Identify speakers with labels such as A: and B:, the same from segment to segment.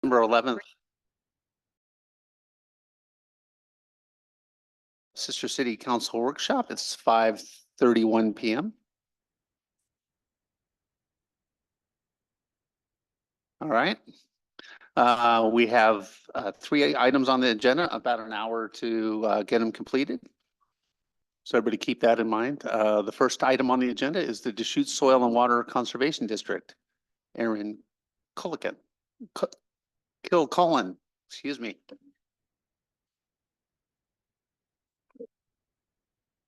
A: November 11th. Sister City Council Workshop. It's 5:31 p.m. All right. We have 3 items on the agenda, about an hour to get them completed. So everybody keep that in mind. The first item on the agenda is the Deschutes Soil and Water Conservation District. Aaron Kilcullen, excuse me.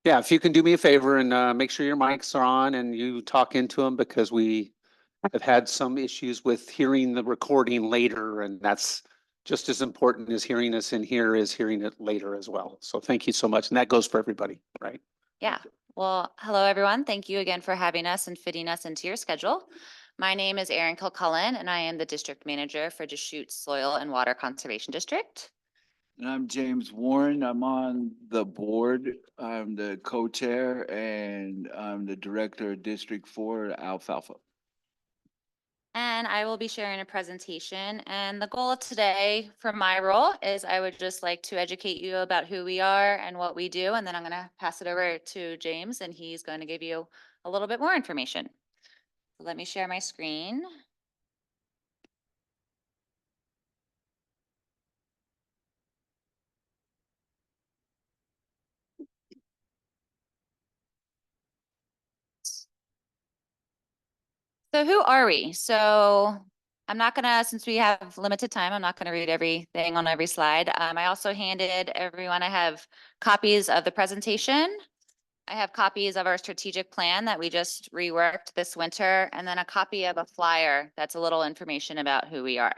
A: Yeah, if you can do me a favor and make sure your mics are on and you talk into them, because we have had some issues with hearing the recording later, and that's just as important as hearing us in here is hearing it later as well. So thank you so much. And that goes for everybody, right?
B: Yeah. Well, hello, everyone. Thank you again for having us and fitting us into your schedule. My name is Erin Kilcullen, and I am the district manager for Deschutes Soil and Water Conservation District.
C: And I'm James Warren. I'm on the board. I'm the co-chair and I'm the director of District 4 Alfalfa.
B: And I will be sharing a presentation. And the goal of today for my role is I would just like to educate you about who we are and what we do. And then I'm going to pass it over to James, and he's going to give you a little bit more information. Let me share my screen. So who are we? So I'm not gonna, since we have limited time, I'm not gonna read everything on every slide. I also handed everyone, I have copies of the presentation. I have copies of our strategic plan that we just reworked this winter, and then a copy of a flyer that's a little information about who we are.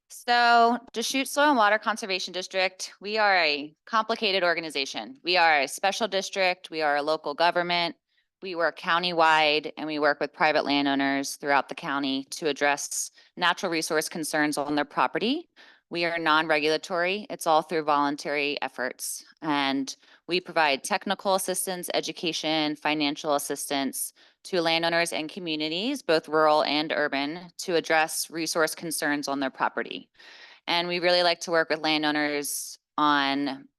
B: So Deschutes Soil and Water Conservation District, we are a complicated organization. We are a special district. We are a local government. We work countywide, and we work with private landowners throughout the county to address natural resource concerns on their property. We are non-regulatory. It's all through voluntary efforts. And we provide technical assistance, education, financial assistance to landowners and communities, both rural and urban, to address resource concerns on their property. And we really like to work with landowners on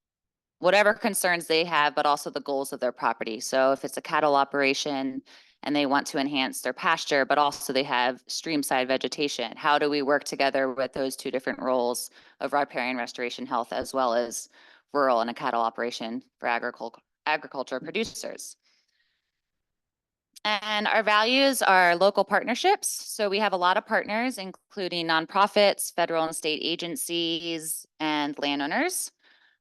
B: whatever concerns they have, but also the goals of their property. So if it's a cattle operation and they want to enhance their pasture, but also they have streamside vegetation, how do we work together with those two different roles of riparian restoration health, as well as rural and a cattle operation for agriculture producers? And our values are local partnerships. So we have a lot of partners, including nonprofits, federal and state agencies, and landowners.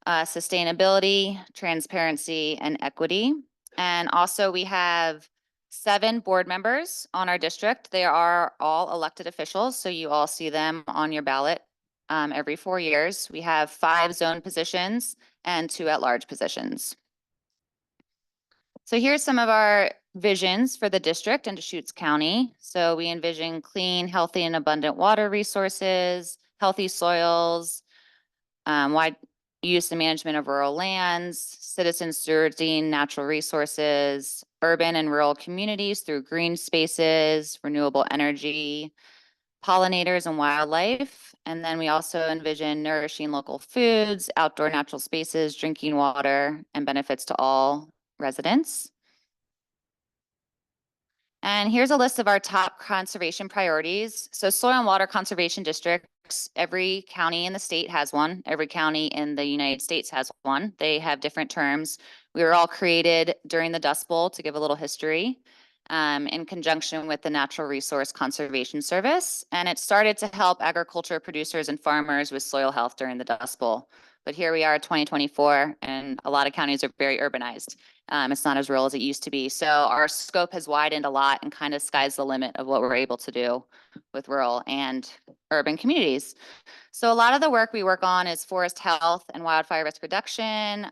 B: Sustainability, transparency, and equity. And also we have 7 board members on our district. They are all elected officials, so you all see them on your ballot every 4 years. We have 5 zone positions and 2 at-large positions. So here's some of our visions for the district and Deschutes County. So we envision clean, healthy, and abundant water resources, healthy soils, wide use and management of rural lands, citizen stewarding natural resources, urban and rural communities through green spaces, renewable energy, pollinators and wildlife. And then we also envision nourishing local foods, outdoor natural spaces, drinking water, and benefits to all residents. And here's a list of our top conservation priorities. So soil and water conservation districts, every county in the state has one. Every county in the United States has one. They have different terms. We were all created during the Dust Bowl, to give a little history, in conjunction with the Natural Resource Conservation Service. And it started to help agriculture producers and farmers with soil health during the Dust Bowl. But here we are, 2024, and a lot of counties are very urbanized. It's not as rural as it used to be. So our scope has widened a lot, and kind of sky's the limit of what we're able to do with rural and urban communities. So a lot of the work we work on is forest health and wildfire risk reduction,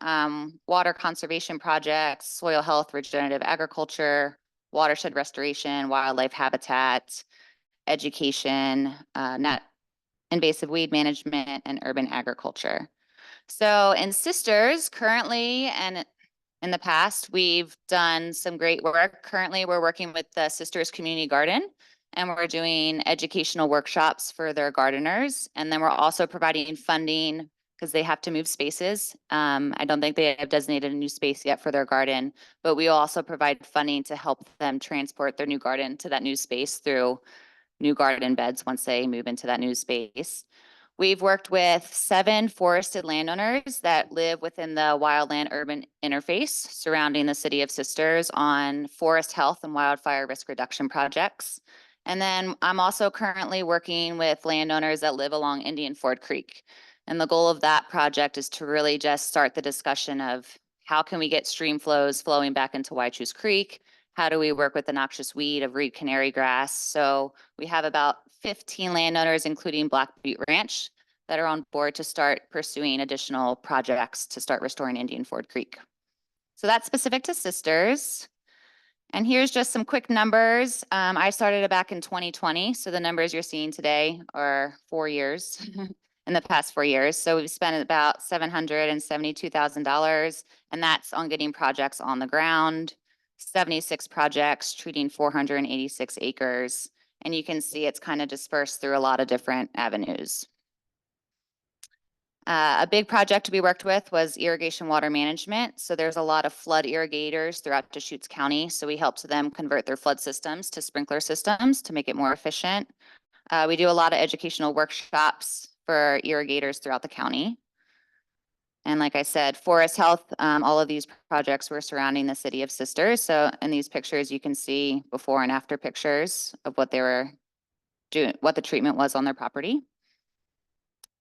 B: water conservation projects, soil health, regenerative agriculture, watershed restoration, wildlife habitat, education, net invasive weed management, and urban agriculture. So in Sisters, currently and in the past, we've done some great work. Currently, we're working with the Sisters Community Garden and we're doing educational workshops for their gardeners. And then we're also providing funding because they have to move spaces. I don't think they have designated a new space yet for their garden, but we will also provide funding to help them transport their new garden to that new space through new garden beds once they move into that new space. We've worked with 7 forested landowners that live within the wildland urban interface surrounding the city of Sisters on forest health and wildfire risk reduction projects. And then I'm also currently working with landowners that live along Indian Ford Creek. And the goal of that project is to really just start the discussion of how can we get stream flows flowing back into Waichus Creek? How do we work with the noxious weed of reed canary grass? So we have about 15 landowners, including Black Butte Ranch, that are on board to start pursuing additional projects to start restoring Indian Ford Creek. So that's specific to Sisters. And here's just some quick numbers. I started it back in 2020. So the numbers you're seeing today are 4 years, in the past 4 years. So we've spent about $772,000, and that's on getting projects on the ground, 76 projects treating 486 acres. And you can see it's kind of dispersed through a lot of different avenues. A big project we worked with was irrigation water management. So there's a lot of flood irrigators throughout Deschutes County. So we helped them convert their flood systems to sprinkler systems to make it more efficient. We do a lot of educational workshops for irrigators throughout the county. And like I said, forest health, all of these projects were surrounding the city of Sisters. So in these pictures, you can see before and after pictures of what they were doing, what the treatment was on their property.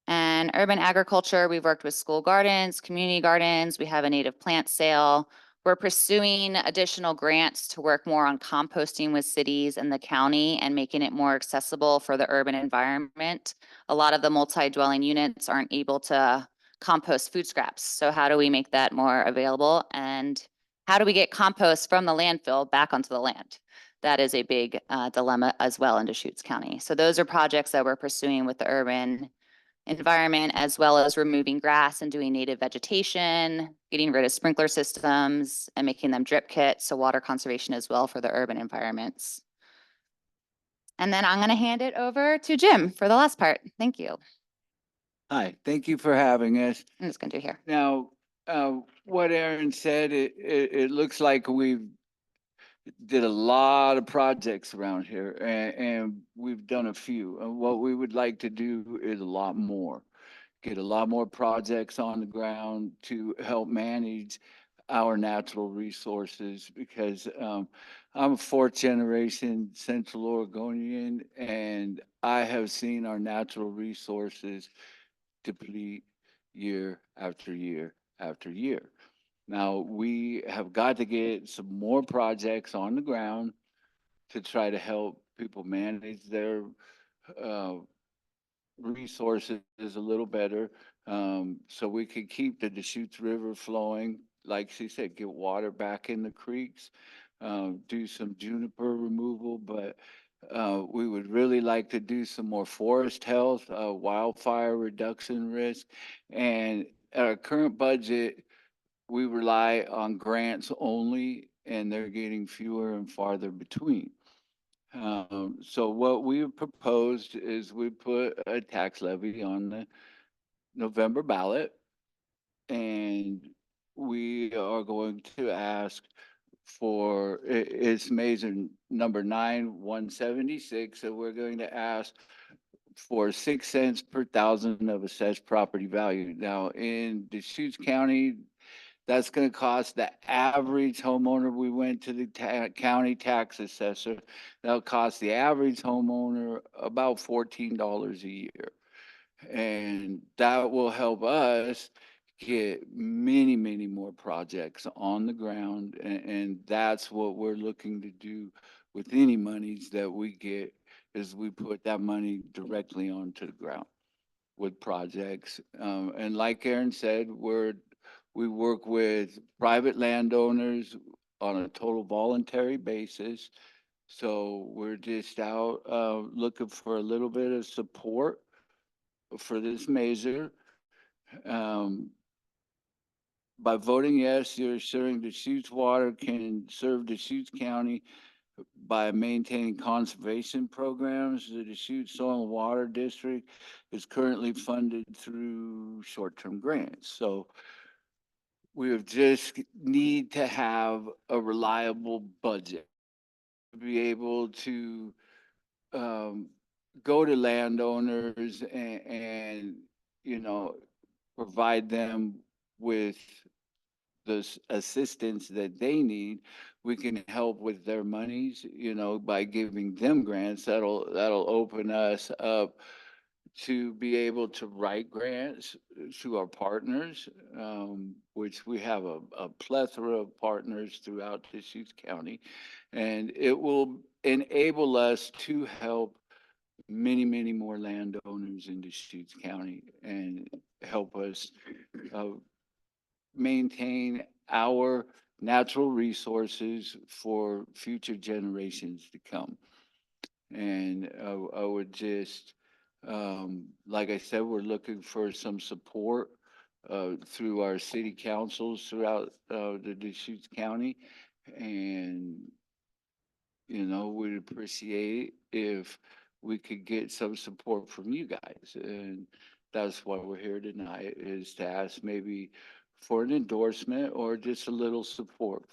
B: And urban agriculture, we've worked with school gardens, community gardens. We have a native plant sale. We're pursuing additional grants to work more on composting with cities and the county and making it more accessible for the urban environment. A lot of the multi-dwelling units aren't able to compost food scraps. So how do we make that more available? And how do we get compost from the landfill back onto the land? That is a big dilemma as well in Deschutes County. So those are projects that we're pursuing with the urban environment, as well as removing grass and doing native vegetation, getting rid of sprinkler systems and making them drip kits. So water conservation as well for the urban environments. And then I'm going to hand it over to Jim for the last part. Thank you.
C: Hi, thank you for having us.
B: I'm just going to do here.
C: Now, what Aaron said, it looks like we've did a lot of projects around here and we've done a few. And what we would like to do is a lot more. Get a lot more projects on the ground to help manage our natural resources because I'm a 4th generation Central Oregonian and I have seen our natural resources deplete year after year after year. Now, we have got to get some more projects on the ground to try to help people manage their resources a little better, so we can keep the Deschutes River flowing. Like she said, get water back in the creeks, do some juniper removal, but we would really like to do some more forest health, wildfire reduction risk, and our current budget, we rely on grants only, and they're getting fewer and farther between. So what we proposed is we put a tax levy on the November ballot, and we are going to ask for, it's measure number 9176, and we're going to ask for 6 cents per thousand of assessed property value. Now, in Deschutes County, that's going to cost the average homeowner. We went to the county tax assessor. That'll cost the average homeowner about $14 a year. And that will help us get many, many more projects on the ground. And that's what we're looking to do with any monies that we get, is we put that money directly onto the ground with projects. And like Aaron said, we work with private landowners on a total voluntary basis. So we're just out looking for a little bit of support for this measure. By voting yes, you're assuring Deschutes Water can serve Deschutes County by maintaining conservation programs. The Deschutes Soil and Water District is currently funded through short-term grants. So we have just need to have a reliable budget to be able to go to landowners and, you know, provide them with the assistance that they need. We can help with their monies, you know, by giving them grants. That'll open us up to be able to write grants to our partners, which we have a plethora of partners throughout Deschutes County. And it will enable us to help many, many more landowners in Deschutes County and help us maintain our natural resources for future generations to come. And I would just, like I said, we're looking for some support through our city councils throughout the Deschutes County. And, you know, we'd appreciate if we could get some support from you guys. And that's why we're here tonight, is to ask maybe for an endorsement or just a little support.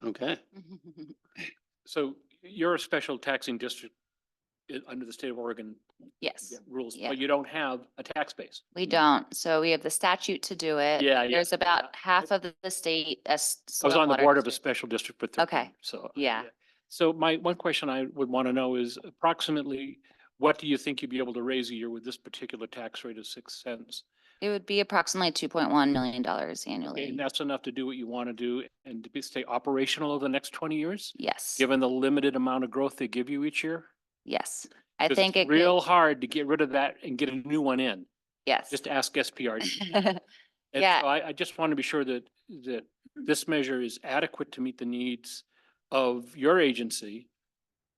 A: Okay.
D: So you're a special taxing district under the state of Oregon
B: Yes,
D: rules,
B: Yeah.
D: but you don't have a tax base.
B: we don't. So we have the statute to do it.
D: Yeah, yeah,
B: There's about
D: yeah.
B: half of the state as.
D: I was
B: soil
D: on the
B: water
D: board of a
B: district.
D: special district for 13,
B: Okay.
D: so.
B: Yeah.
D: So my one question I would want to know is approximately what do you think you'd be able to raise a year with this particular tax rate of 6 cents?
B: It would be approximately $2.1 million
D: Okay,
B: annually.
D: and that's enough to do what you want to do and to stay operational over the next 20 years,
B: Yes,
D: given the limited amount of growth they give you each year?
B: yes. I
D: 'Cause
B: think
D: it's
B: it
D: real
B: could,
D: hard to get rid of that and get a new one in.
B: yes.
D: Just ask SPRD. And
B: Yeah.
D: so I just want to be sure that this measure is adequate to meet the needs of your agency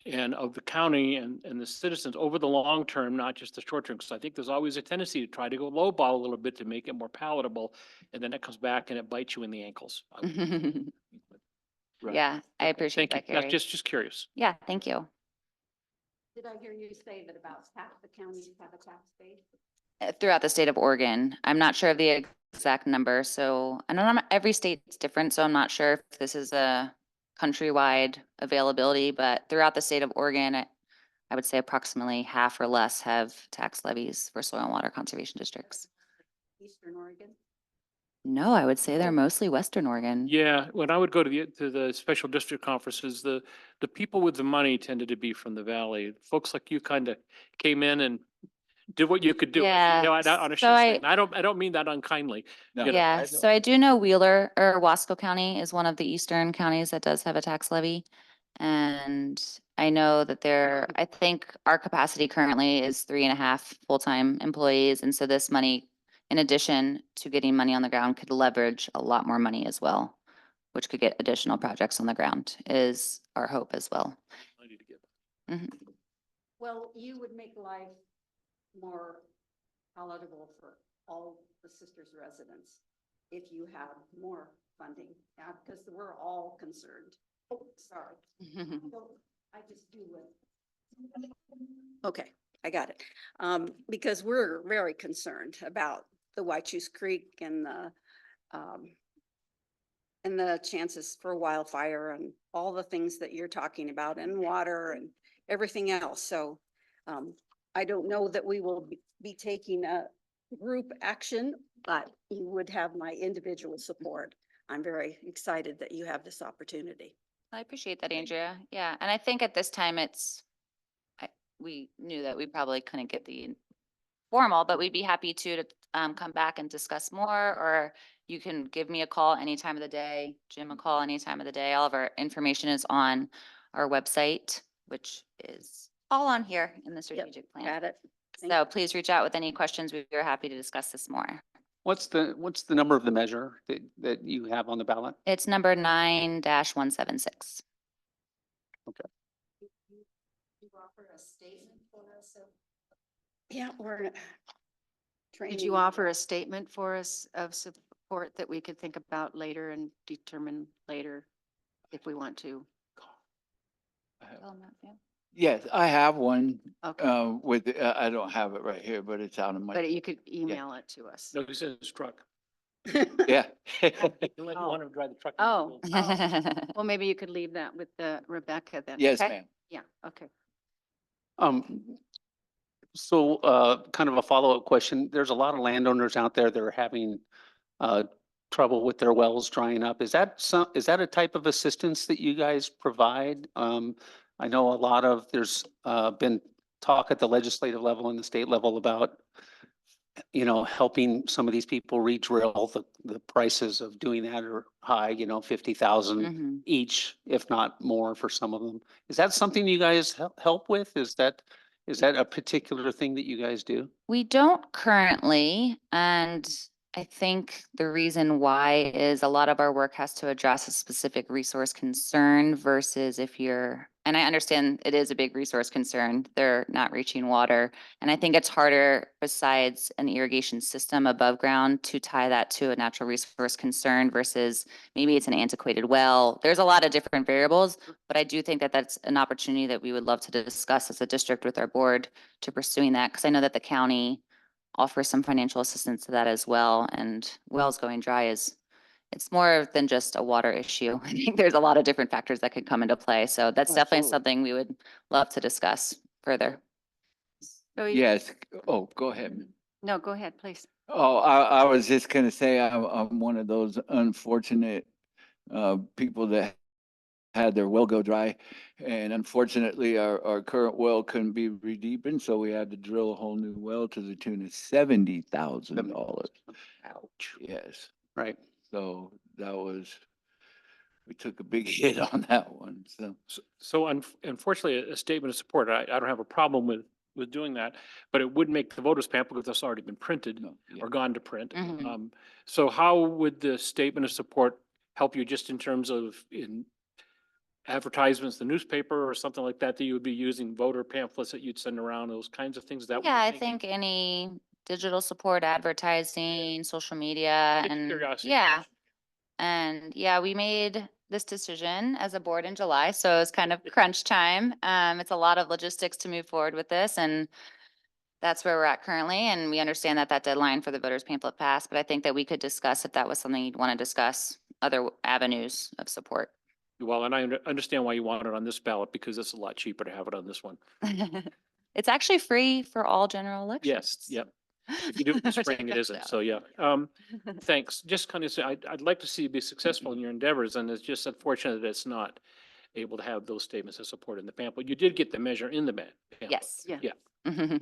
D: and of the county and the citizens over the long term, not just the short term. Because I think there's always a tendency to try to go lowball a little bit to make it more palatable, and then it comes back and it bites you in the ankles.
C: Right.
B: Yeah, I appreciate
D: Thank you.
B: that,
D: That's
B: Gary.
D: just curious.
B: Yeah, thank you.
E: Did I hear you say that about half the counties have a tax base?
B: Throughout the state of Oregon. I'm not sure of the exact number, so I know not every state's different, so I'm not sure if this is a countrywide availability, but throughout the state of Oregon, I would say approximately half or less have tax levies for soil and water conservation districts.
E: Eastern Oregon?
B: No, I would say they're mostly Western Oregon.
D: Yeah, when I would go to the special district conferences, the people with the money tended to be from the valley. Folks like you kind of came in and did what you could do.
B: Yeah,
D: You know, on a
B: so
D: shoestring. And I don't mean that unkindly.
C: No,
D: You know,
B: Yeah,
C: I
B: so I do know Wheeler or Wasco County is one of the eastern counties that does have a tax levy. And I know that I think our capacity currently is 3.5 full-time employees. And so this money, in addition to getting money on the ground, could leverage a lot more money as well, which could get additional projects on the ground is our hope as well.
D: I need to get-
B: Mhm.
E: Well, you would make life more palatable for all the sisters residents if you had more funding, because we're all concerned. Oh, sorry. I just do it. Okay, I got it. Because we're very concerned about the Waichus Creek and the chances for wildfire and all the things that you're talking about, and water and everything else. So I don't know that we will be taking a group action, but you would have my individual support. I'm very excited that you have this opportunity.
B: I appreciate that, Andrea. Yeah, and I think at this time we knew that we probably couldn't get the formal, but we'd be happy to come back and discuss more, or you can give me a call any time of the day, Jim a call any time of the day. All of our information is on our website, which is all on here in the strategic plan.
E: Got it? Thank
B: So please reach out with any questions. We are happy to discuss this more.
A: What's the number of the measure that you have on the ballot?
B: It's number 9-176.
E: You offer a statement for us? Yeah, we're.
F: Did you offer a statement for us of support that we could think about later and determine later? if we want to.
C: I have-
B: Oh, no, yeah.
C: Yes, I have one,
F: Okay,
C: with, I don't have it right here, but it's out of my,
F: but you could email it to us.
D: No, he's in his truck.
C: yeah.
D: Unless you want him to drive the truck.
F: Oh. Well, maybe you could leave that with Rebecca then.
C: Yes,
B: Okay.
C: ma'am.
F: Yeah, okay.
A: So, kind of a follow-up question. There's a lot of landowners out there that are having, trouble with their wells drying up. Is that is that a type of assistance that you guys provide? I know there's, been talk at the legislative level and the state level about, helping some of these people re-drill. The prices of doing that are high, 50,000
B: Mhm.
A: each, if not more for some of them. Is that something you guys help with? Is that a particular thing that you guys do?
B: We don't currently, and I think the reason why is a lot of our work has to address a specific resource concern versus if you're, and I understand it is a big resource concern, they're not reaching water. And I think it's harder besides an irrigation system above ground to tie that to a natural resource concern versus maybe it's an antiquated well. There's a lot of different variables, but I do think that that's an opportunity that we would love to discuss as a district with our board to pursuing that, because I know that the county offers some financial assistance to that as well. And wells going dry it's more than just a water issue. I think there's a lot of different factors that could come into play. So that's
C: Oh,
B: definitely
C: absolutely.
B: something we would love to discuss further.
F: So
C: Yes. Oh, go ahead. ma'am.
F: No, go ahead, please.
C: Oh, I was just gonna say, I'm one of those unfortunate, people that had their well go dry. And unfortunately, our current well couldn't be re-deepened, so we had to drill a whole new well to the tune of $70,000.
A: Ouch.
C: Yes,
A: Right.
C: so we took a big hit on that one, so.
D: So unfortunately, a statement of support, I don't have a problem with doing that, but it would make the voters pamphlet because that's already been printed
C: No, yeah.
D: or gone to print.
B: Mhm.
D: So how would the statement of support help you just in terms of in advertisements, the newspaper or something like that, that you would be using voter pamphlets that you'd send around, those kinds of things that?
B: Yeah, I think any digital support, advertising, social media
D: Just
B: and
D: curiosity.
B: yeah. And yeah, we made this decision as a board in July, so it's kind of crunch time. It's a lot of logistics to move forward with this and that's where we're at currently. And we understand that deadline for the voters pamphlet passed, but I think that we could discuss if that was something you'd want to discuss, other avenues of support.
D: Well, and I understand why you want it on this ballot because it's a lot cheaper to have it on this one.
B: It's actually free for all general elections.
D: Yes, yep. If you do it in the
B: Which I
D: spring, it
B: found
D: isn't.
B: out.
D: So, yeah. Thanks. Just kind of say, I'd like to see you be successful in your endeavors and it's just unfortunate that it's not able to have those statements of support in the pamphlet. You did get the measure in the pamphlet.
B: Yes.
F: Yeah.
D: Yeah,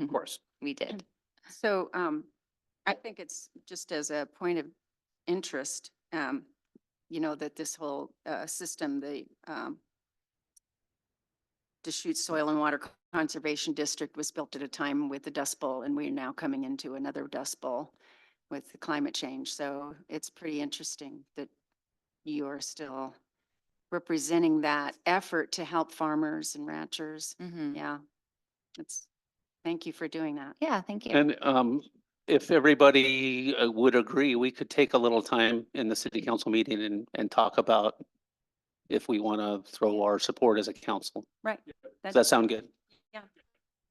D: of course.
B: We did.
F: So I think it's just as a point of interest, that this whole system, the Deschutes Soil and Water Conservation District was built at a time with the Dust Bowl, and we're now coming into another Dust Bowl with the climate change. So it's pretty interesting that you are still representing that effort to help farmers and ranchers.
B: Mhm.
F: Yeah. Thank you for doing that.
B: Yeah, thank you.
A: And if everybody would agree, we could take a little time in the city council meeting and talk about if we want to throw our support as a council.
F: Right.
A: Does that sound good?
F: Yeah.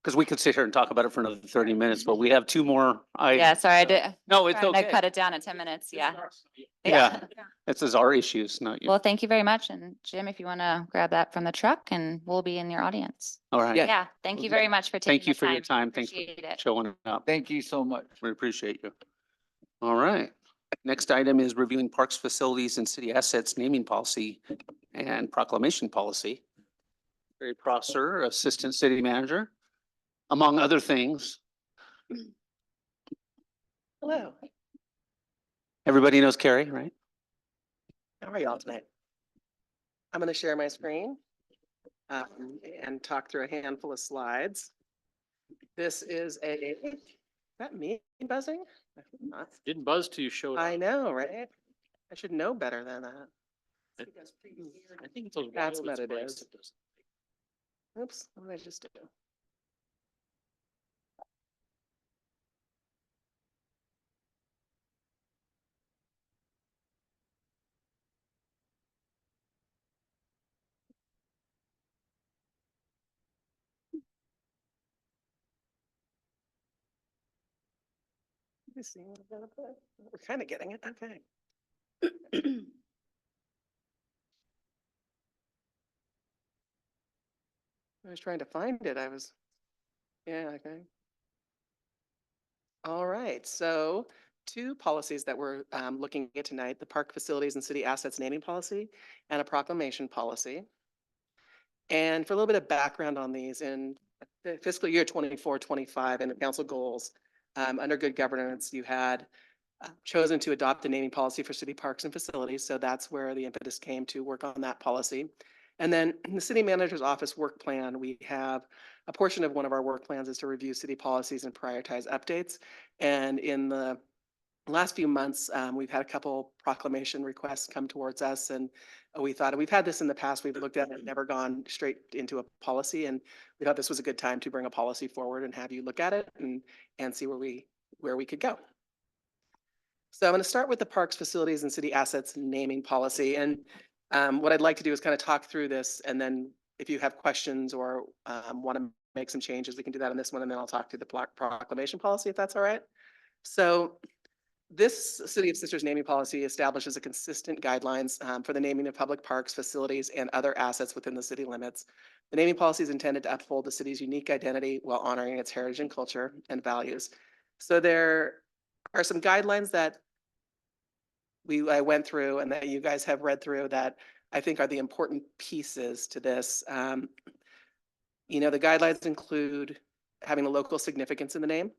A: Because we could sit here and talk about it for another 30 minutes, but we have two more items.
B: Yeah, sorry, I did.
A: No, it's
B: Trying to
A: okay.
B: cut it down at 10 minutes. Yeah.
A: Yeah. This is our issues, not you.
B: Well, thank you very much. And Jim, if you want to grab that from the truck and we'll be in your audience.
A: All right.
C: Yeah.
B: Yeah, thank you
C: Okay.
B: very much for taking
A: Thank you
B: the
A: for your time. Thanks for
B: Appreciate it.
A: showing up.
C: Thank you so much.
A: We appreciate you. All right. Next item is reviewing parks, facilities, and city assets naming policy and proclamation policy. Barry Prosser, Assistant City Manager, among other things.
G: Hello,
A: Everybody knows Carrie, right?
G: how are y'all tonight? I'm going to share my screen and talk through a handful of slides. This is is that me buzzing? I hope not.
D: Didn't buzz till you showed
G: I
D: up.
G: know, right? I should know better than that.
D: I think it's those
G: That's
D: wireless
G: what it
D: mics
G: is.
D: that does
G: Oops, what did I just do? Let me see what I'm gonna put. We're kind of getting it, okay. I was trying to find it, yeah, okay. All right, so two policies that we're looking at tonight, the park facilities and city assets naming policy and a proclamation policy. And for a little bit of background on these, in the fiscal year 24-25 and the council goals, under good governance, you had chosen to adopt the naming policy for city parks and facilities. So that's where the impetus came to work on that policy. And then in the city manager's office work plan, we have a portion of one of our work plans is to review city policies and prioritize updates. And in the last few months, we've had a couple proclamation requests come towards us, and we thought, we've had this in the past, we've looked at it, never gone straight into a policy, and we thought this was a good time to bring a policy forward and have you look at it and see where we could go. So I'm going to start with the parks, facilities, and city assets naming policy. And what I'd like to do is kind of talk through this, and then if you have questions or want to make some changes, we can do that on this one, and then I'll talk to the proclamation policy, if that's all right. So this City of Sisters naming policy establishes a consistent guidelines for the naming of public parks, facilities, and other assets within the city limits. The naming policy is intended to uphold the city's unique identity while honoring its heritage and culture and values. So there are some guidelines that I went through and that you guys have read through that I think are the important pieces to this. You know, the guidelines include having a local significance in the name.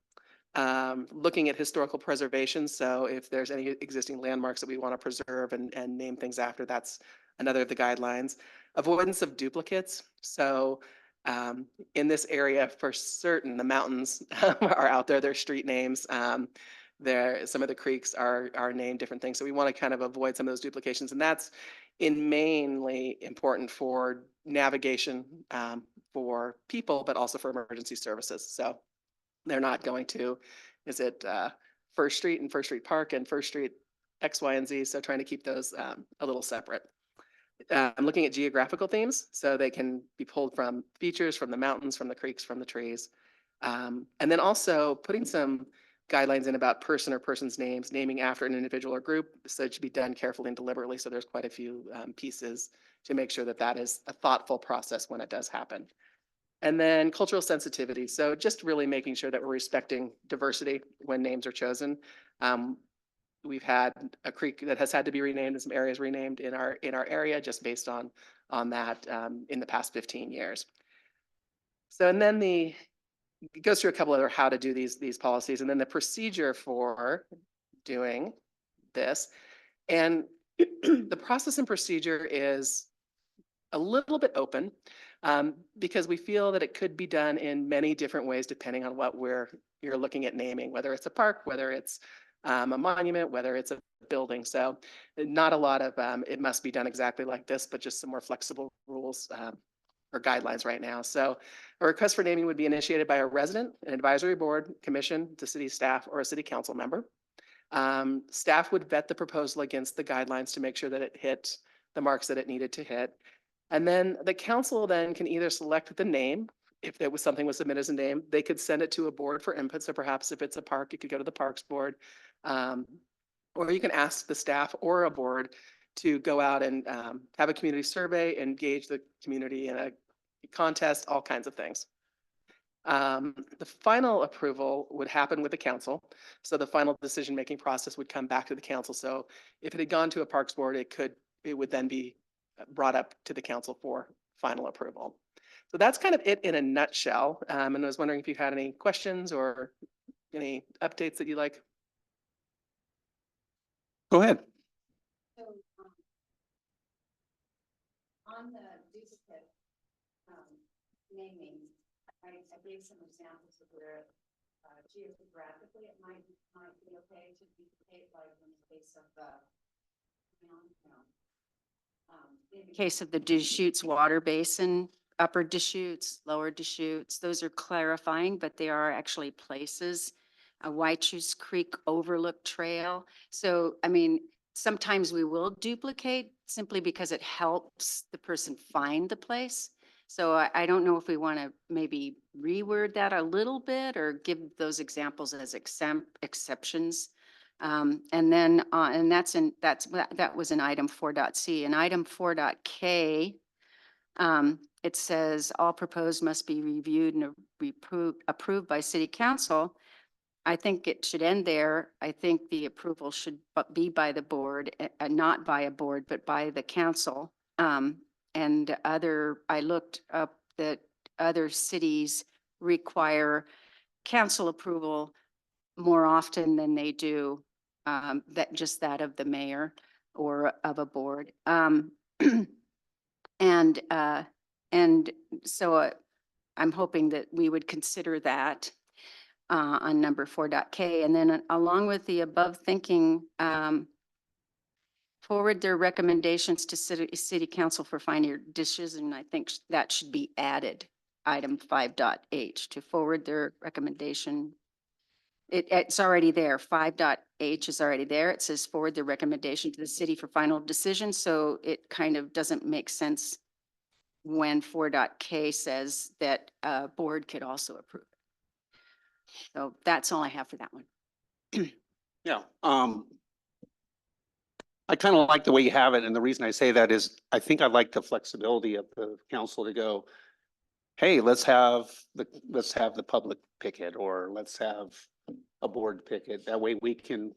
G: Looking at historical preservation. So if there's any existing landmarks that we want to preserve and name things after, that's another of the guidelines. Avoidance of duplicates. So in this area, for certain, the mountains are out there, they're street names. Some of the creeks are named different things. So we want to kind of avoid some of those duplications. And that's mainly important for navigation for people, but also for emergency services. So they're not going to, is it First Street and First Street Park and First Street X, Y, and Z? So trying to keep those a little separate. I'm looking at geographical themes, so they can be pulled from features, from the mountains, from the creeks, from the trees. And then also putting some guidelines in about person or person's names, naming after an individual or group. So it should be done carefully and deliberately. So there's quite a few pieces to make sure that that is a thoughtful process when it does happen. And then cultural sensitivity. So just really making sure that we're respecting diversity when names are chosen. We've had a creek that has had to be renamed and some areas renamed in our area just based on that in the past 15 years. So, and then it goes through a couple other how to do these policies, and then the procedure for doing this. And the process and procedure is a little bit open. Because we feel that it could be done in many different ways depending on what you're looking at naming, whether it's a park, whether it's a monument, whether it's a building. So not a lot of it must be done exactly like this, but just some more flexible rules or guidelines right now. So a request for naming would be initiated by a resident, an advisory board, commission, the city staff, or a city council member. Staff would vet the proposal against the guidelines to make sure that it hit the marks that it needed to hit. And then the council then can either select the name, if there was something was submitted as a name, they could send it to a board for input. So perhaps if it's a park, it could go to the parks board. Or you can ask the staff or a board to go out and have a community survey, engage the community in a contest, all kinds of things. The final approval would happen with the council. So the final decision-making process would come back to the council. So if it had gone to a parks board, it would then be brought up to the council for final approval. So that's kind of it in a nutshell. And I was wondering if you had any questions or any updates that you like.
A: Go ahead.
E: So, on the duplicate naming, I gave some examples of where geographically it might be okay to duplicate, like in the case of the
F: In the case of the Deschutes Water Basin, upper Deschutes, lower Deschutes, those are clarifying, but they are actually places. A Whitechoose Creek Overlook Trail. So, I mean, sometimes we will duplicate simply because it helps the person find the place. So I don't know if we want to maybe reword that a little bit or give those examples as exceptions. And then, and that was in item 4.c. In item 4.k, it says all proposed must be reviewed and approved by city council. I think it should end there. I think the approval should be by the board, not by a board, but by the council. And I looked up that other cities require council approval more often than they do that of the mayor or of a board. And so I'm hoping that we would consider that on number 4.k. And then along with the above thinking, forward their recommendations to city council for final decision. I think that should be added, item 5.h, to forward their recommendation. It's already there. 5.h is already there. It says forward the recommendation to the city for final decision. So it kind of doesn't make sense when 4.k says that a board could also approve it. So that's all I have for that one.
A: Yeah, I kind of like the way you have it, and the reason I say that is I think I like the flexibility of the council to go, hey, let's have the public pick it, or let's have a board pick it. That way we can,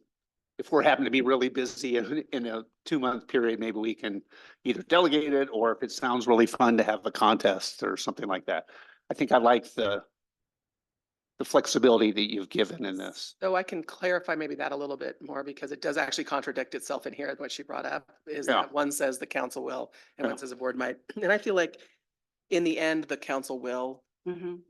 A: if we're happen to be really busy in a 2-month period, maybe we can either delegate it, or if it sounds really fun to have a contest or something like that. I think I like the flexibility that you've given in this.
G: So I can clarify maybe that a little bit more because it does actually contradict itself in here, what she brought up, is
A: Yeah.
G: that one says the council will and
A: Yeah.
G: one says the board might. And I feel like in the end, the council will
F: Mhm.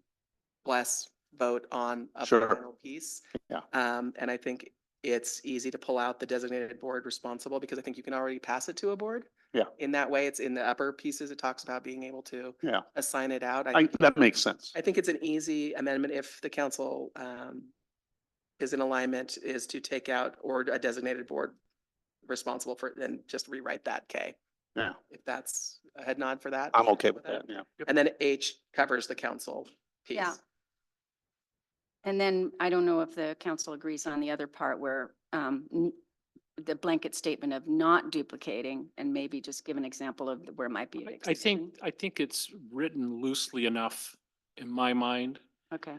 G: bless, vote on a
A: Sure.
G: final piece.
A: Yeah.
G: And I think it's easy to pull out the designated board responsible because I think you can already pass it to a board.
A: Yeah.
G: In that way, it's in the upper pieces. It talks about being able to
A: Yeah,
G: assign it out.
A: that makes sense.
G: I think it's an easy amendment if the council is in alignment, is to take out or a designated board responsible for, then just rewrite that K.
A: Yeah,
G: If that's a head nod for that.
A: I'm okay with that, yeah.
G: And then H covers the council piece.
F: Yeah. And then I don't know if the council agrees on the other part where the blanket statement of not duplicating, and maybe just give an example of where it might be.
D: I think it's written loosely enough in my mind.
F: Okay.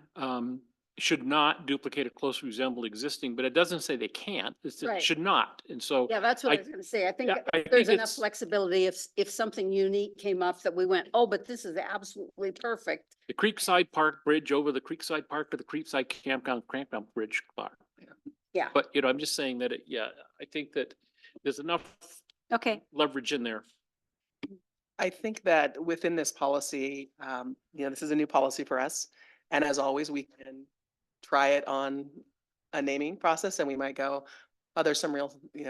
D: Should not duplicate or closely resemble existing, but it doesn't say they can't. It
H: Right.
D: should not. And so
H: Yeah, that's what I
D: I-
H: was gonna say. I think
D: yeah, I
H: there's
D: think
H: enough
D: it's-
H: flexibility if something unique came up that we went, oh, but this is absolutely perfect.
D: the Creekside Park Bridge over the Creekside Park to the Creekside Campground Bridge bar.
H: Yeah.
D: But, you know, I'm just saying that, I think that there's enough
F: Okay.
D: leverage in there.
G: I think that within this policy, this is a new policy for us. And as always, we can try it on a naming process and we might go, oh, there's some real,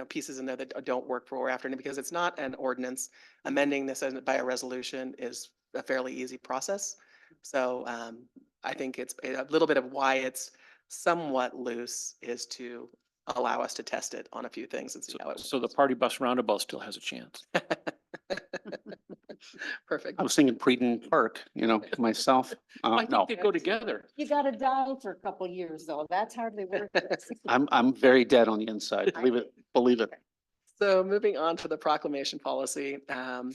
G: pieces in there that don't work for what we're after. And because it's not an ordinance, amending this by a resolution is a fairly easy process. So I think it's a little bit of why it's somewhat loose is to allow us to test it on a few things and see how it
D: So the party bus roundabout still has a chance.
G: Perfect.
A: I was thinking Preden Park, myself.
D: I
A: No,
D: think they go together.
H: You gotta die for a couple years though. That's hardly worth it.
A: I'm very dead on the inside. Believe it.
G: So moving on to the proclamation policy, and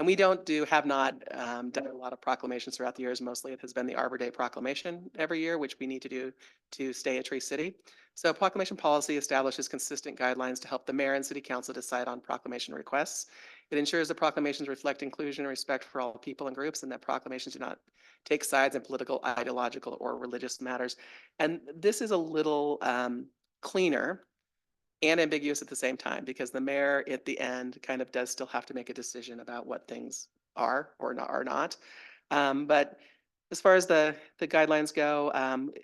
G: we have not done a lot of proclamations throughout the years. Mostly it has been the Arbor Day proclamation every year, which we need to do to stay a tree city. So proclamation policy establishes consistent guidelines to help the mayor and city council decide on proclamation requests. It ensures that proclamations reflect inclusion and respect for all people and groups, and that proclamations do not take sides in political, ideological, or religious matters. And this is a little cleaner and ambiguous at the same time, because the mayor at the end kind of does still have to make a decision about what things are or not. But as far as the guidelines go,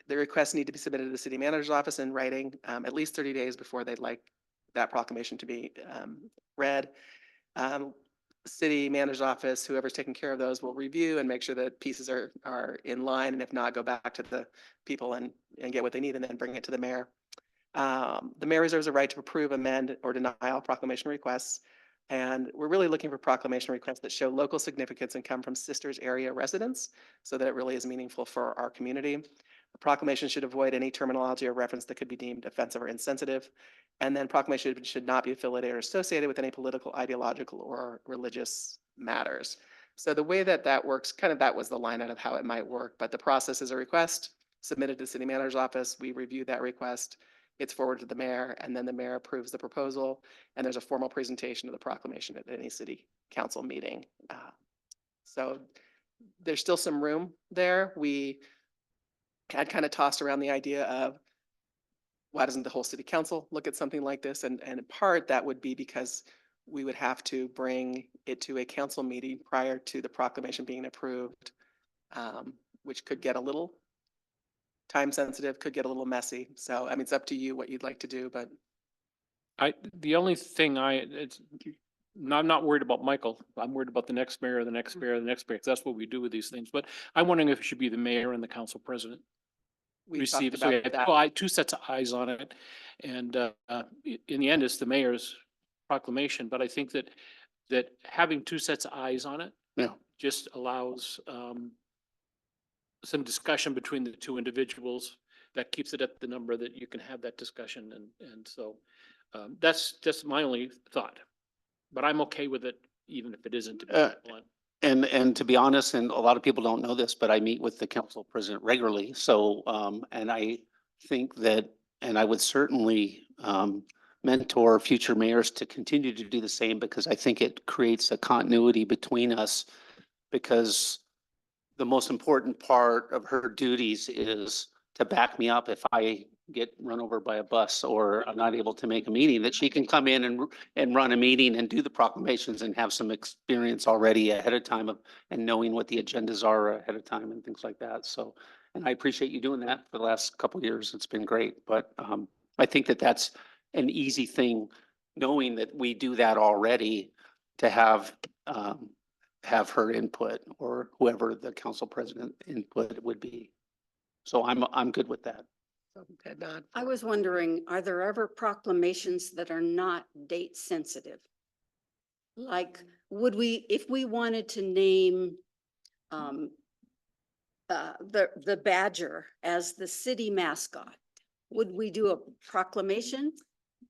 G: the requests need to be submitted to the city manager's office in writing at least 30 days before they'd like that proclamation to be read. City manager's office, whoever's taking care of those, will review and make sure that pieces are in line, and if not, go back to the people and get what they need and then bring it to the mayor. The mayor reserves a right to approve, amend, or deny all proclamation requests. And we're really looking for proclamation requests that show local significance and come from Sisters area residents so that it really is meaningful for our community. A proclamation should avoid any terminology or reference that could be deemed offensive or insensitive. And then proclamation should not be affiliated or associated with any political, ideological, or religious matters. So the way that that works, kind of that was the line out of how it might work, but the process is a request submitted to the city manager's office. We review that request. It's forwarded to the mayor, and then the mayor approves the proposal, and there's a formal presentation of the proclamation at any city council meeting. So there's still some room there. We had kind of tossed around the idea of why doesn't the whole city council look at something like this? And in part, that would be because we would have to bring it to a council meeting prior to the proclamation being approved, which could get a little time sensitive, could get a little messy. So, I mean, it's up to you what you'd like to do, but
D: The only thing I'm not worried about Michael. I'm worried about the next mayor, the next mayor, the next mayor, 'cause that's what we do with these things. But I'm wondering if it should be the mayor and the council president.
G: we
D: Receive,
G: talked
D: so we
G: about
D: have
G: that.
D: two sets of eyes on it. And in the end, it's the mayor's proclamation, but I think that having two sets of eyes on it
A: Yeah.
D: just allows some discussion between the two individuals that keeps it at the number that you can have that discussion. And so that's just my only thought. But I'm okay with it, even if it isn't. To be blunt.
A: And to be honest, and a lot of people don't know this, but I meet with the council president regularly. So, and I think that, and I would certainly mentor future mayors to continue to do the same, because I think it creates a continuity between us. Because the most important part of her duties is to back me up if I get run over by a bus or I'm not able to make a meeting, that she can come in and run a meeting and do the proclamations and have some experience already ahead of time and knowing what the agendas are ahead of time and things like that. So, and I appreciate you doing that for the last couple of years. It's been great. But I think that that's an easy thing, knowing that we do that already, to have her input or whoever the council president input would be. So I'm good with that.
G: Head nod.
H: I was wondering, are there ever proclamations that are not date sensitive? Like, would we, if we wanted to name the badger as the city mascot, would we do a proclamation?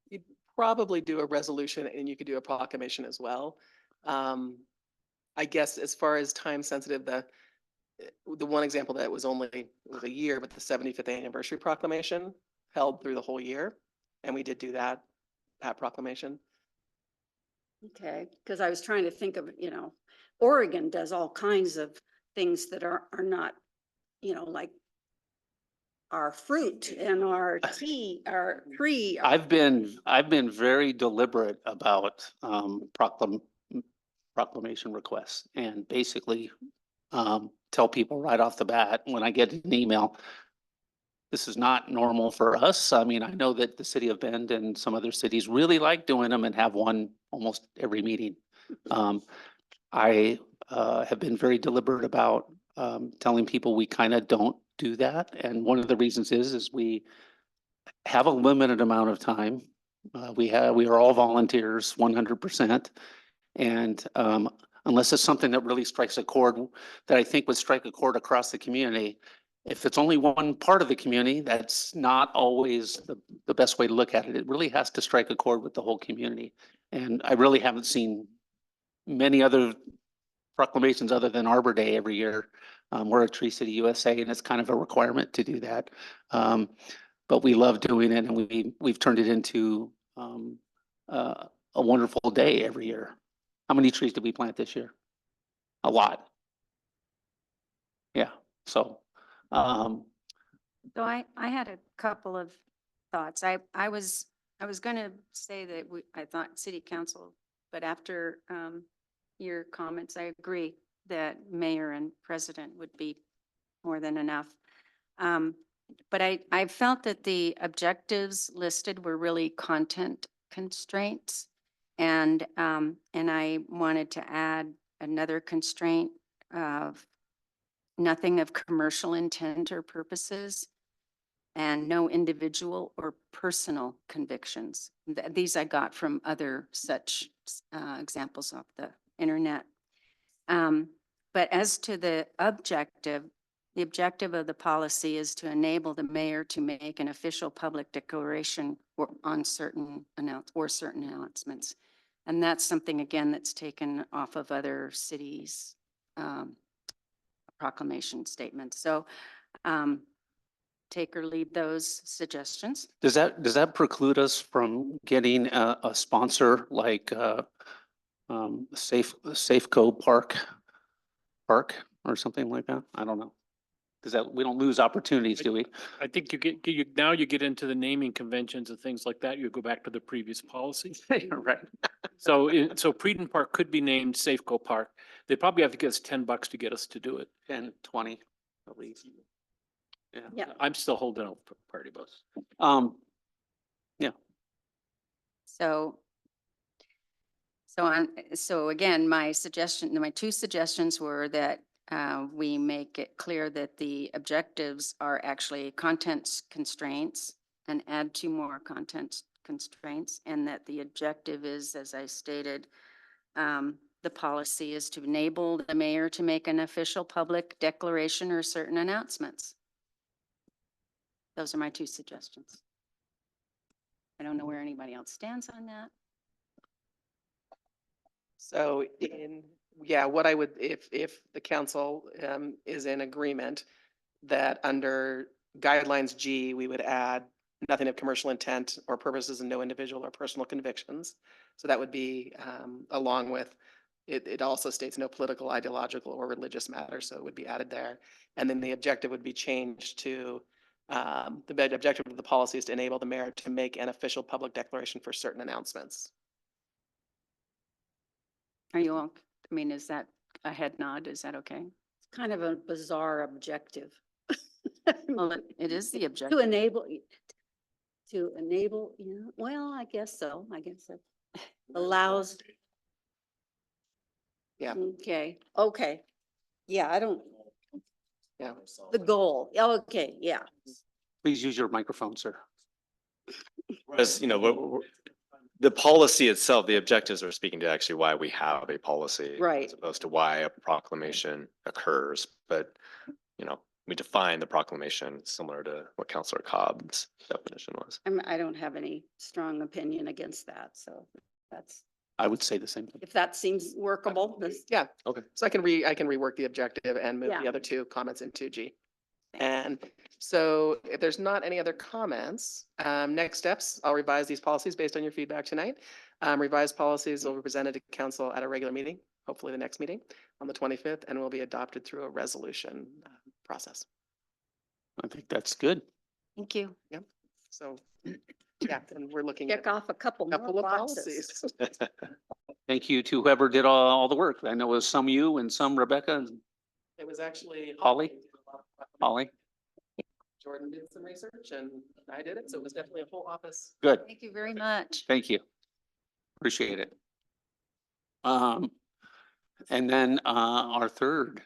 G: You'd probably do a resolution and you could do a proclamation as well. I guess as far as time sensitive, the one example that was a year, but the 75th anniversary proclamation held through the whole year. And we did do that proclamation.
H: Okay, because I was trying to think of, Oregon does all kinds of things that are not, like our fruit and our tea, our tree.
A: I've been very deliberate about proclamation requests, and basically tell people right off the bat when I get an email, this is not normal for us. I mean, I know that the city of Bend and some other cities really like doing them and have one almost every meeting. I have been very deliberate about telling people we kind of don't do that. And one of the reasons is we have a limited amount of time. We are all volunteers, 100%. And unless it's something that really strikes a chord, that I think would strike a chord across the community, if it's only one part of the community, that's not always the best way to look at it. It really has to strike a chord with the whole community. And I really haven't seen many other proclamations other than Arbor Day every year. We're a Tree City USA, and it's kind of a requirement to do that. But we love doing it, and we've turned it into a wonderful day every year. How many trees did we plant this year? A lot. Yeah, so.
F: So I had a couple of thoughts. I was gonna say that I thought city council, but after your comments, I agree that mayor and president would be more than enough. But I felt that the objectives listed were really content constraints. And I wanted to add another constraint of nothing of commercial intent or purposes, and no individual or personal convictions. These I got from other such examples off the internet. But as to the objective of the policy is to enable the mayor to make an official public declaration on certain announcements. And that's something, again, that's taken off of other cities' proclamation statements. So take or leave those suggestions.
A: Does that preclude us from getting a sponsor like Safeco Park or something like that? I don't know. Does that, we don't lose opportunities, do we?
D: I think now you get into the naming conventions and things like that. You go back to the previous policy.
A: Right.
D: So, so Preden Park could be named Safeco Park. They probably have to give us $10 to get us to do it.
A: 10, 20 at least. Yeah.
H: Yeah.
D: I'm still holding out for party bus.
F: So again, my two suggestions were that we make it clear that the objectives are actually content constraints and add 2 more content constraints, and that the objective is, as I stated, the policy is to enable the mayor to make an official public declaration or certain announcements. Those are my 2 suggestions. I don't know where anybody else stands on that.
G: So what I would, if the council is in agreement that under guidelines G, we would add nothing of commercial intent or purposes and no individual or personal convictions. So that would be along with, it also states no political, ideological or religious matters. So it would be added there. And then the objective would be changed to the objective of the policy is to enable the mayor to make an official public declaration for certain announcements.
F: Are you all, I mean, is that a head nod? Is that okay?
H: It's kind of a bizarre objective.
F: Well, it is the
H: To
F: objective.
H: enable, well, I guess so. I guess it allows.
G: Yeah.
H: Okay. Yeah, I don't,
G: Yeah.
H: the goal. Okay, yeah.
A: Please use your microphone, sir.
I: Whereas, the policy itself, the objectives are speaking to actually why we have a policy.
H: Right.
I: As opposed to why a proclamation occurs, but, we define the proclamation similar to what Councillor Cobb's definition was.
H: I don't have any strong opinion against that, so that's,
A: I would say the same thing.
H: if that seems workable, this,
G: Yeah.
I: Okay.
G: So I can rework the objective and move the
H: Yeah.
G: other 2 comments into G. And so if there's not any other comments, next steps, I'll revise these policies based on your feedback tonight. Revised policies will be presented to council at a regular meeting, hopefully the next meeting on the 25th, and will be adopted through a resolution process.
A: I think that's good.
F: Thank you.
G: So, yeah, and we're looking
H: kick
G: at
H: off a couple
G: a couple
H: more
G: of
H: boxes.
G: policies.
A: Thank you to whoever did all the work. I know it was some you and some Rebecca and
G: It was actually
A: Holly? Holly.
G: Jordan did some research and I did it, so it was definitely a whole office.
A: Good.
F: Thank you very much.
A: Thank you. Appreciate it. And then our third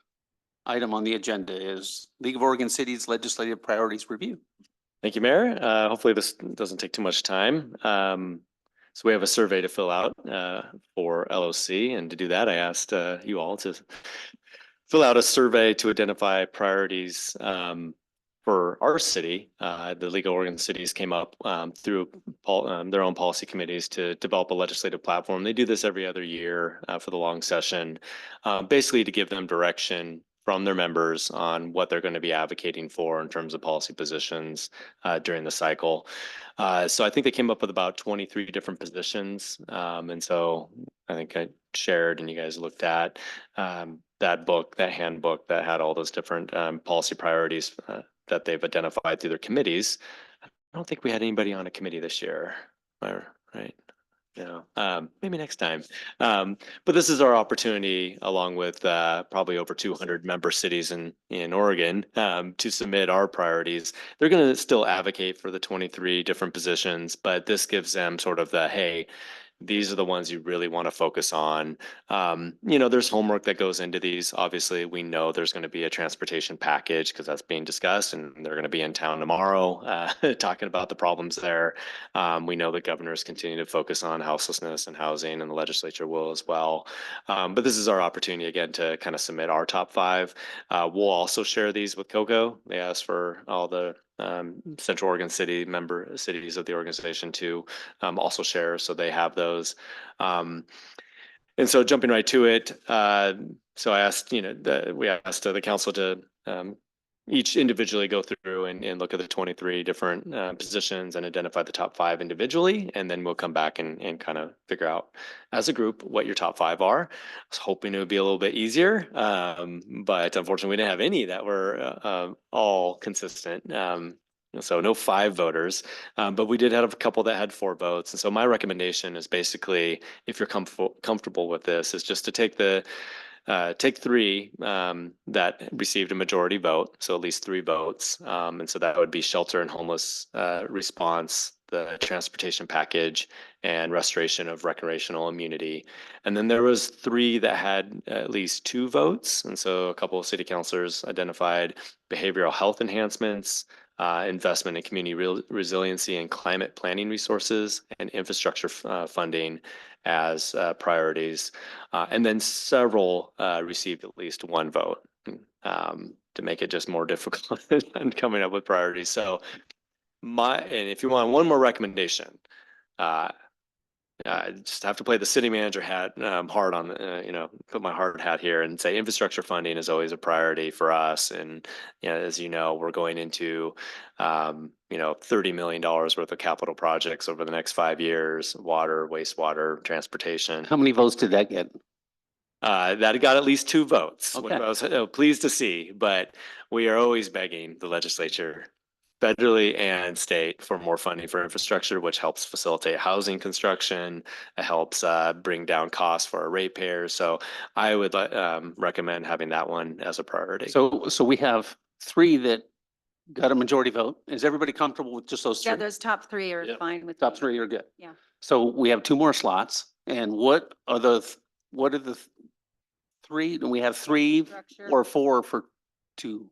A: item on the agenda is League of Oregon Cities Legislative Priorities Review.
I: Thank you, Mayor. Hopefully this doesn't take too much time. So we have a survey to fill out for LOC, and to do that, I asked you all to fill out a survey to identify priorities for our city. The League of Oregon Cities came up through their own policy committees to develop a legislative platform. They do this every other year for the long session, basically to give them direction from their members on what they're going to be advocating for in terms of policy positions during the cycle. So I think they came up with about 23 different positions. And so I think I shared and you guys looked at that book, that handbook that had all those different policy priorities that they've identified through their committees. I don't think we had anybody on a committee this year, right? No, maybe next time. But this is our opportunity, along with probably over 200 member cities in Oregon, to submit our priorities. They're going to still advocate for the 23 different positions, but this gives them sort of the, hey, these are the ones you really want to focus on. There's homework that goes into these. Obviously, we know there's going to be a transportation package because that's being discussed, and they're going to be in town tomorrow talking about the problems there. We know that governors continue to focus on houselessness and housing, and the legislature will as well. But this is our opportunity again to kind of submit our top 5. We'll also share these with COCO. They asked for all the Central Oregon City member cities of the organization to also share, so they have those. And so jumping right to it, so I asked, we asked the council to each individually go through and look at the 23 different positions and identify the top 5 individually, and then we'll come back and kind of figure out as a group what your top 5 are. I was hoping it would be a little bit easier, but unfortunately we didn't have any that were all consistent. So no 5 voters, but we did have a couple that had 4 votes. And so my recommendation is basically, if you're comfortable with this, is just to take 3 that received a majority vote, so at least 3 votes. And so that would be shelter and homeless response, the transportation package, and restoration of recreational immunity. And then there was 3 that had at least 2 votes. And so a couple of city councilors identified behavioral health enhancements, investment in community resiliency and climate planning resources, and infrastructure funding as priorities. And then several received at least 1 vote to make it just more difficult than coming up with priorities. So and if you want one more recommendation, I just have to play the city manager hat hard on, put my hard hat here and say infrastructure funding is always a priority for us. And, as you know, we're going into, $30 million worth of capital projects over the next 5 years, water, wastewater, transportation.
A: How many votes did that get?
I: That got at least 2 votes, which
A: Okay.
I: I was pleased to see, but we are always begging the legislature, federally and state, for more funding for infrastructure, which helps facilitate housing construction. It helps bring down costs for our ratepayers. So I would recommend having that one as a priority.
A: So we have 3 that got a majority vote. Is everybody comfortable with just those 3?
F: Yeah, those top 3 are
D: Yep.
F: fine with
A: Top
F: me.
A: 3 are good.
F: Yeah.
A: So we have 2 more slots. And what are the 3? And we have 3
F: Structure.
A: or 4 for 2,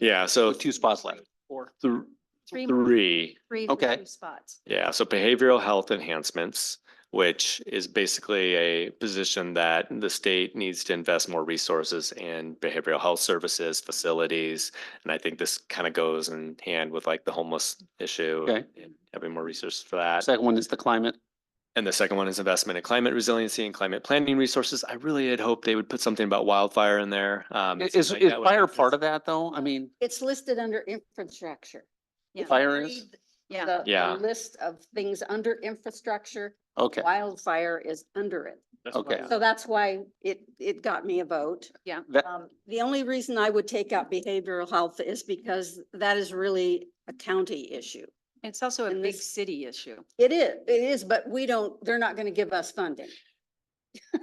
I: Yeah, so
A: 2 spots left.
D: 4.
F: 3
I: 3.
F: for
A: Okay.
F: 2 spots.
I: Yeah, so behavioral health enhancements, which is basically a position that the state needs to invest more resources in behavioral health services, facilities. And I think this kind of goes in hand with like the homeless issue
A: Okay.
I: and having more resources for that.
A: Second one is the climate.
I: And the second one is investment in climate resiliency and climate planning resources. I really had hoped they would put something about wildfire in there. It
A: Is
I: seems like that would
A: fire
I: make
A: part
I: sense.
A: of that though? I mean,
E: It's listed under infrastructure.
F: Yeah.
E: If you
A: Fire is?
E: read
F: Yeah.
E: the
I: Yeah.
E: list of things under infrastructure,
A: okay,
E: wildfire is under it.
D: That's
A: Okay.
D: fine.
E: So that's why it got me a vote.
F: Yeah.
A: That-
E: The only reason I would take out behavioral health is because that is really a county issue.
F: It's also a
E: And
F: big
E: this-
F: city issue.
E: It is, but they're not gonna give us funding.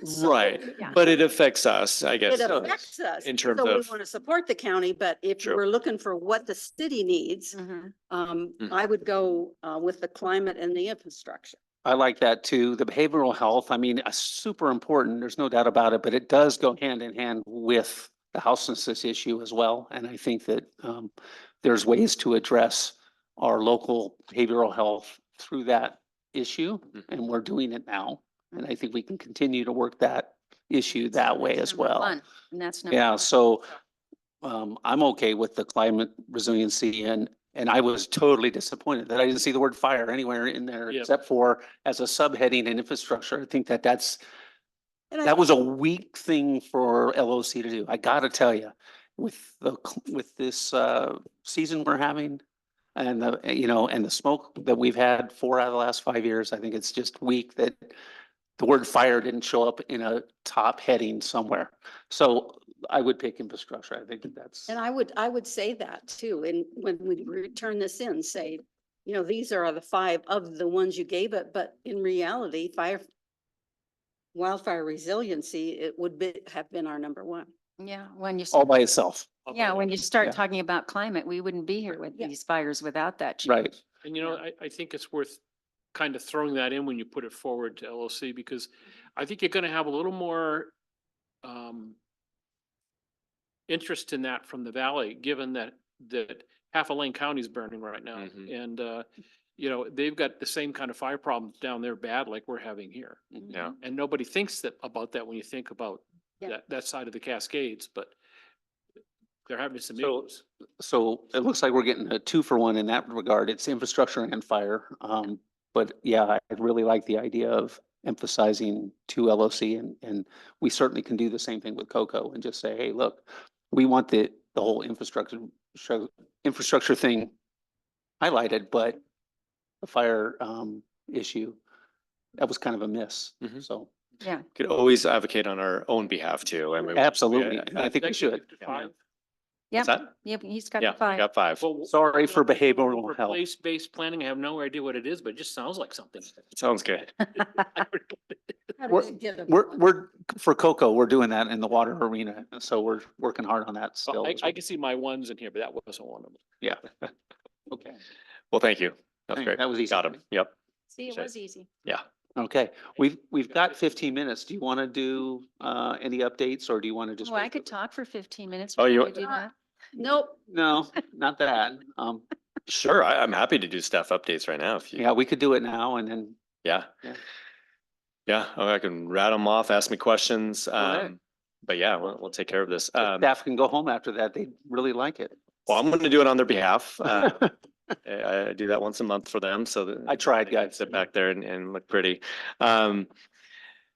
E: So,
I: Right,
F: yeah.
I: but it affects us, I guess.
E: It affects us.
I: in terms
E: So we
I: of-
E: want to support the county, but if
I: True.
E: we're looking for what the city needs,
F: Mhm.
I: Mhm.
E: I would go with the climate and the infrastructure.
A: I like that too. The behavioral health, I mean, super important, there's no doubt about it, but it does go hand in hand with the houselessness issue as well. And I think that there's ways to address our local behavioral health through that issue, and we're doing it now. And I think we can continue to work that issue that way
F: That's
A: as
F: number
A: well.
F: 1, and that's number
A: Yeah,
F: 1.
A: so I'm okay with the climate resiliency, and I was totally disappointed that I didn't see the word fire anywhere in there
D: Yep.
A: except for as a subheading in infrastructure. I think that
E: And I
A: that was a weak thing for LOC to do. I gotta tell you, with this season we're having and the smoke that we've had 4 out of the last 5 years, I think it's just weak that the word fire didn't show up in a top heading somewhere. So I would pick infrastructure. I think that's.
E: And I would say that too. And when we return this in, say, these are the 5 of the ones you gave it, but in reality, wildfire resiliency, it would have been our number 1.
F: Yeah, when you,
A: All by itself,
F: when you
A: Yeah.
F: start talking about climate, we wouldn't be here with
E: Yeah.
F: these fires without that. change.
A: right?
D: And I think it's worth kind of throwing that in when you put it forward to LOC, because I think you're gonna have a little more interest in that from the valley, given that half of Lane County is burning right now.
I: Mhm.
D: And, you know, they've got the same kind of fire problems down there bad like we're having here.
I: Yeah.
D: And nobody thinks about that when you think about
H: Yeah.
D: that side of the Cascades, but they're having some
A: So-
D: issues.
A: So it looks like we're getting a 2-for-1 in that regard. It's infrastructure and fire. But yeah, I really like the idea of emphasizing to LOC and we certainly can do the same thing with Cocoa and just say, hey, look, we want the whole infrastructure thing highlighted, but the fire issue, that was kind of a miss.
I: Mhm.
A: So
F: Yeah.
I: Could always advocate on our own behalf too. I mean,
A: absolutely.
I: yeah,
A: And I think we should.
D: Five.
I: What's that?
F: Yep, he's got
I: Yeah,
F: the
I: I
F: 5.
I: got 5.
D: Well,
A: Sorry for
D: for
A: behavioral health.
D: Place-based planning, I have no idea what it is, but it just sounds like something.
I: Sounds good.
H: How
A: We're-
H: did you get it?
A: We're for Cocoa, we're doing that in the water arena. So we're working hard on that still.
D: Well,
A: as
D: I
A: well.
D: can see my ones in here, but that wasn't one of them.
A: Yeah. Okay.
I: Well, thank you. That's
A: Thank-
I: great.
A: that was easy.
I: Got him. Yep.
F: See, it
I: Appreciate
F: was easy.
I: Yeah.
A: Okay, we've got 15 minutes. Do you want to do any updates or do you want to just?
F: Oh, I
A: wait
F: could
A: for the-
F: talk for 15 minutes.
I: Oh,
F: before
I: you-
F: we do that.
H: Nope.
A: No, not that.
I: Sure. I'm happy to do staff updates right now if you.
A: Yeah, we could do it now and then.
I: Yeah.
A: Yeah.
I: Yeah. Oh, I can rattle them off, ask me questions.
A: ahead.
I: But yeah, we'll take care of this.
A: Staff can go home after that. They really like it.
I: Well, I'm going to do it on their behalf. I do that once a month for them, so that.
A: I tried,
I: they can
A: guys.
I: Sit back there and look pretty.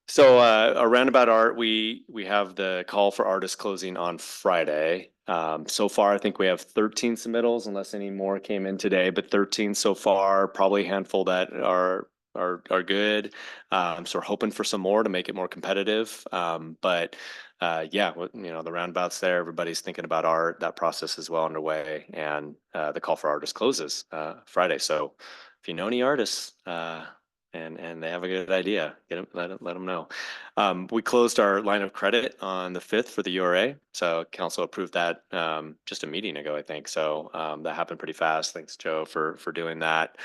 I: So our roundabout art, we have the call for artists closing on Friday. So far, I think we have 13 submittals, unless any more came in today, but 13 so far, probably a handful that are good. So we're hoping for some more to make it more competitive. But yeah, you know, the roundabout's there. Everybody's thinking about art. That process is well underway, and the call for artists closes Friday. So if you know any artists, and they have a good idea, let them know. We closed our line of credit on the 5th for the URA. So council approved that just a meeting ago, I think. So that happened pretty fast. Thanks, Joe, for doing that.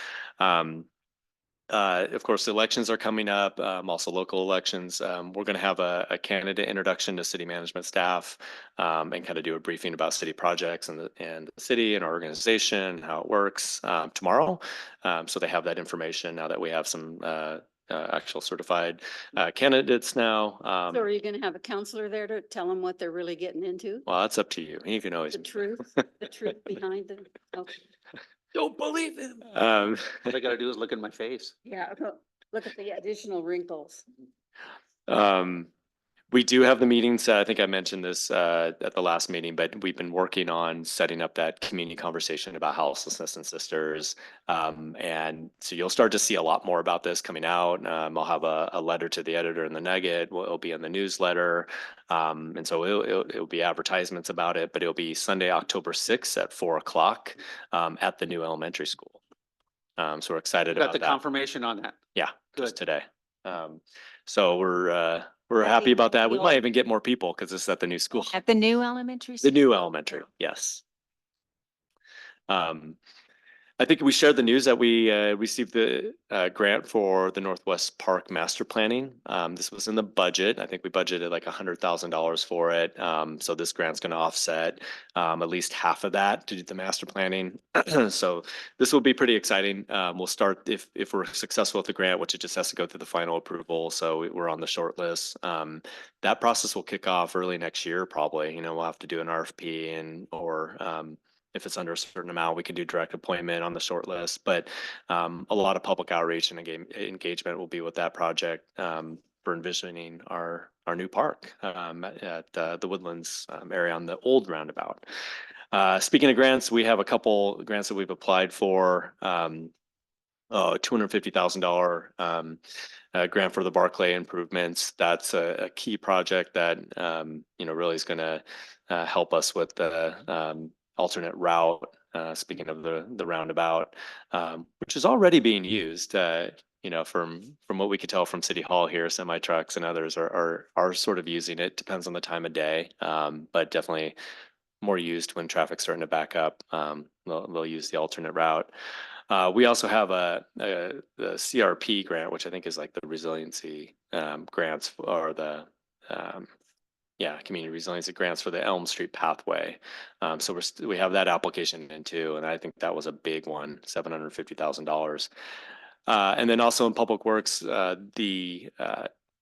I: Of course, the elections are coming up, also local elections. We're going to have a candidate introduction to city management staff and kind of do a briefing about city projects and the city and our organization, how it works tomorrow. So they have that information now that we have some actual certified candidates now.
H: So are you gonna have a counselor there to tell them what they're really getting into?
I: Well, that's up to you. You can always.
H: The truth behind it? Okay.
A: Don't believe him.
I: Um,
A: All I gotta do is look in my face.
H: Yeah, look at the additional wrinkles.
I: We do have the meetings. I think I mentioned this at the last meeting, but we've been working on setting up that community conversation about houselessness and sisters. And so you'll start to see a lot more about this coming out. I'll have a letter to the editor in the Nugget. It'll be in the newsletter. And so it'll be advertisements about it, but it'll be Sunday, October 6th at 4:00 at the new elementary school. So we're excited
A: Got
I: about
A: the
I: that.
A: confirmation on that.
I: Yeah, just
A: Good.
I: today. So we're happy about that. We might even get more people because it's at the new school,
F: At the new elementary.
I: the
F: school?
I: new elementary. Yes. I think we shared the news that we received the grant for the Northwest Park Master Planning. This was in the budget. I think we budgeted like $100,000 for it. So this grant's going to offset at least half of that to do the master planning. So this will be pretty exciting. We'll start if we're successful with the grant, which it just has to go through the final approval. So we're on the short list. That process will kick off early next year, probably. You know, we'll have to do an RFP or if it's under a certain amount, we can do direct appointment on the short list, but a lot of public outreach and engagement will be with that project for envisioning our new park at the Woodlands area on the old roundabout. Speaking of grants, we have a couple grants that we've applied for. $250,000 grant for the Barclay improvements. That's a key project that you know really is going to help us with the alternate route, speaking of the roundabout, which is already being used. You know, from what we could tell from City Hall here, semi trucks and others are sort of using it. Depends on the time of day, but definitely more used when traffic's starting to back up. They'll use the alternate route. We also have the CRP grant, which I think is like the resiliency grants or the community resiliency grants for the Elm Street pathway. So we have that application in too, and I think that was a big one, $750,000. And then also in Public Works, the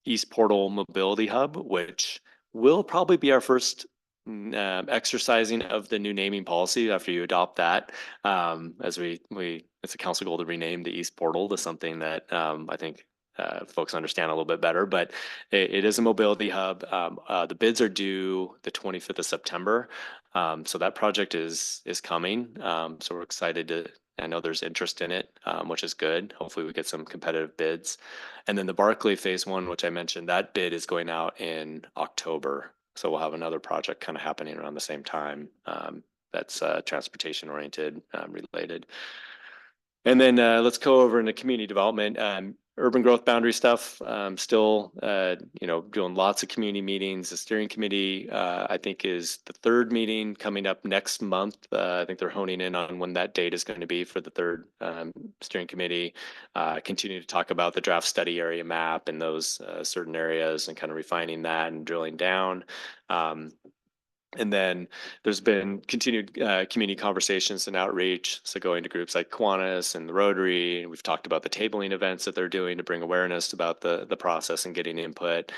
I: East Portal Mobility Hub, which will probably be our first exercising of the new naming policy after you adopt that. As it's a council goal to rename the East Portal to something that I think folks understand a little bit better, but it is a mobility hub. The bids are due the 25th of September. So that project is coming. So we're excited I know there's interest in it, which is good. Hopefully we get some competitive bids. And then the Barclay Phase 1, which I mentioned, that bid is going out in October. So we'll have another project kind of happening around the same time. That's transportation oriented related. And then let's go over into community development. Urban growth boundary stuff, still, doing lots of community meetings. The steering committee, I think, is the third meeting coming up next month. I think they're honing in on when that date is going to be for the third steering committee. Continue to talk about the draft study area map and those certain areas and kind of refining that and drilling down. And then there's been continued community conversations and outreach. So going to groups like Kiwanis and the Rotary, and we've talked about the tabling events that they're doing to bring awareness about the process and getting input.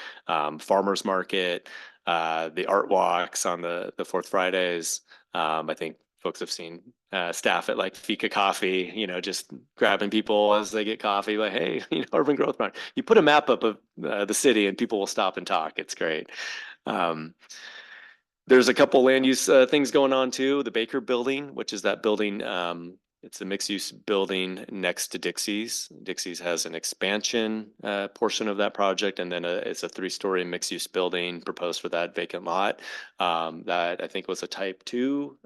I: Farmers market, the art walks on the fourth Fridays. I think folks have seen staff at like Fika Coffee, just grabbing people as they get coffee, like, hey, urban growth plan. You put a map up of the city and people will stop and talk. It's great. There's a couple land use things going on too. The Baker Building, which is that building, it's a mixed use building next to Dixie's. Dixie's has an expansion portion of that project, and then it's a 3-story mixed use building proposed for that vacant lot. That I think was a type 2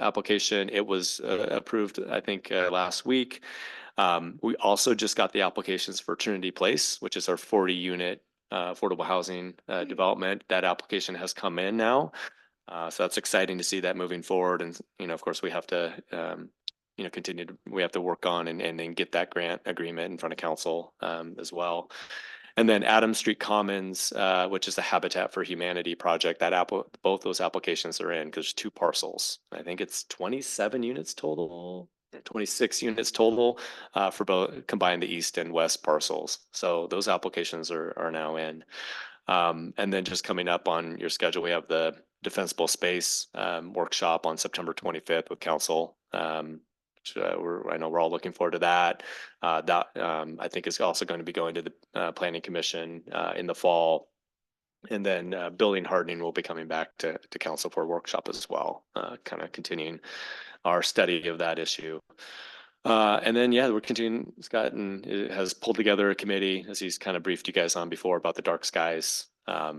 I: application. It was approved, I think, last week. We also just got the applications for Trinity Place, which is our 40-unit affordable housing development. That application has come in now. So that's exciting to see that moving forward. And, of course, we have to, we have to work on and then get that grant agreement in front of council as well. And then Adams Street Commons, which is the Habitat for Humanity project, both those applications are in because there's 2 parcels. I think it's 27 units total, 26 units total for both combined the east and west parcels. So those applications are now in. And then just coming up on your schedule, we have the Defensible Space workshop on September 25th with council. Which, I know we're all looking forward to that. That I think is also going to be going to the Planning Commission in the fall. And then building hardening will be coming back to council for a workshop as well, kind of continuing our study of that issue. And then, we're continuing. Scott has pulled together a committee, as he's kind of briefed you guys on before, about the dark skies. I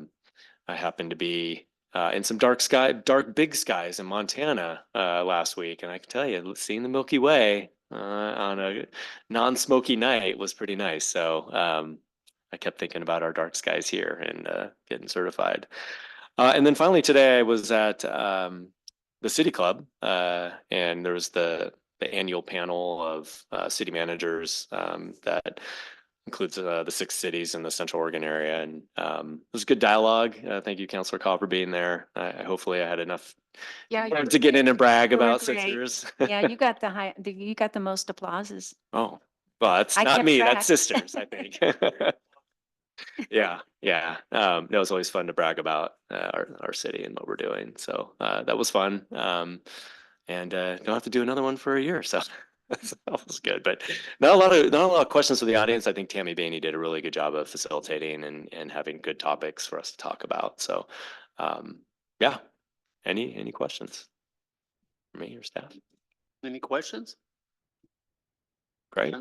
I: happened to be in some dark big skies in Montana last week, and I can tell you, seeing the Milky Way on a non-smoky night was pretty nice. So I kept thinking about our dark skies here and getting certified. And then finally today I was at the City Club, and there was the annual panel of city managers that includes the 6 cities in the Central Oregon area. And it was a good dialogue. Thank you, Councilor Cobb, for being there. Hopefully I had enough time to get in and brag
F: You were
I: about
F: great.
I: Sisters.
F: Yeah, you got you got the most applauses.
I: Oh, well, it's
F: I
I: not
F: kept
I: me,
F: track.
I: that's Sisters, I think. Yeah. It was always fun to brag about our city and what we're doing. So that was fun. And don't have to do another one for a year. So that was good, but not a lot of questions for the audience. I think Tammy Bainey did a really good job of facilitating and having good topics for us to talk about. So any questions for me or staff?
A: Any questions?
I: Great.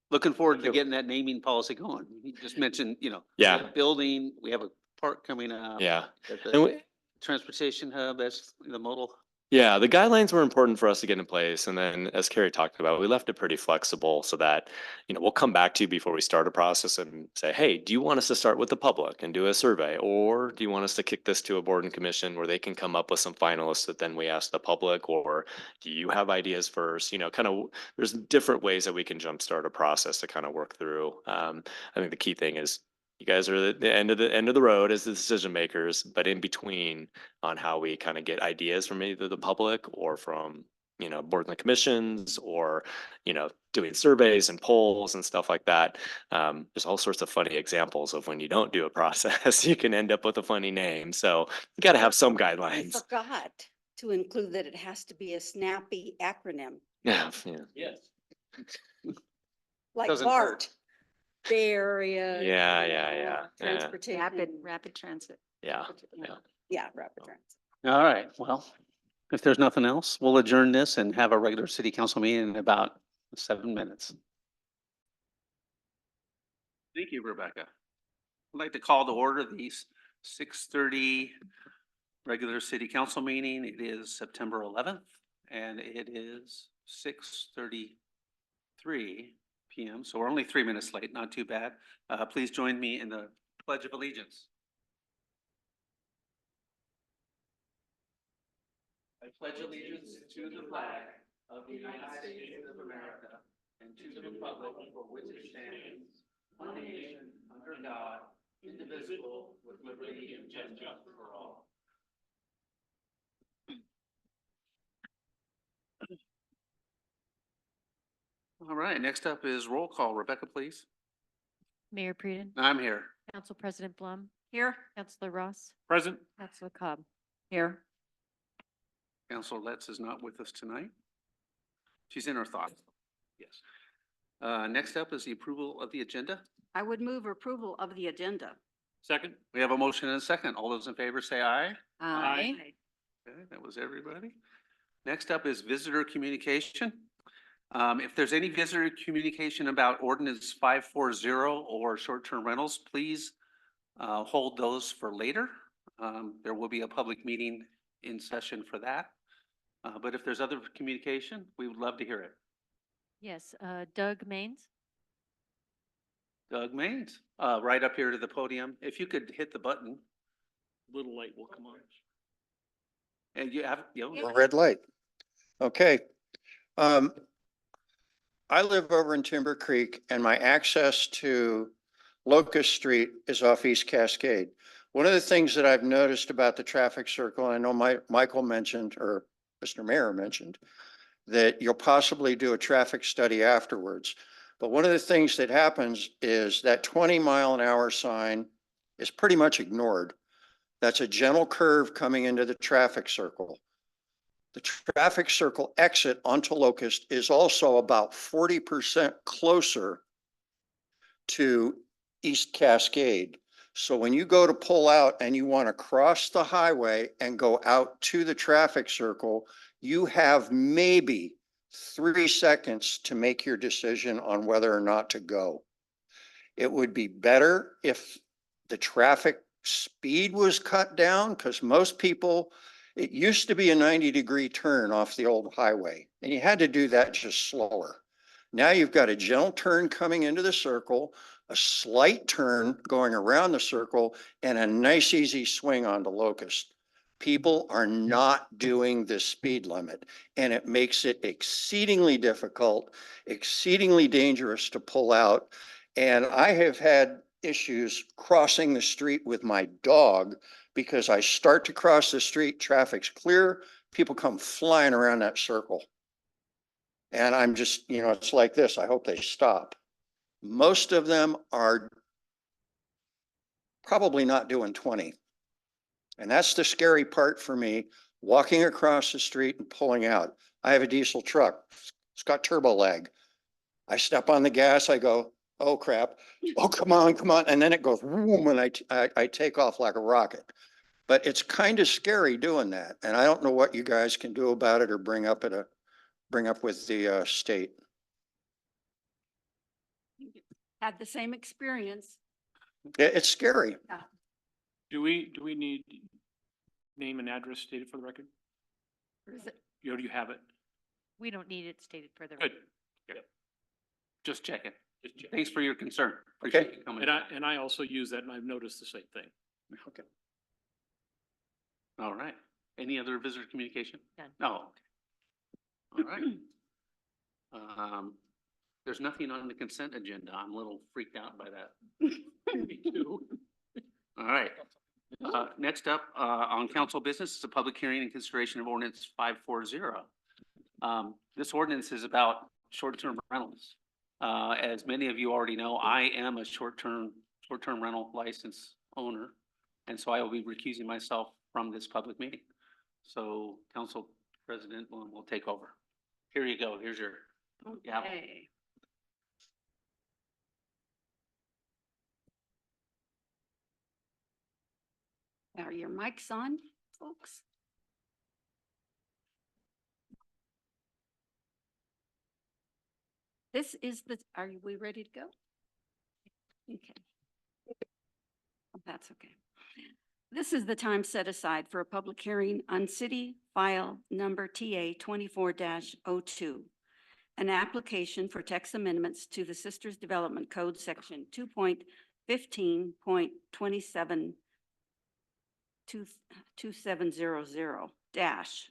A: Looking forward to getting that naming policy going. You just mentioned,
I: Yeah.
A: the building, we have a park coming up.
I: Yeah.
A: at the
I: And
A: Transportation hub, that's the modal.
I: Yeah, the guidelines were important for us to get in place. And then as Carrie talked about, we left it pretty flexible so that, we'll come back to you before we start a process and say, hey, do you want us to start with the public and do a survey? Or do you want us to kick this to a board and commission where they can come up with some finalists that then we ask the public? Or do you have ideas first? Kind of, there's different ways that we can jumpstart a process to kind of work through. I think the key thing is you guys are at the end of the road as the decision makers, but in between on how we kind of get ideas from either the public or from, boards and commissions or, doing surveys and polls and stuff like that. There's all sorts of funny examples of when you don't do a process, you can end up with a funny name. So you got to have some
H: I
B: Mm-hmm.
I: guidelines.
H: forgot to include that it has to be a snappy acronym,
I: Yeah, yeah.
D: Yes.
H: like
A: Doesn't hurt.
H: BART. Bay Area.
I: Yeah, yeah.
H: Transportation.
F: Rapid transit.
I: Yeah.
H: Yeah, rapid transit.
A: All right, well, if there's nothing else, we'll adjourn this and have a regular city council meeting in about 7 minutes. Thank you, Rebecca. I'd like to call to order the 6:30 regular city council meeting. It is September 11th and it is 6:33 p.m. So we're only 3 minutes late, not too bad. Please join me in the Pledge of Allegiance. I pledge allegiance to the flag of the United States of America and to the republic for which it stands, one nation, under God, indivisible, with liberty and justice for all. All right, next up is roll call. Rebecca, please.
J: Mayor Pruden,
A: I'm here.
J: Council President Blum,
H: Here.
J: Councilor Ross,
D: Present.
J: Councilor Cobb.
H: Here.
A: Councilor Letts is not with us tonight. She's in her thoughts. Yes. Next up is the approval of the agenda.
H: I would move approval of the agenda.
D: Second.
A: We have a motion and a second. All those in favor say aye.
D: Aye.
A: Okay, that was everybody. Next up is visitor communication. If there's any visitor communication about ordinance 540 or short-term rentals, please hold those for later. There will be a public meeting in session for that. But if there's other communication, we would love to hear it.
J: Yes, Doug Maines.
A: Doug Maines, right up here to the podium. If you could hit the button.
D: Little light will come on.
A: And you have,
K: Red light. Okay. I live over in Timber Creek and my access to Locust Street is off East Cascade. One of the things that I've noticed about the traffic circle, I know Michael mentioned, or Mr. Mayor mentioned, that you'll possibly do a traffic study afterwards. But one of the things that happens is that 20-mile-an-hour sign is pretty much ignored. That's a gentle curve coming into the traffic circle. The traffic circle exit onto Locust is also about 40% closer to East Cascade. So when you go to pull out and you want to cross the highway and go out to the traffic circle, you have maybe 3 seconds to make your decision on whether or not to go. It would be better if the traffic speed was cut down, because most people, it used to be a 90-degree turn off the old highway, and you had to do that just slower. Now you've got a gentle turn coming into the circle, a slight turn going around the circle, and a nice easy swing onto Locust. People are not doing the speed limit, and it makes it exceedingly difficult, exceedingly dangerous to pull out. And I have had issues crossing the street with my dog because I start to cross the street, traffic's clear, people come flying around that circle. And I'm just, it's like this, I hope they stop. Most of them are probably not doing 20. And that's the scary part for me, walking across the street and pulling out. I have a diesel truck, it's got turbo lag. I step on the gas, I go, oh crap, oh come on. And then it goes, boom, and I take off like a rocket. But it's kind of scary doing that. And I don't know what you guys can do about it or bring up with the state.
H: Had the same experience.
K: It's scary.
H: Yeah.
D: Do we need name and address stated for the record?
H: Or is it?
D: You have it.
J: We don't need it stated further.
D: Good.
A: Just checking.
D: Just check.
A: Thanks for your concern.
K: Okay.
A: Appreciate you coming.
D: And I also use that and I've noticed the same thing.
K: Okay.
A: All right. Any other visitor communication?
J: None.
A: No. All right. There's nothing on the consent agenda. I'm a little freaked out by that.
D: Me too.
A: All right. Next up, on council business is a public hearing and consideration of ordinance 540. This ordinance is about short-term rentals. As many of you already know, I am a short-term rental license owner. And so I will be recusing myself from this public meeting. So Council President will take over. Here you go. Here's your gavel.
H: Okay. Are your mics on, folks? This is are we ready to go? Okay. That's okay. This is the time set aside for a public hearing on city file number TA 24-02. An application for text amendments to the Sisters Development Code Section 2.15.27 2700 dash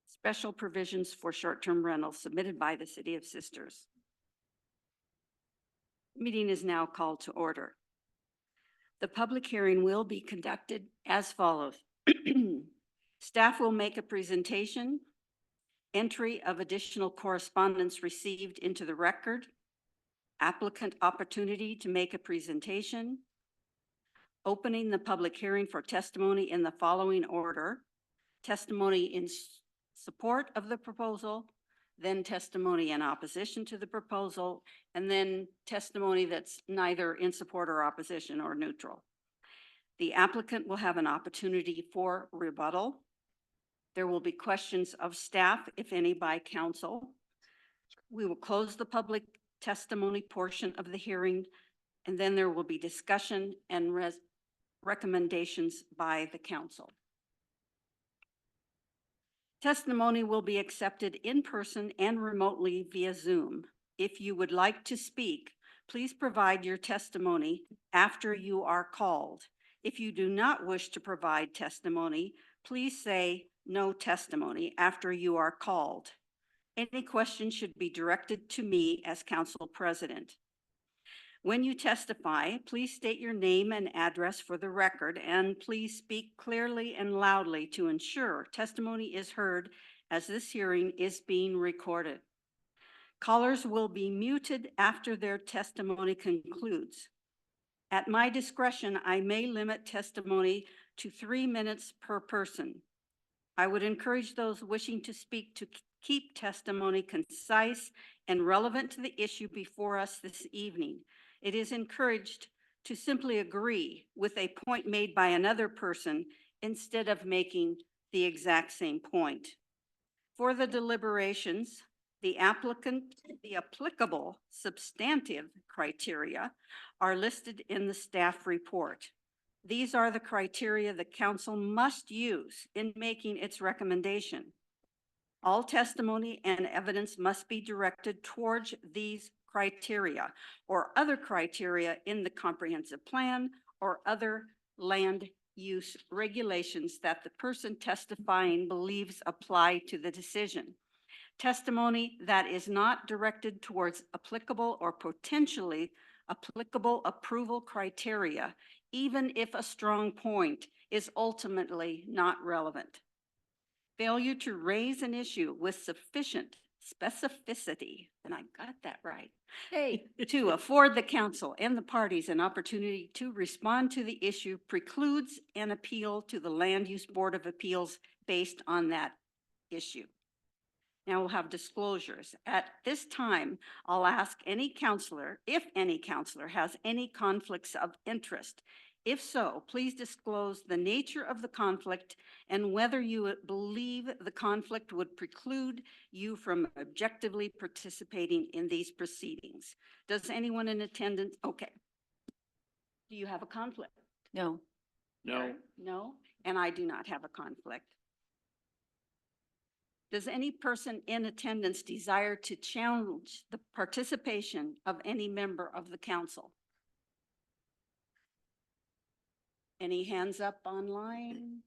H: special provisions for short-term rentals submitted by the City of Sisters. Meeting is now called to order. The public hearing will be conducted as follows. Staff will make a presentation, entry of additional correspondence received into the record, applicant opportunity to make a presentation, opening the public hearing for testimony in the following order: testimony in support of the proposal, then testimony in opposition to the proposal, and then testimony that's neither in support or opposition or neutral. The applicant will have an opportunity for rebuttal. There will be questions of staff, if any, by council. We will close the public testimony portion of the hearing, and then there will be discussion and recommendations by the council. Testimony will be accepted in person and remotely via Zoom. If you would like to speak, please provide your testimony after you are called. If you do not wish to provide testimony, please say no testimony after you are called. Any questions should be directed to me as council president. When you testify, please state your name and address for the record, and please speak clearly and loudly to ensure testimony is heard, as this hearing is being recorded. Callers will be muted after their testimony concludes. At my discretion, I may limit testimony to 3 minutes per person. I would encourage those wishing to speak to keep testimony concise and relevant to the issue before us this evening. It is encouraged to simply agree with a point made by another person instead of making the exact same point. For the deliberations, the applicable substantive criteria are listed in the staff report. These are the criteria the council must use in making its recommendation. All testimony and evidence must be directed towards these criteria or other criteria in the comprehensive plan or other land use regulations that the person testifying believes apply to the decision. Testimony that is not directed towards applicable or potentially applicable approval criteria, even if a strong point, is ultimately not relevant. Failure to raise an issue with sufficient specificity, and I got that right, to afford the council and the parties an opportunity to respond to the issue precludes an appeal to the Land Use Board of Appeals based on that issue. Now we'll have disclosures. At this time, I'll ask any counselor, if any counselor has any conflicts of interest. If so, please disclose the nature of the conflict and whether you believe the conflict would preclude you from objectively participating in these proceedings. Does anyone in attendance? Okay. Do you have a conflict?
F: No.
D: No.
H: No, and I do not have a conflict. Does any person in attendance desire to challenge the participation of any member of the council? Any hands up online?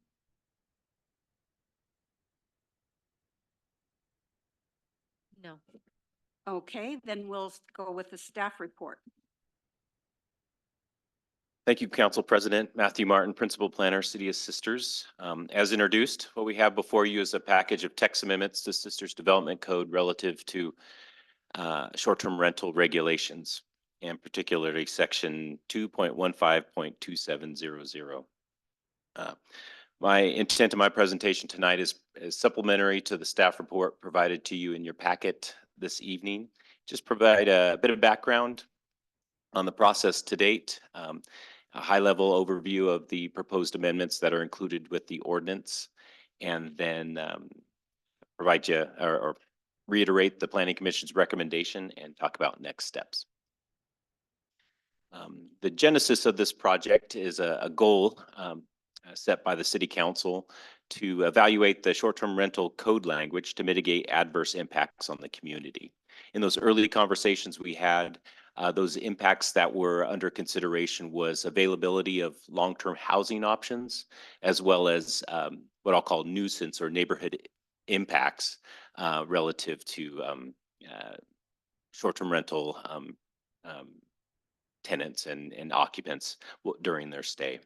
J: No.
H: Okay, then we'll go with the staff report.
I: Thank you, Council President Matthew Martin, Principal Planner, City of Sisters. As introduced, what we have before you is a package of text amendments to Sisters Development Code relative to short-term rental regulations, and particularly Section 2.15.2700. My intent of my presentation tonight is supplementary to the staff report provided to you in your packet this evening. Just provide a bit of background on the process to date, a high-level overview of the proposed amendments that are included with the ordinance, and then provide you or reiterate the Planning Commission's recommendation and talk about next steps. The genesis of this project is a goal set by the City Council to evaluate the short-term rental code language to mitigate adverse impacts on the community. In those early conversations we had, those impacts that were under consideration was availability of long-term housing options, as well as what I'll call nuisance or neighborhood impacts relative to short-term rental tenants and occupants during their stay.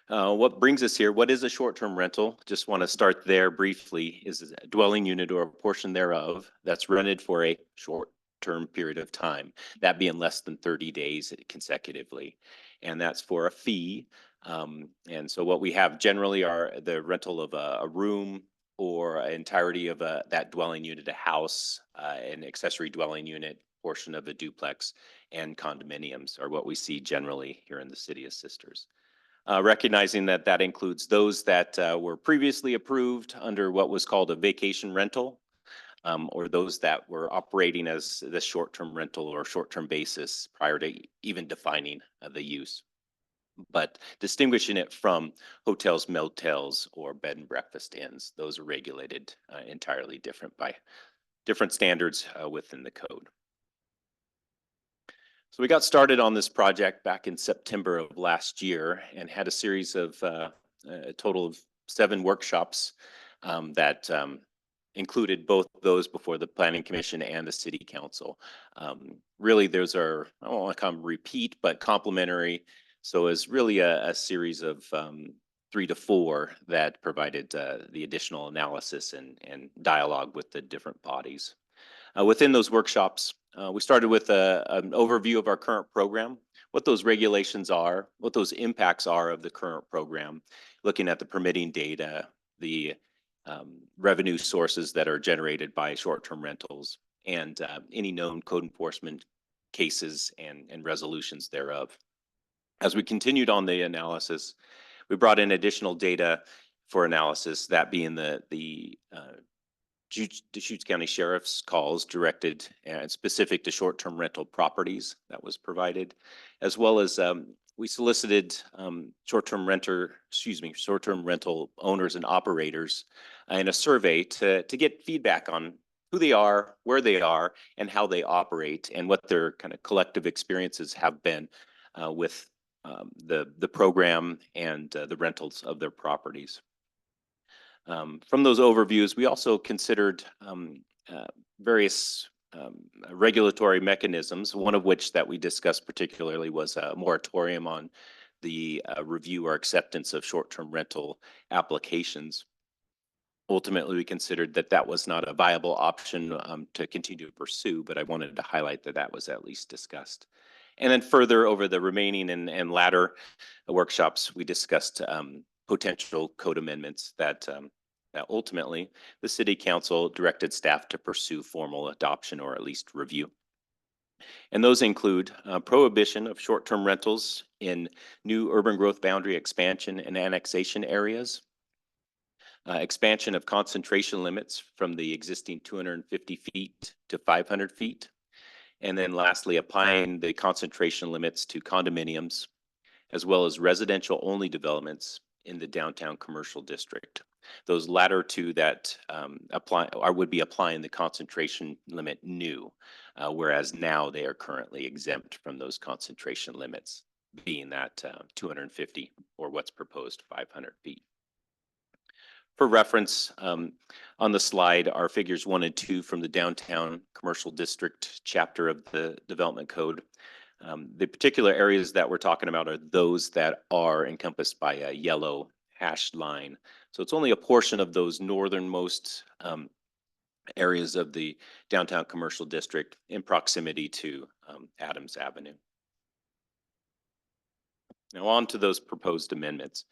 I: What brings us here? What is a short-term rental? Just want to start there briefly. Is a dwelling unit or a portion thereof that's rented for a short-term period of time, that being less than 30 days consecutively. And that's for a fee. And so what we have generally are the rental of a room or entirety of that dwelling unit, a house, an accessory dwelling unit, portion of a duplex, and condominiums are what we see generally here in the City of Sisters. Recognizing that that includes those that were previously approved under what was called a vacation rental, or those that were operating as the short-term rental or short-term basis prior to even defining the use, but distinguishing it from hotels, motels, or bed and breakfast inns. Those are regulated entirely different by different standards within the code. So we got started on this project back in September of last year and had a series of a total of 7 workshops that included both those before the Planning Commission and the City Council. Really, those are, I don't want to call them repeat, but complementary. So it's really a series of 3 to 4 that provided the additional analysis and dialogue with the different bodies. Within those workshops, we started with an overview of our current program, what those regulations are, what those impacts are of the current program, looking at the permitting data, the revenue sources that are generated by short-term rentals, and any known code enforcement cases and resolutions thereof. As we continued on the analysis, we brought in additional data for analysis, that being the Deschutes County Sheriff's calls directed and specific to short-term rental properties that was provided, as well as we solicited short-term rental owners and operators in a survey to get feedback on who they are, where they are, and how they operate, and what their kind of collective experiences have been with the program and the rentals of their properties. From those overviews, we also considered various regulatory mechanisms, one of which that we discussed particularly was a moratorium on the review or acceptance of short-term rental applications. Ultimately, we considered that that was not a viable option to continue to pursue, but I wanted to highlight that that was at least discussed. And then further over the remaining and latter workshops, we discussed potential code amendments that ultimately the City Council directed staff to pursue formal adoption or at least review. And those include prohibition of short-term rentals in new urban growth boundary expansion and annexation areas, expansion of concentration limits from the existing 250 feet to 500 feet, and then lastly, applying the concentration limits to condominiums, as well as residential-only developments in the downtown commercial district.
L: those latter two that apply or would be applying the concentration limit new, whereas now they are currently exempt from those concentration limits, being that 250 or what's proposed 500 feet. For reference, on the slide are figures 1 and 2 from the Downtown Commercial District chapter of the Development Code. The particular areas that we're talking about are those that are encompassed by a yellow hashed line. So it's only a portion of those northernmost areas of the Downtown Commercial District in proximity to Adams Avenue. Now on to those proposed amendments.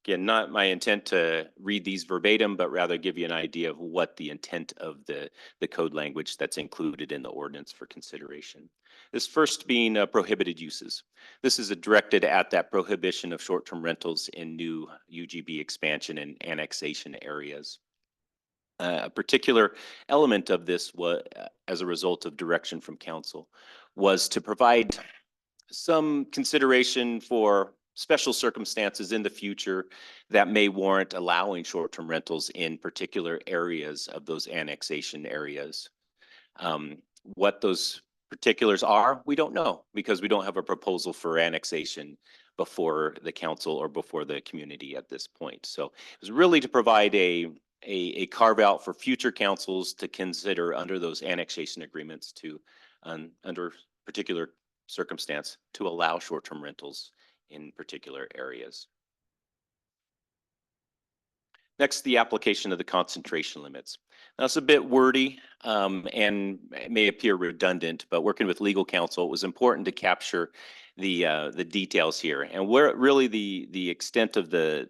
L: Again, not my intent to read these verbatim, but rather give you an idea of what the intent of the code language that's included in the ordinance for consideration. This first being prohibited uses. This is directed at that prohibition of short-term rentals in new UGB expansion and annexation areas. A particular element of this was, as a result of direction from council, was to provide some consideration for special circumstances in the future that may warrant allowing short-term rentals in particular areas of those annexation areas. What those particulars are, we don't know, because we don't have a proposal for annexation before the council or before the community at this point. So it was really to provide a carve out for future councils to consider under those annexation agreements to, under particular circumstance, to allow short-term rentals in particular areas. Next, the application of the concentration limits. Now, it's a bit wordy and it may appear redundant, but working with legal counsel, it was important to capture the details here, and where really the extent of the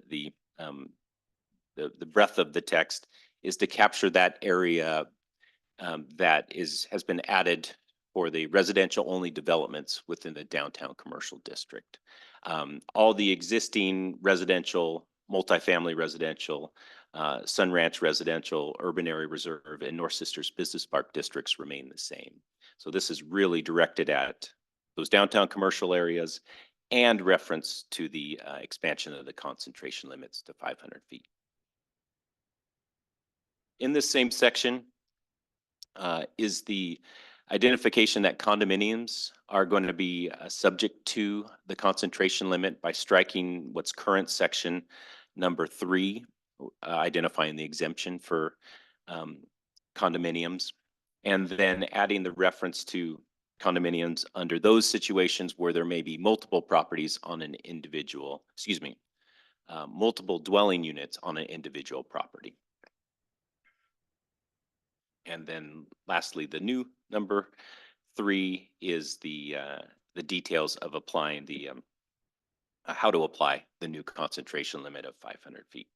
L: breadth of the text is to capture that area that has been added for the residential only developments within the Downtown Commercial District. All the existing residential, multifamily residential, Sun Ranch residential, Urban Area Reserve, and North Sisters Business Park districts remain the same. So this is really directed at those downtown commercial areas and reference to the expansion of the concentration limits to 500 feet. In this same section is the identification that condominiums are going to be subject to the concentration limit by striking what's current section number 3, identifying the exemption for condominiums, and then adding the reference to condominiums under those situations where there may be multiple properties on an individual, multiple dwelling units on an individual property. And then lastly, the new number 3 is the details of applying the how to apply the new concentration limit of 500 feet.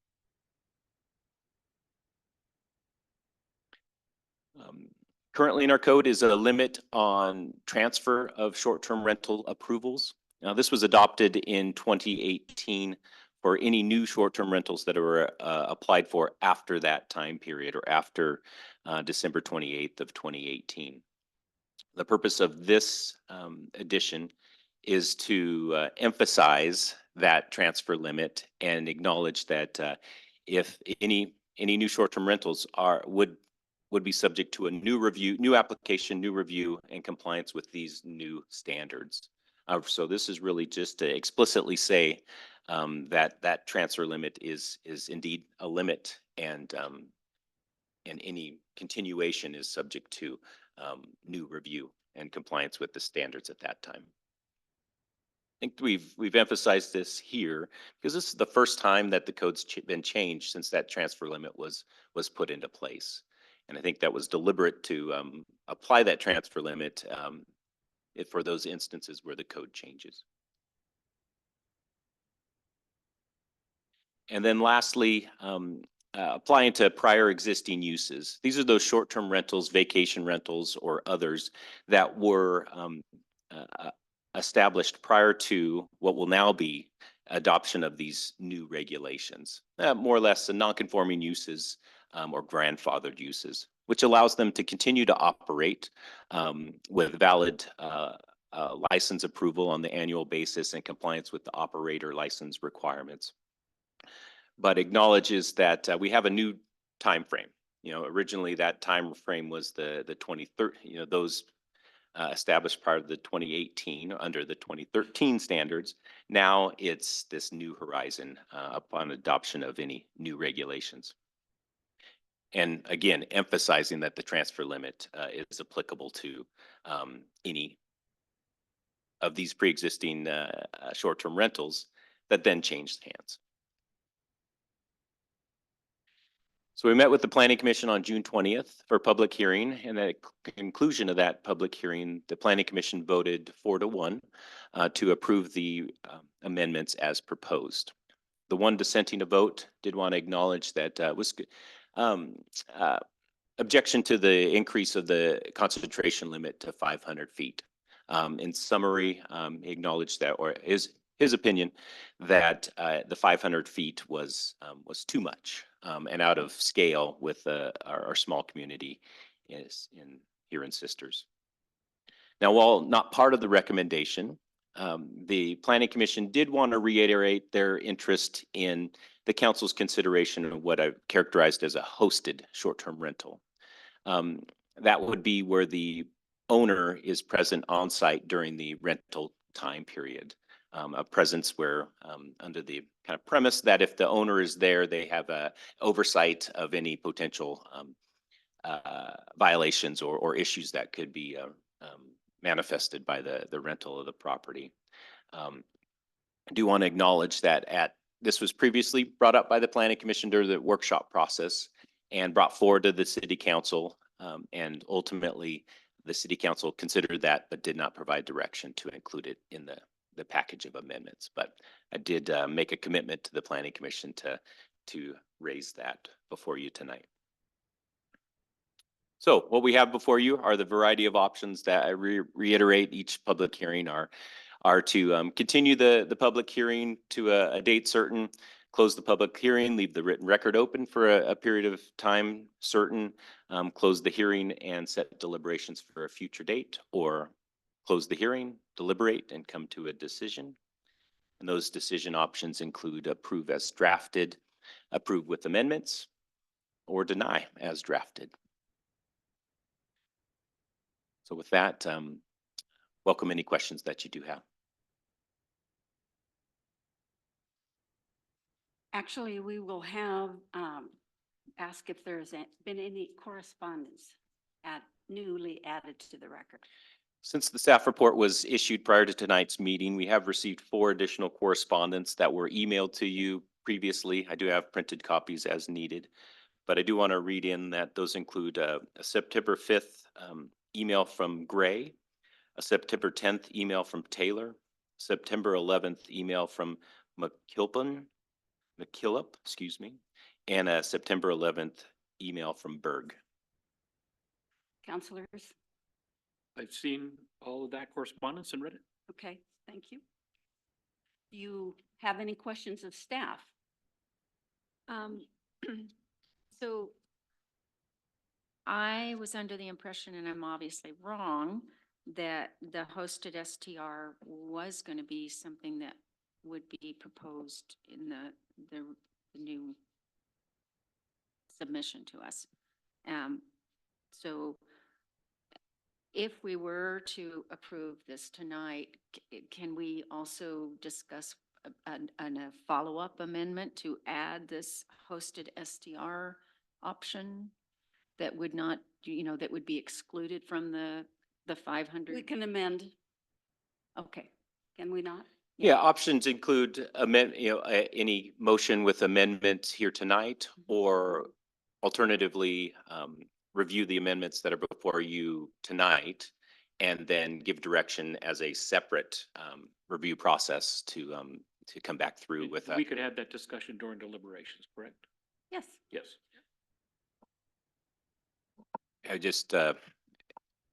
L: Currently in our code is a limit on transfer of short-term rental approvals. Now, this was adopted in 2018 for any new short-term rentals that were applied for after that time period or after December 28th of 2018. The purpose of this addition is to emphasize that transfer limit and acknowledge that if any new short-term rentals would be subject to a new review, new application, new review, and compliance with these new standards. So this is really just to explicitly say that transfer limit is indeed a limit, and any continuation is subject to new review and compliance with the standards at that time. I think we've emphasized this here because this is the first time that the code's been changed since that transfer limit was put into place. And I think that was deliberate to apply that transfer limit for those instances where the code changes. And then lastly, applying to prior existing uses. These are those short-term rentals, vacation rentals, or others that were established prior to what will now be adoption of these new regulations. More or less the non-conforming uses or grandfathered uses, which allows them to continue to operate with valid license approval on the annual basis and compliance with the operator license requirements. but acknowledges that we have a new time frame. You know, originally that time frame was the 23rd, you know, those established prior to the 2018 under the 2013 standards. Now it's this new horizon upon adoption of any new regulations. And again, emphasizing that the transfer limit is applicable to any of these pre-existing short-term rentals that then changed hands. So we met with the Planning Commission on June 20th for public hearing, and at the conclusion of that public hearing, the Planning Commission voted 4-1 to approve the amendments as proposed. The one dissenting a vote did want to acknowledge that was objection to the increase of the concentration limit to 500 feet. In summary, he acknowledged that, or his opinion, that the 500 feet was too much and out of scale with our small community here in Sisters. Now, while not part of the recommendation, the Planning Commission did want to reiterate their interest in the council's consideration of what I've characterized as a hosted short-term rental. That would be where the owner is present on site during the rental time period. A presence where under the kind of premise that if the owner is there, they have a oversight of any potential violations or issues that could be manifested by the rental of the property. I do want to acknowledge that this was previously brought up by the Planning Commission during the workshop process and brought forward to the City Council, and ultimately the City Council considered that but did not provide direction to include it in the package of amendments. But I did make a commitment to the Planning Commission to raise that before you tonight. So what we have before you are the variety of options that I reiterate each public hearing are to continue the public hearing to a date certain, close the public hearing, leave the written record open for a period of time certain, close the hearing and set deliberations for a future date, or close the hearing, deliberate, and come to a decision. And those decision options include approve as drafted, approve with amendments, or deny as drafted. So with that, welcome any questions that you do have.
H: Actually, we will have, ask if there's been any correspondence newly added to the record.
L: Since the staff report was issued prior to tonight's meeting, we have received 4 additional correspondence that were emailed to you previously. I do have printed copies as needed, but I do want to read in that those include a September 5th email from Gray, a September 10th email from Taylor, September 11th email from McKillop, excuse me, and a September 11th email from Berg.
H: Counselors?
D: I've seen all of that correspondence and read it.
H: Okay, thank you. Do you have any questions of staff?
F: So I was under the impression, and I'm obviously wrong, that the hosted STR was going to be something that would be proposed in the new submission to us. So if we were to approve this tonight, can we also discuss a follow-up amendment to add this hosted STR option that would not, that would be excluded from the 500?
H: We can amend,
F: Okay.
H: can we not?
L: Yeah, options include any motion with amendment here tonight, or alternatively, review the amendments that are before you tonight and then give direction as a separate review process to come back through with
D: We could have that discussion during deliberations, correct?
H: Yes.
D: Yes.
L: I just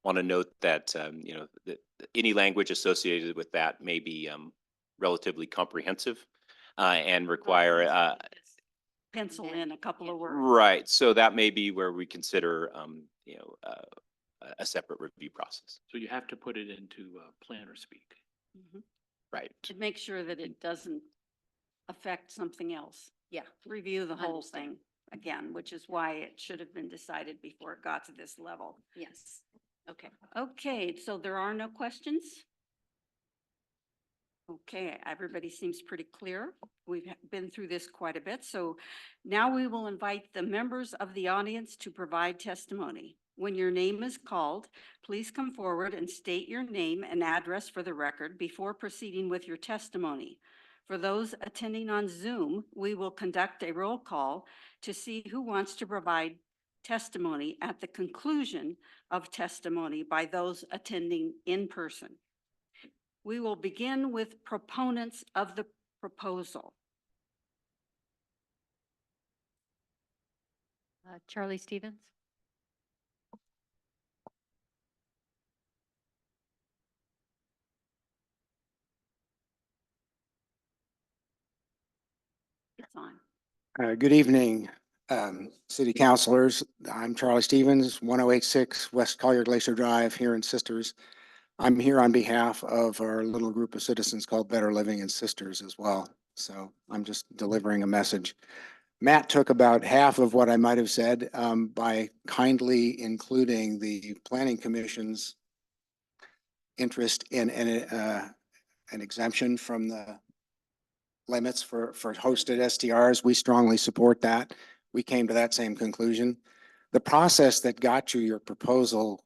L: want to note that, that any language associated with that may be relatively comprehensive and require
H: Pencil in a couple of words.
L: right. So that may be where we consider, a separate review process.
D: So you have to put it into planner speak.
H: Mhm.
L: Right.
H: To make sure that it doesn't affect something else. yeah, review the whole
F: Understand.
H: thing again, which is why it should have been decided before it got to this level.
F: Yes. Okay.
H: Okay, so there are no questions? Okay, everybody seems pretty clear. We've been through this quite a bit, so now we will invite the members of the audience to provide testimony. When your name is called, please come forward and state your name and address for the record before proceeding with your testimony. For those attending on Zoom, we will conduct a roll call to see who wants to provide testimony at the conclusion of testimony by those attending in person. We will begin with proponents of the proposal.
J: Charlie Stevens.
H: It's on.
M: Good evening, city councilors. I'm Charlie Stevens, 1086 West Collier Glacier Drive here in Sisters. I'm here on behalf of our little group of citizens called Better Living in Sisters as well. So I'm just delivering a message. Matt took about half of what I might have said by kindly including the Planning Commission's interest in an exemption from the limits for hosted STRs. We strongly support that. We came to that same conclusion. The process that got you your proposal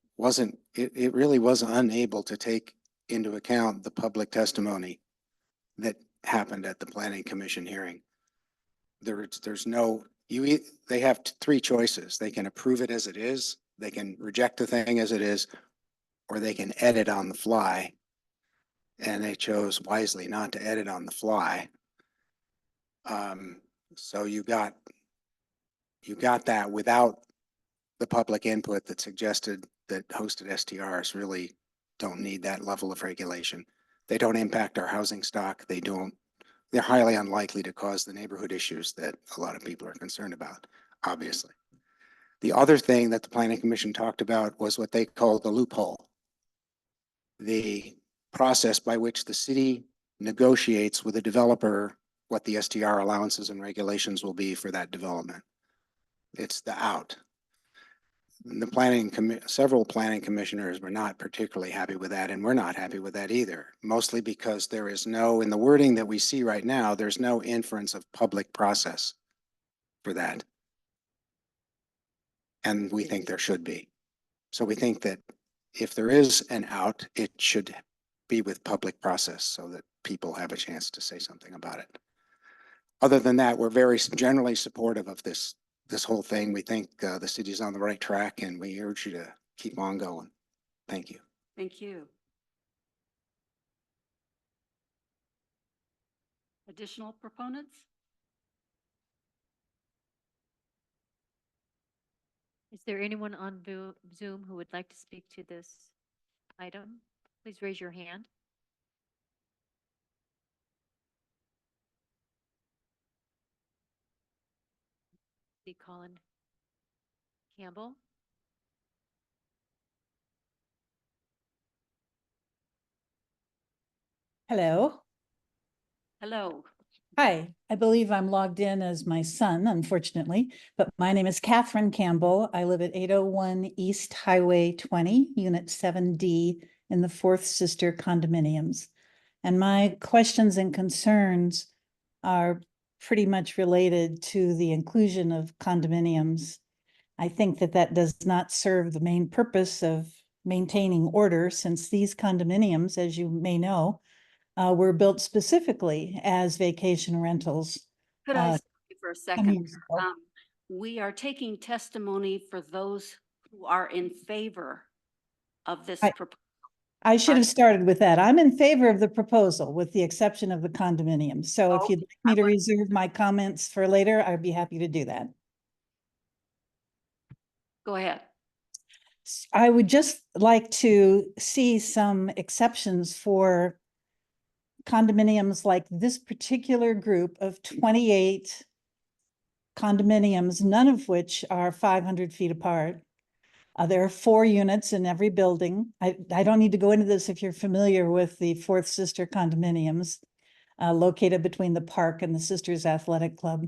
M: it really was unable to take into account the public testimony that happened at the Planning Commission hearing. There's no, they have three choices. They can approve it as it is, they can reject the thing as it is, or they can edit on the fly. And they chose wisely not to edit on the fly. So you got that without the public input that suggested that hosted STRs really don't need that level of regulation. They don't impact our housing stock. They're highly unlikely to cause the neighborhood issues that a lot of people are concerned about, obviously. The other thing that the Planning Commission talked about was what they called the loophole. The process by which the city negotiates with a developer what the STR allowances and regulations will be for that development. It's the out. Several planning commissioners were not particularly happy with that, and we're not happy with that either, mostly because there is no, in the wording that we see right now, there's no inference of public process for that. And we think there should be. So we think that if there is an out, it should be with public process so that people have a chance to say something about it. Other than that, we're very generally supportive of this whole thing. We think the city's on the right track, and we urge you to keep on going. Thank you.
H: Thank you. Additional proponents?
J: Is there anyone on Zoom who would like to speak to this item? Please raise your hand. See Colin Campbell.
N: Hello.
H: Hello.
N: Hi, I believe I'm logged in as my son, unfortunately, but my name is Catherine Campbell. I live at 801 East Highway 20, Unit 7D in the Fourth Sister condominiums. And my questions and concerns are pretty much related to the inclusion of condominiums. I think that does not serve the main purpose of maintaining order, since these condominiums, as you may know, were built specifically as vacation rentals.
H: Could I stop you for a second?
N: years ago.
H: We are taking testimony for those who are in favor of this proposal.
N: I should have started with that. I'm in favor of the proposal with the exception of the condominiums. So if you'd like me to reserve my comments for later, I'd be happy to do that.
H: Go ahead.
N: I would just like to see some exceptions for condominiums like this particular group of 28 condominiums, none of which are 500 feet apart. There are 4 units in every building. I don't need to go into this if you're familiar with the Fourth Sister condominiums located between the park and the Sisters Athletic Club.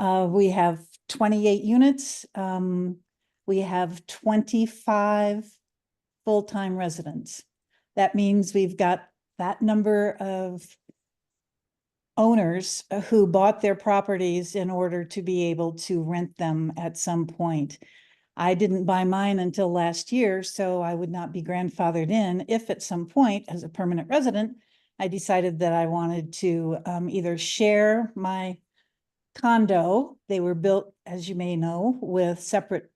N: We have 28 units. We have 25 full-time residents. That means we've got that number of owners who bought their properties in order to be able to rent them at some point. I didn't buy mine until last year, so I would not be grandfathered in if at some point, as a permanent resident, I decided that I wanted to either share my condo. They were built, as you may know, with separate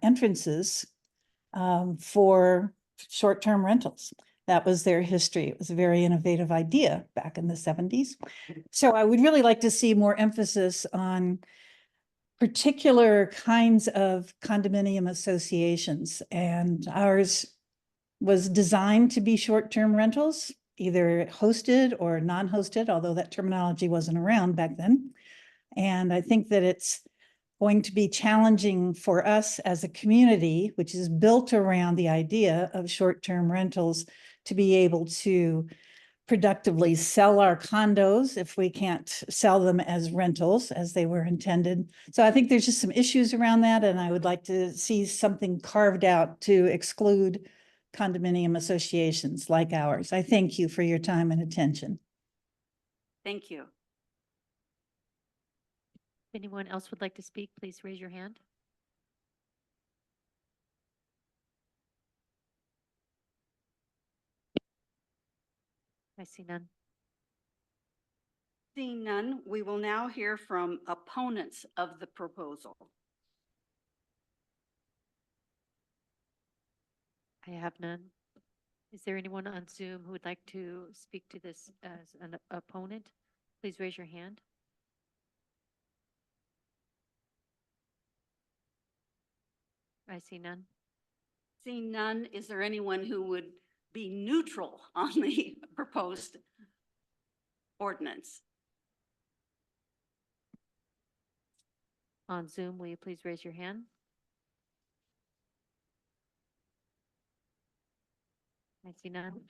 N: entrances for short-term rentals. That was their history. It was a very innovative idea back in the 70s. So I would really like to see more emphasis on particular kinds of condominium associations. And ours was designed to be short-term rentals, either hosted or non-hosted, although that terminology wasn't around back then. And I think that it's going to be challenging for us as a community, which is built around the idea of short-term rentals, to be able to productively sell our condos if we can't sell them as rentals as they were intended. So I think there's just some issues around that, and I would like to see something carved out to exclude condominium associations like ours. I thank you for your time and attention.
H: Thank you.
J: If anyone else would like to speak, please raise your hand. I see none.
H: Seeing none, we will now hear from opponents of the proposal.
J: I have none. Is there anyone on Zoom who would like to speak to this as an opponent? Please raise your hand. I see none.
H: Seeing none, is there anyone who would be neutral on the proposed ordinance?
J: On Zoom, will you please raise your hand? I see none.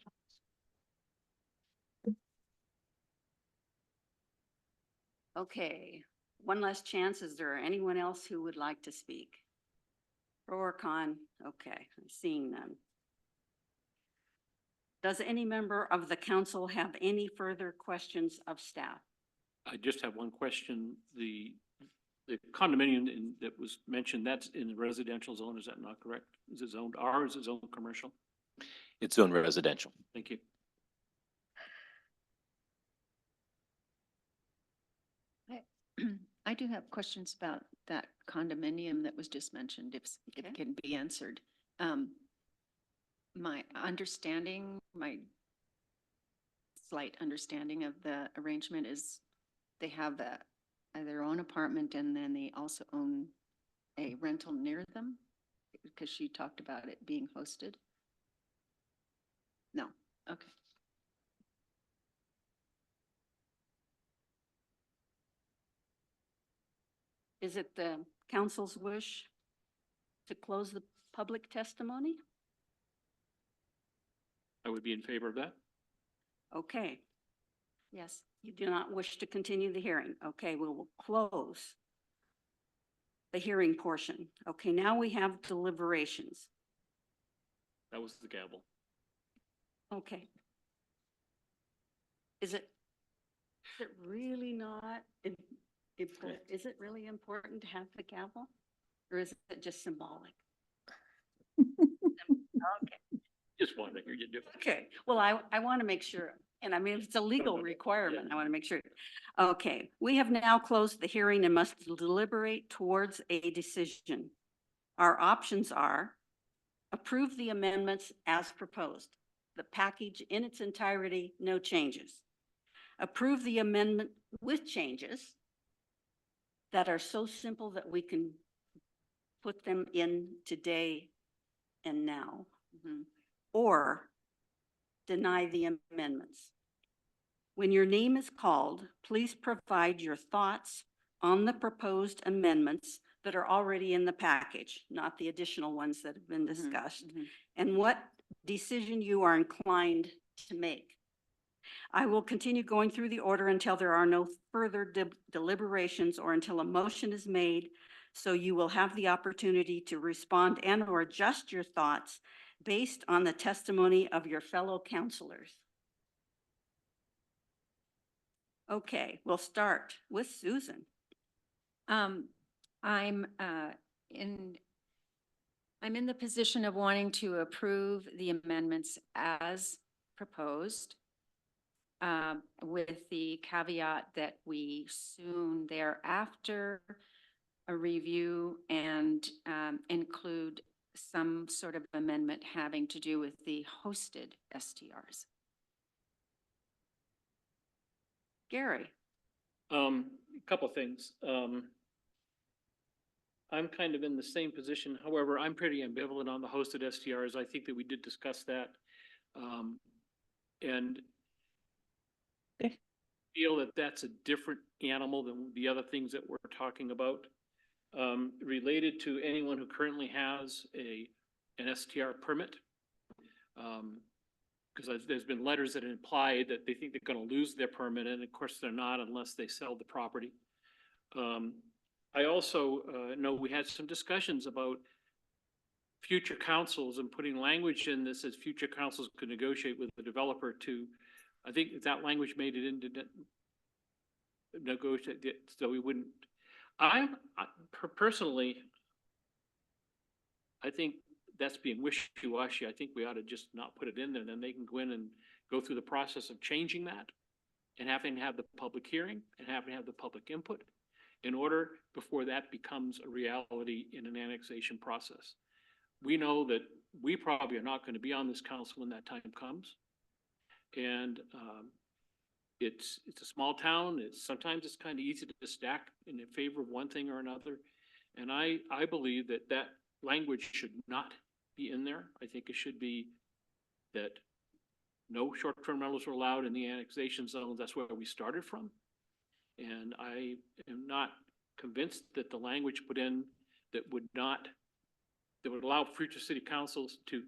H: Okay, one last chance. Is there anyone else who would like to speak? Pro or con? Okay, seeing none. Does any member of the council have any further questions of staff?
D: I just have one question. The condominium that was mentioned, that's in the residential zone, is that not correct? Is it zoned R, is it zoned commercial?
L: It's zoned residential.
D: Thank you.
F: I do have questions about that condominium that was just mentioned, if
H: Okay.
F: it can be answered. My understanding, my slight understanding of the arrangement is they have their own apartment and then they also own a rental near them, because she talked about it being hosted. No, okay.
H: Is it the council's wish to close the public testimony?
D: I would be in favor of that.
H: Okay. Yes, you do not wish to continue the hearing. Okay, we will close the hearing portion. Okay, now we have deliberations.
D: That was the gavel.
H: Okay. Is it really not, is it really important to have the gavel? Or is it just symbolic? Okay.
D: Just wanted to hear you do it.
H: Okay, well, I want to make sure, and I mean, if it's a legal requirement, I want to make sure. Okay, we have now closed the hearing and must deliberate towards a decision. Our options are approve the amendments as proposed, the package in its entirety, no changes. Approve the amendment with changes that are so simple that we can put them in today and now.
F: Mhm.
H: Or deny the amendments. When your name is called, please provide your thoughts on the proposed amendments that are already in the package, not the additional ones that have been discussed,
F: Mhm.
H: and what decision you are inclined to make.
E: I will continue going through the order until there are no further deliberations or until a motion is made. So you will have the opportunity to respond and or adjust your thoughts based on the testimony of your fellow counselors. Okay, we'll start with Susan.
F: I'm in the position of wanting to approve the amendments as proposed, with the caveat that we soon thereafter review and include some sort of amendment having to do with the hosted STRs. Gary.
D: A couple things. I'm kind of in the same position. However, I'm pretty ambivalent on the hosted STRs. I think that we did discuss that. And feel that that's a different animal than the other things that we're talking about. Related to anyone who currently has an STR permit. Because there's been letters that imply that they think they're going to lose their permit, and of course they're not unless they sell the property. I also know we had some discussions about future councils and putting language in this as future councils could negotiate with the developer to, I think that language made it into negotiate, so we wouldn't. Personally, I think that's being wishy-washy. I think we ought to just not put it in there, and then they can go in and go through the process of changing that and having to have the public hearing and having to have the public input in order before that becomes a reality in an annexation process. We know that we probably are not going to be on this council when that time comes. And it's a small town. Sometimes it's kind of easy to stack in favor of one thing or another. And I believe that that language should not be in there. I think it should be that no short-term rentals are allowed in the annexation zones. That's where we started from. And I am not convinced that the language put in that would allow future city councils to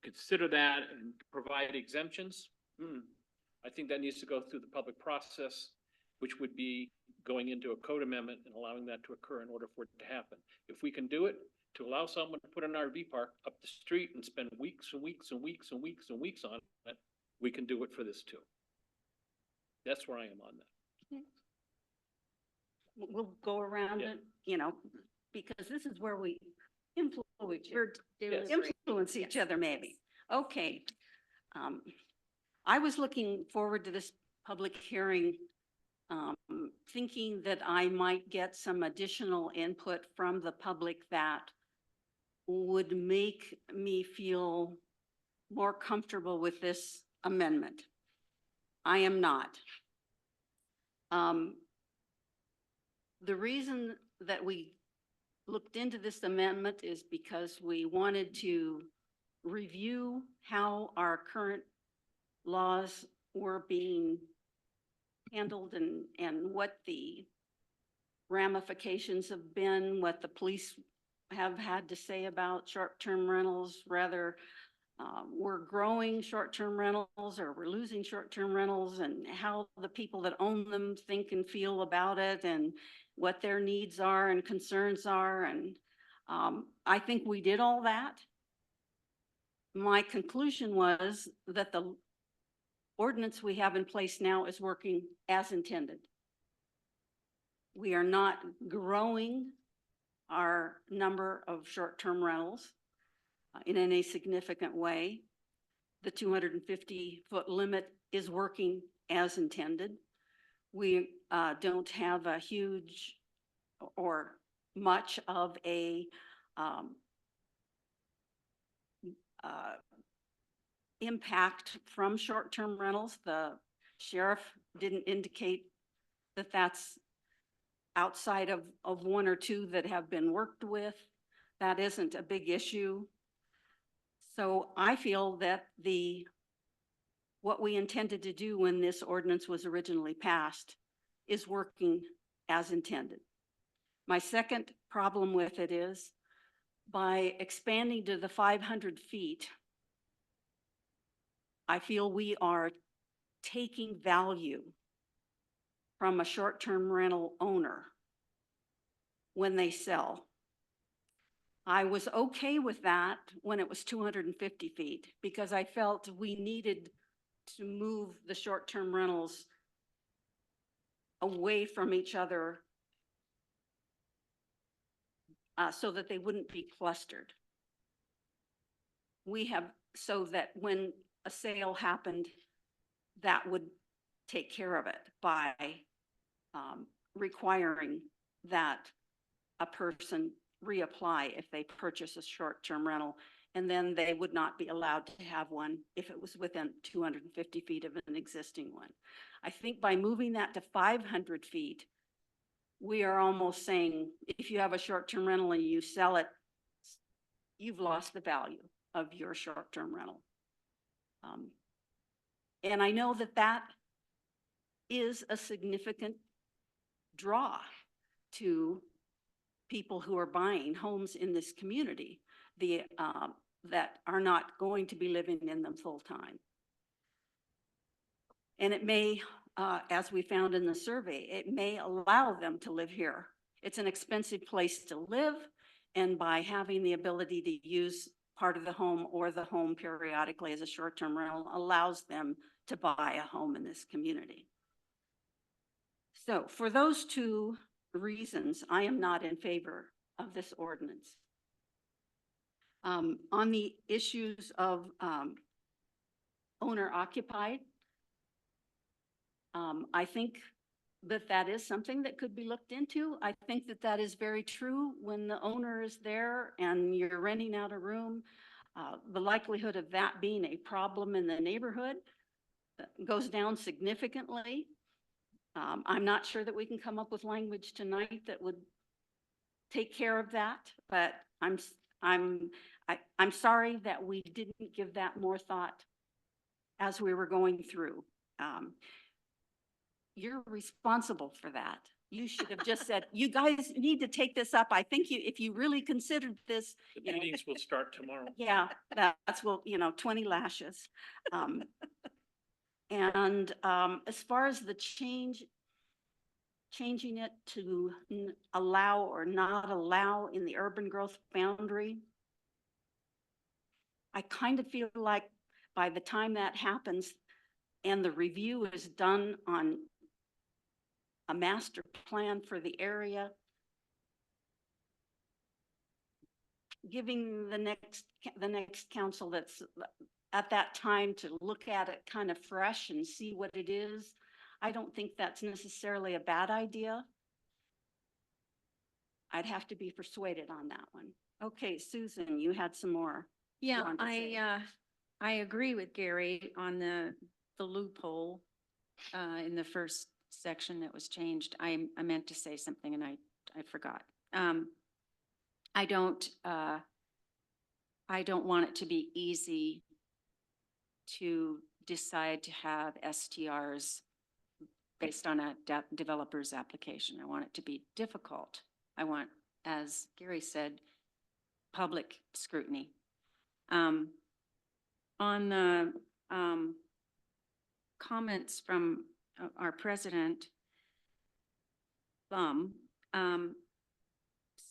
D: consider that and provide exemptions. I think that needs to go through the public process, which would be going into a code amendment and allowing that to occur in order for it to happen. If we can do it, to allow someone to put an RV park up the street and spend weeks and weeks and weeks and weeks and weeks on it, we can do it for this too. That's where I am on that.
E: We'll go around
D: Yeah.
E: it, you know, because this is where we influence
F: Yes.
E: each other maybe. Okay. I was looking forward to this public hearing, thinking that I might get some additional input from the public that would make me feel more comfortable with this amendment. I am not. The reason that we looked into this amendment is because we wanted to review how our current laws were being handled and what the ramifications have been, what the police have had to say about short-term rentals, whether we're growing short-term rentals or we're losing short-term rentals, and how the people that own them think and feel about it, and what their needs are and concerns are. And I think we did all that. My conclusion was that the ordinance we have in place now is working as intended. We are not growing our number of short-term rentals in any significant way. The 250-foot limit is working as intended. We don't have a huge or much of a impact from short-term rentals. The sheriff didn't indicate that that's outside of one or two that have been worked with. That isn't a big issue. So I feel that what we intended to do when this ordinance was originally passed is working as intended. My second problem with it is by expanding to the 500 feet,
H: I feel we are taking value from a short-term rental owner when they sell. I was okay with that when it was 250 feet because I felt we needed to move the short-term rentals away from each other so that they wouldn't be clustered. We have, so that when a sale happened, that would take care of it by requiring that a person reapply if they purchase a short-term rental, and then they would not be allowed to have one if it was within 250 feet of an existing one. I think by moving that to 500 feet, we are almost saying, if you have a short-term rental and you sell it, you've lost the value of your short-term rental. And I know that that is a significant draw to people who are buying homes in this community, that are not going to be living in them full time. And it may, as we found in the survey, it may allow them to live here. It's an expensive place to live, and by having the ability to use part of the home or the home periodically as a short-term rental allows them to buy a home in this community. So for those two reasons, I am not in favor of this ordinance. On the issues of owner occupied, I think that that is something that could be looked into. I think that that is very true when the owner is there and you're renting out a room. The likelihood of that being a problem in the neighborhood goes down significantly. I'm not sure that we can come up with language tonight that would take care of that, but I'm sorry that we didn't give that more thought as we were going through. You're responsible for that. You should have just said, you guys need to take this up. I think if you really considered this,
D: The meetings will start tomorrow.
H: yeah, that's, well, 20 lashes. And as far as the changing it to allow or not allow in the urban growth boundary, I kind of feel like by the time that happens and the review is done on a master plan for the area, giving the next council that's at that time to look at it kind of fresh and see what it is, I don't think that's necessarily a bad idea. I'd have to be persuaded on that one. Okay, Susan, you had some more.
F: Yeah,
H: want to say?
F: I agree with Gary on the loophole in the first section that was changed. I meant to say something and I forgot. I don't want it to be easy to decide to have STRs based on a developer's application. I want it to be difficult. I want, as Gary said, public scrutiny. On the comments from our president,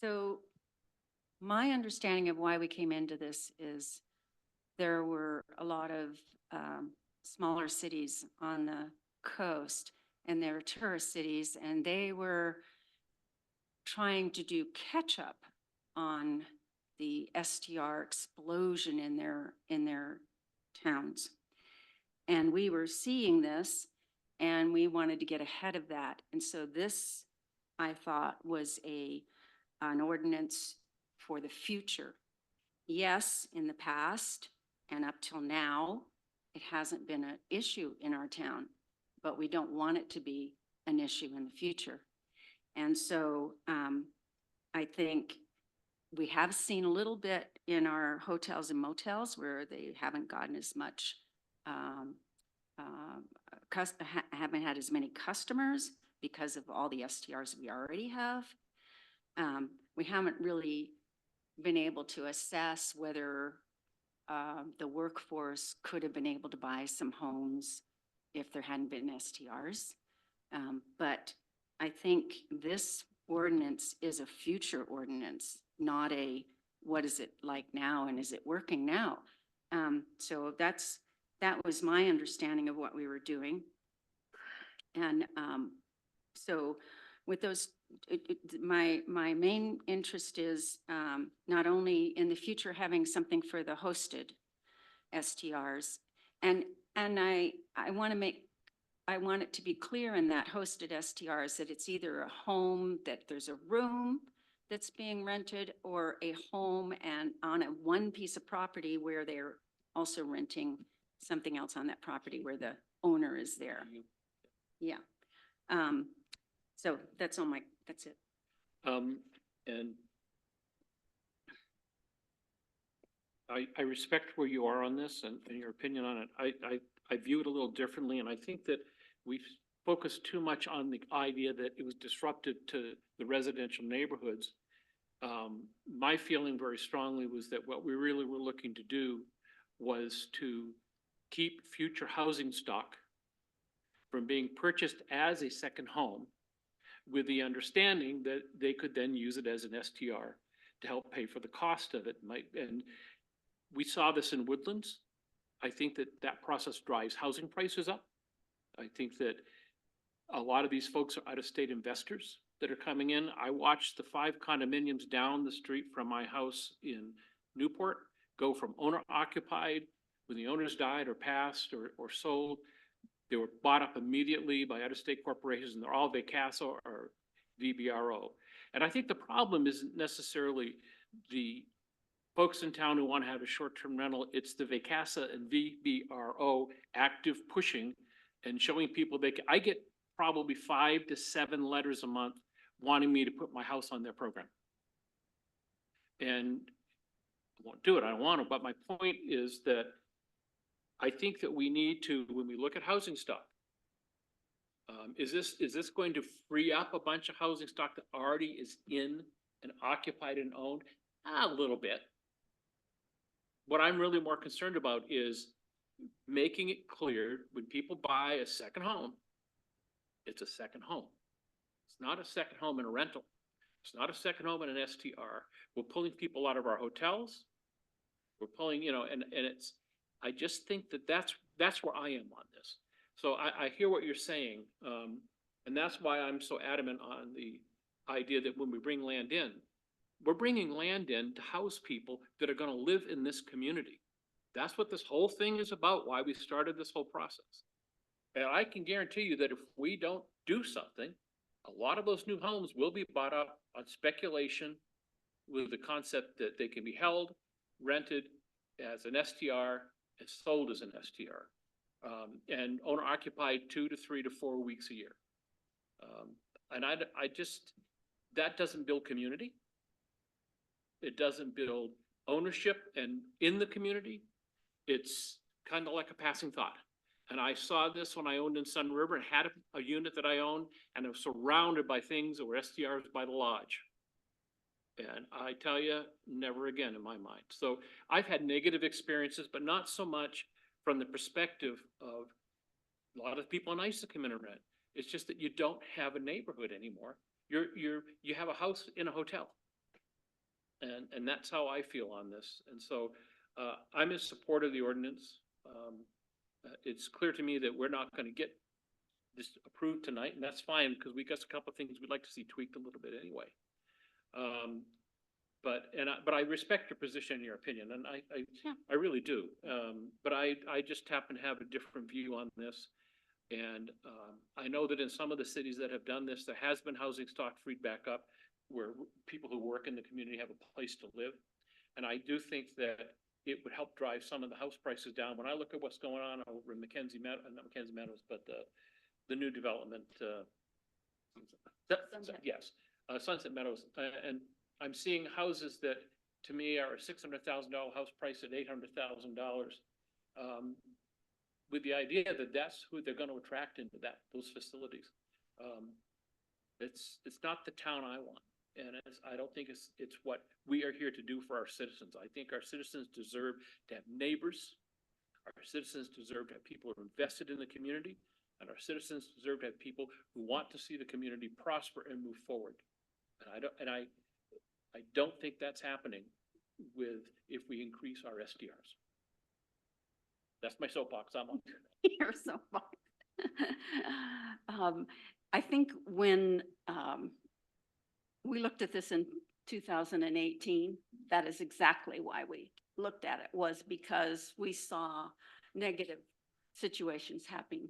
F: so my understanding of why we came into this is there were a lot of smaller cities on the coast, and they were tourist cities, and they were trying to do catch up on the STR explosion in their towns. And we were seeing this and we wanted to get ahead of that. And so this, I thought, was an ordinance for the future. Yes, in the past and up till now, it hasn't been an issue in our town, but we don't want it to be an issue in the future. And so I think we have seen a little bit in our hotels and motels where they haven't gotten as much, haven't had as many customers because of all the STRs we already have. We haven't really been able to assess whether the workforce could have been able to buy some homes if there hadn't been STRs. But I think this ordinance is a future ordinance, not a, what is it like now and is it working now? So that was my understanding of what we were doing. And so with those, my main interest is not only in the future having something for the hosted STRs, and I want it to be clear in that hosted STRs that it's either a home, that there's a room that's being rented, or a home and on a one piece of property where they're also renting something else on that property where the owner is there. Yeah. So that's it.
D: And I respect where you are on this and your opinion on it. I view it a little differently, and I think that we've focused too much on the idea that it was disruptive to the residential neighborhoods. My feeling very strongly was that what we really were looking to do was to keep future housing stock from being purchased as a second home, with the understanding that they could then use it as an STR to help pay for the cost of it. And we saw this in Woodlands. I think that that process drives housing prices up. I think that a lot of these folks are out-of-state investors that are coming in. I watched the 5 condominiums down the street from my house in Newport go from owner-occupied, when the owners died or passed or sold. They were bought up immediately by out-of-state corporations, and they're all Vacasa or VBRO. And I think the problem isn't necessarily the folks in town who want to have a short-term rental. It's the Vacasa and VBRO active pushing and showing people I get probably 5 to 7 letters a month wanting me to put my house on their program. And I won't do it. I don't want to. But my point is that I think that we need to, when we look at housing stock, is this going to free up a bunch of housing stock that already is in and occupied and owned? A little bit. What I'm really more concerned about is making it clear when people buy a second home, it's a second home. It's not a second home in a rental. It's not a second home in an STR. We're pulling people out of our hotels. We're pulling, and it's, I just think that that's where I am on this. So I hear what you're saying. And that's why I'm so adamant on the idea that when we bring land in, we're bringing land in to house people that are going to live in this community. That's what this whole thing is about, why we started this whole process. And I can guarantee you that if we don't do something, a lot of those new homes will be bought up on speculation with the concept that they can be held, rented as an STR, and sold as an STR, and owner occupied 2 to 3 to 4 weeks a year. And I just, that doesn't build community. It doesn't build ownership and in the community. It's kind of like a passing thought. And I saw this when I owned in Sun River and had a unit that I owned, and I was surrounded by things that were STRs by the lodge. And I tell you, never again in my mind. So I've had negative experiences, but not so much from the perspective of a lot of people in ISA come in and rent. It's just that you don't have a neighborhood anymore. You have a house in a hotel. And that's how I feel on this. And so I'm in support of the ordinance. It's clear to me that we're not going to get this approved tonight, and that's fine because we got a couple of things we'd like to see tweaked a little bit anyway. But I respect your position and your opinion, and I really do. But I just happen to have a different view on this. And I know that in some of the cities that have done this, there has been housing stock freed back up where people who work in the community have a place to live. And I do think that it would help drive some of the house prices down. When I look at what's going on over in Mackenzie Meadows, not Mackenzie Meadows, but the new development, yes, Sunset Meadows, and I'm seeing houses that to me are a $600,000 house price at $800,000, with the idea that that's who they're going to attract into those facilities. It's not the town I want. And I don't think it's what we are here to do for our citizens. I think our citizens deserve to have neighbors. Our citizens deserve to have people who are invested in the community. And our citizens deserve to have people who want to see the community prosper and move forward. And I don't think that's happening if we increase our SDRs. That's my soapbox. I'm on.
H: You're so fun. I think when we looked at this in 2018, that is exactly why we looked at it, was because we saw negative situations happening.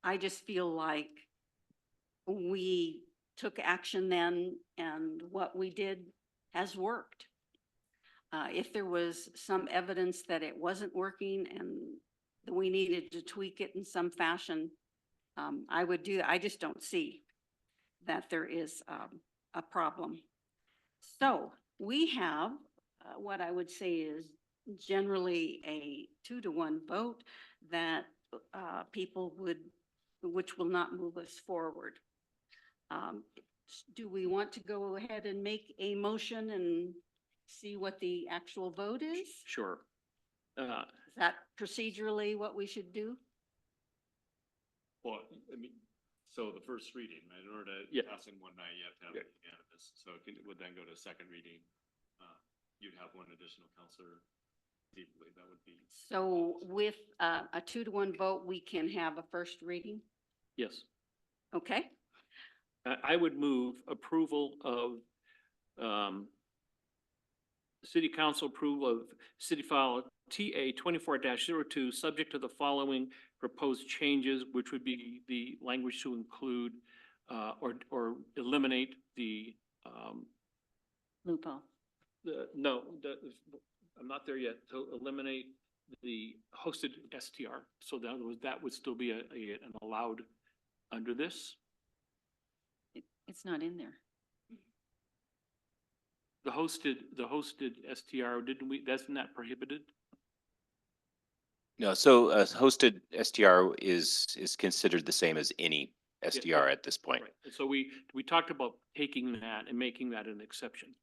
H: I just feel like we took action then, and what we did has worked. If there was some evidence that it wasn't working and that we needed to tweak it in some fashion, I would do that. I just don't see that there is a problem. So we have what I would say is generally a 2-to-1 vote that people which will not move us forward. Do we want to go ahead and make a motion and see what the actual vote is?
D: Sure.
H: Is that procedurally what we should do?
I: Well, I mean, so the first reading, right, in order
D: Yeah.
I: to pass in one night, you have to have
D: Yeah.
I: it unanimous. So it would then go to second reading. You'd have one additional counselor. Deeply, that would be.
H: So with a 2-to-1 vote, we can have a first reading?
D: Yes.
H: Okay,
D: I would move approval of, city council approval of city file TA 24-02, subject to the following proposed changes, which would be the language to include, or eliminate the,
H: loophole.
D: I'm not there yet, to eliminate the hosted STR. So that would still be an allowed under this.
F: It's not in there.
D: The hosted STR, that's not prohibited?
L: No, so a hosted STR is considered the same as any SDR at this point.
D: Right. And so we talked about taking that and making that an exception.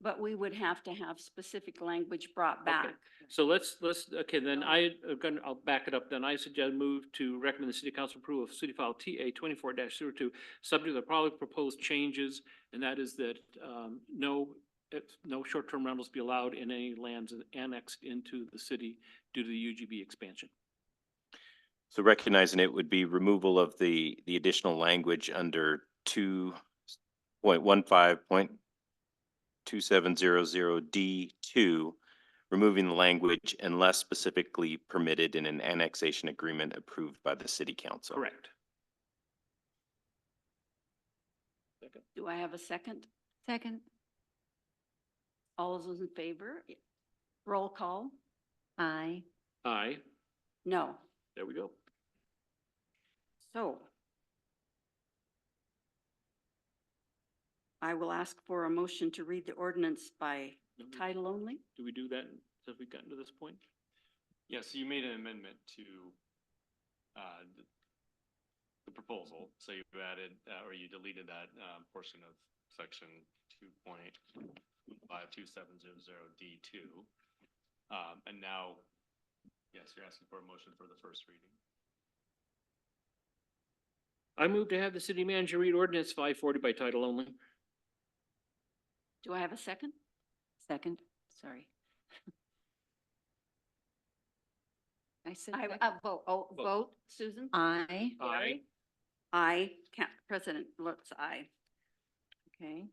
H: But we would have to have specific language brought back.
D: So okay, then I'll back it up. Then I suggest move to recommend the city council approval of city file TA 24-02, subject to the probably proposed changes, and that is that, no short-term rentals be allowed in any lands annexed into the city due to the UGB expansion.
L: So recognizing it would be removal of the additional language under 2.15.2700D2, removing the language unless specifically permitted in an annexation agreement approved by the city council.
D: Correct.
H: Do I have a second?
F: Second.
H: All those in favor? Roll call?
F: Aye.
D: Aye.
H: No.
D: There we go.
H: So I will ask for a motion to read the ordinance by title only.
D: Do we do that since we've gotten to this point?
I: Yeah, so you made an amendment to the proposal. So you added, or you deleted that portion of section 2.152700D2. And now, yes, you're asking for a motion for the first reading.
D: I move to have the city manager read ordinance 540 by title only.
H: Do I have a second?
F: Second, sorry. I said.
H: Vote, Susan?
F: Aye.
D: Aye.
H: Aye, President votes aye.
F: Okay.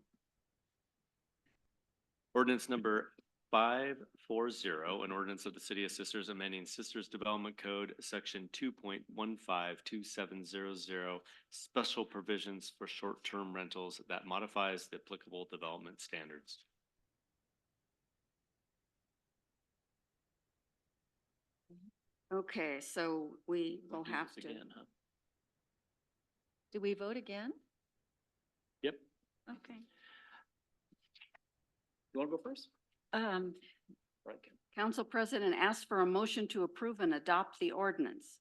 I: Ordinance number 540, an ordinance of the City of Sisters amending Sisters Development Code, section 2.152700, special provisions for short-term rentals that modifies the applicable development standards.
H: Okay, so we will
D: Do
H: have
D: this
H: to.
D: again, huh?
F: Do we vote again?
D: Yep.
H: Okay.
D: You want to go first?
H: Council President asks for a motion to approve and adopt the ordinance.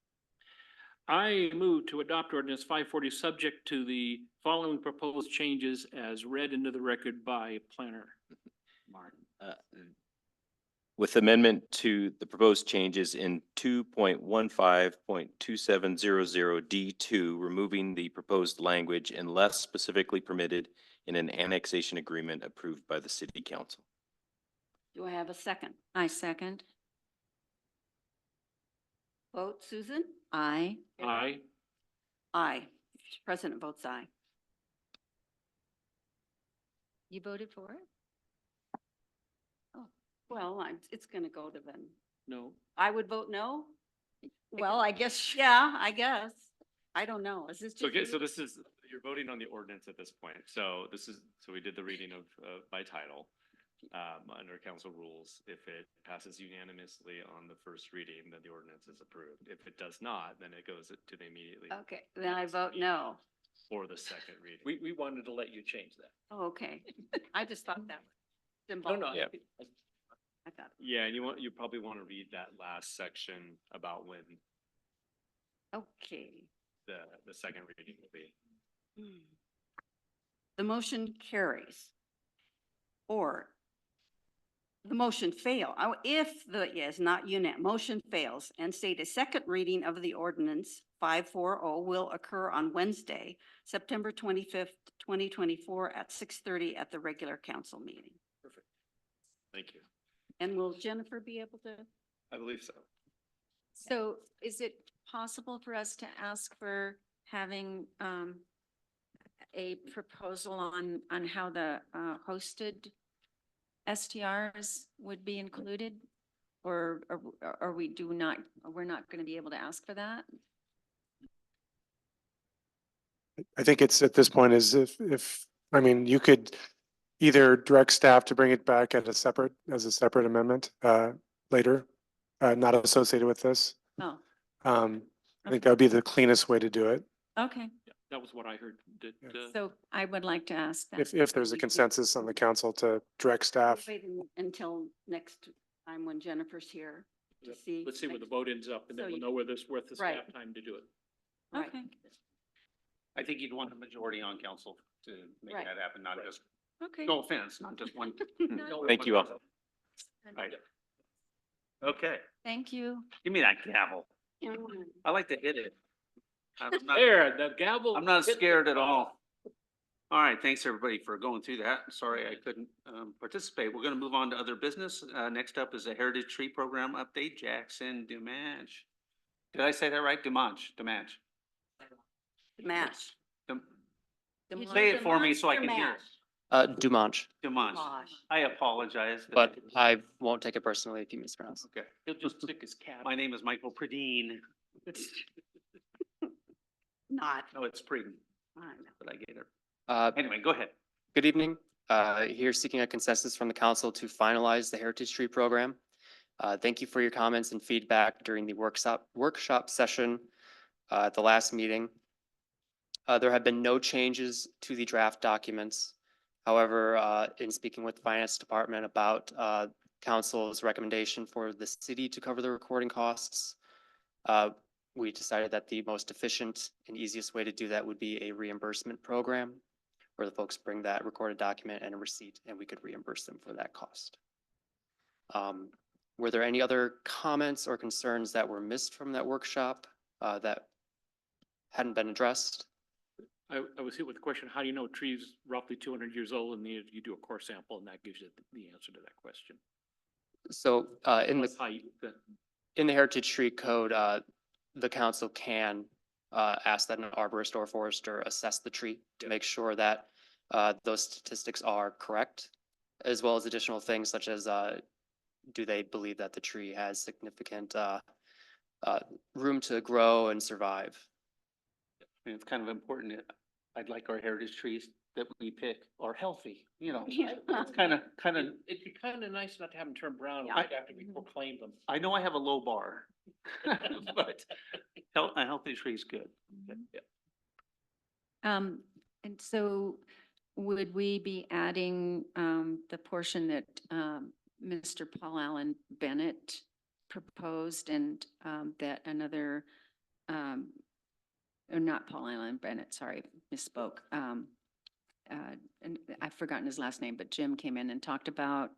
D: I move to adopt ordinance 540, subject to the following proposed changes as read into the record by planner Martin.
L: With amendment to the proposed changes in 2.15.2700 D2, removing the proposed language unless specifically permitted in an annexation agreement approved by the city council.
H: Do I have a second?
F: I second.
H: Vote, Susan?
F: Aye.
D: Aye.
H: Aye. President votes aye.
J: You voted for it?
H: Well, it's gonna go to them.
D: No.
H: I would vote no? Well, I guess, yeah, I guess. I don't know. Is this just?
I: Okay,
H: you?
I: so this is, you're voting on the ordinance at this point. So this is, so we did the reading of, by title. Under council rules, if it passes unanimously on the first reading, then the ordinance is approved. If it does not, then it goes to the immediately.
H: Okay, then I vote no.
I: For the second reading.
D: We wanted to let you change that.
H: Oh, okay. I just thought that was
D: No,
H: symbolic.
D: no.
I: Yeah.
H: I thought,
I: Yeah, and you probably want to read that last section about when
H: okay.
I: the second reading will be.
H: The motion carries. Or the motion fail, if the, yes, not motion fails and state a second reading of the ordinance 540 will occur on Wednesday, September 25th, 2024 at 6:30 at the regular council meeting.
I: Perfect. Thank you.
H: And will Jennifer be able to?
I: I believe so.
F: So is it possible for us to ask for having a proposal on how the hosted STRs would be included? Or we're not going to be able to ask for that?
O: I think it's at this point is if, I mean, you could either direct staff to bring it back at as a separate amendment, later, not associated with this.
H: Oh,
O: I think that would be the cleanest way to do it.
F: Okay,
D: That was what I heard.
F: so I would like to ask that.
O: If there's a consensus on the council to direct staff.
H: wait until next time when Jennifer's here to see.
D: Let's see where the vote ends up and then
H: So
D: we'll
H: you-
D: know whether it's worth the
H: Right.
D: staff time to do it.
H: Right.
F: Okay,
A: I think you'd want a majority on council to make
H: Right.
A: that happen, not
D: Right.
A: just,
F: okay.
A: no offense, not just one.
L: Thank you all.
A: Right. Okay,
F: Thank you.
A: give me that gavel. I like to hit it. I'm not,
D: There, the gavel.
A: I'm not
D: hit the
A: scared at
D: gavel.
A: all. All right, thanks everybody for going through that. Sorry I couldn't participate. We're gonna move on to other business. Next up is a Heritage Tree Program update, Jackson Demange. Did I say that right? Demange.
H: Match.
A: Say it for me so I can hear.
P: Dumanche,
A: Demange. I apologize.
P: but I won't take it personally if you mispronounce.
A: Okay.
D: He'll just stick his cat.
A: My name is Michael Pradine.
H: Not.
A: No, it's Pradine,
H: I know.
A: but I get it.
P: Uh,
A: Anyway, go ahead.
P: Good evening. Here seeking a consensus from the council to finalize the Heritage Tree Program. Thank you for your comments and feedback during the workshop session at the last meeting. There have been no changes to the draft documents. However, in speaking with the finance department about council's recommendation for the city to cover the recording costs, we decided that the most efficient and easiest way to do that would be a reimbursement program where the folks bring that recorded document and a receipt and we could reimburse them for that cost. Were there any other comments or concerns that were missed from that workshop that hadn't been addressed?
D: I was hit with the question, how do you know a tree's roughly 200 years old? And you do a core sample and that gives you the answer to that question.
P: So in
D: Plus
P: the
D: height,
P: in the Heritage Tree Code, the council can ask that an arborist or forester assess the tree to make sure that those statistics are correct, as well as additional things such as do they believe that the tree has significant room to grow and survive?
A: And it's kind of important. I'd like our heritage trees that we pick are healthy, you know.
H: Yeah.
A: It's kind of,
D: it'd be kind of nice not to have them turn brown
H: Yeah.
D: right after we proclaim them.
A: I know I have a low bar. But a healthy tree is good.
F: And so would we be adding the portion that Mr. Paul Allen Bennett proposed and that another not Paul Allen Bennett, sorry, misspoke. And I've forgotten his last name, but Jim came in and talked about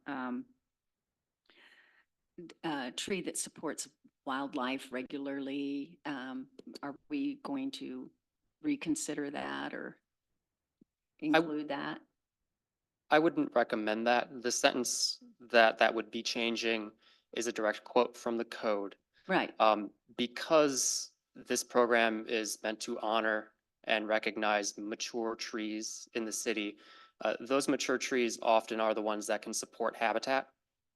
F: a tree that supports wildlife regularly. Are we going to reconsider that or include that?
P: I wouldn't recommend that. The sentence that would be changing is a direct quote from the code.
F: Right.
P: Because this program is meant to honor and recognize mature trees in the city, those mature trees often are the ones that can support habitat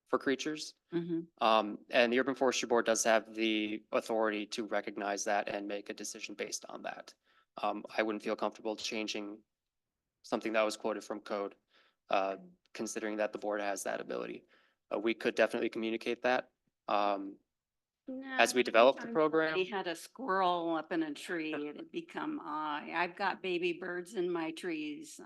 P: for creatures.
F: Mm-hmm.
P: And the Urban Forestry Board does have the authority to recognize that and make a decision based on that. I wouldn't feel comfortable changing something that was quoted from code, considering that the board has that ability. We could definitely communicate that. As we develop the program.
H: He had a squirrel up in a tree, it'd become, I've got baby birds in my trees,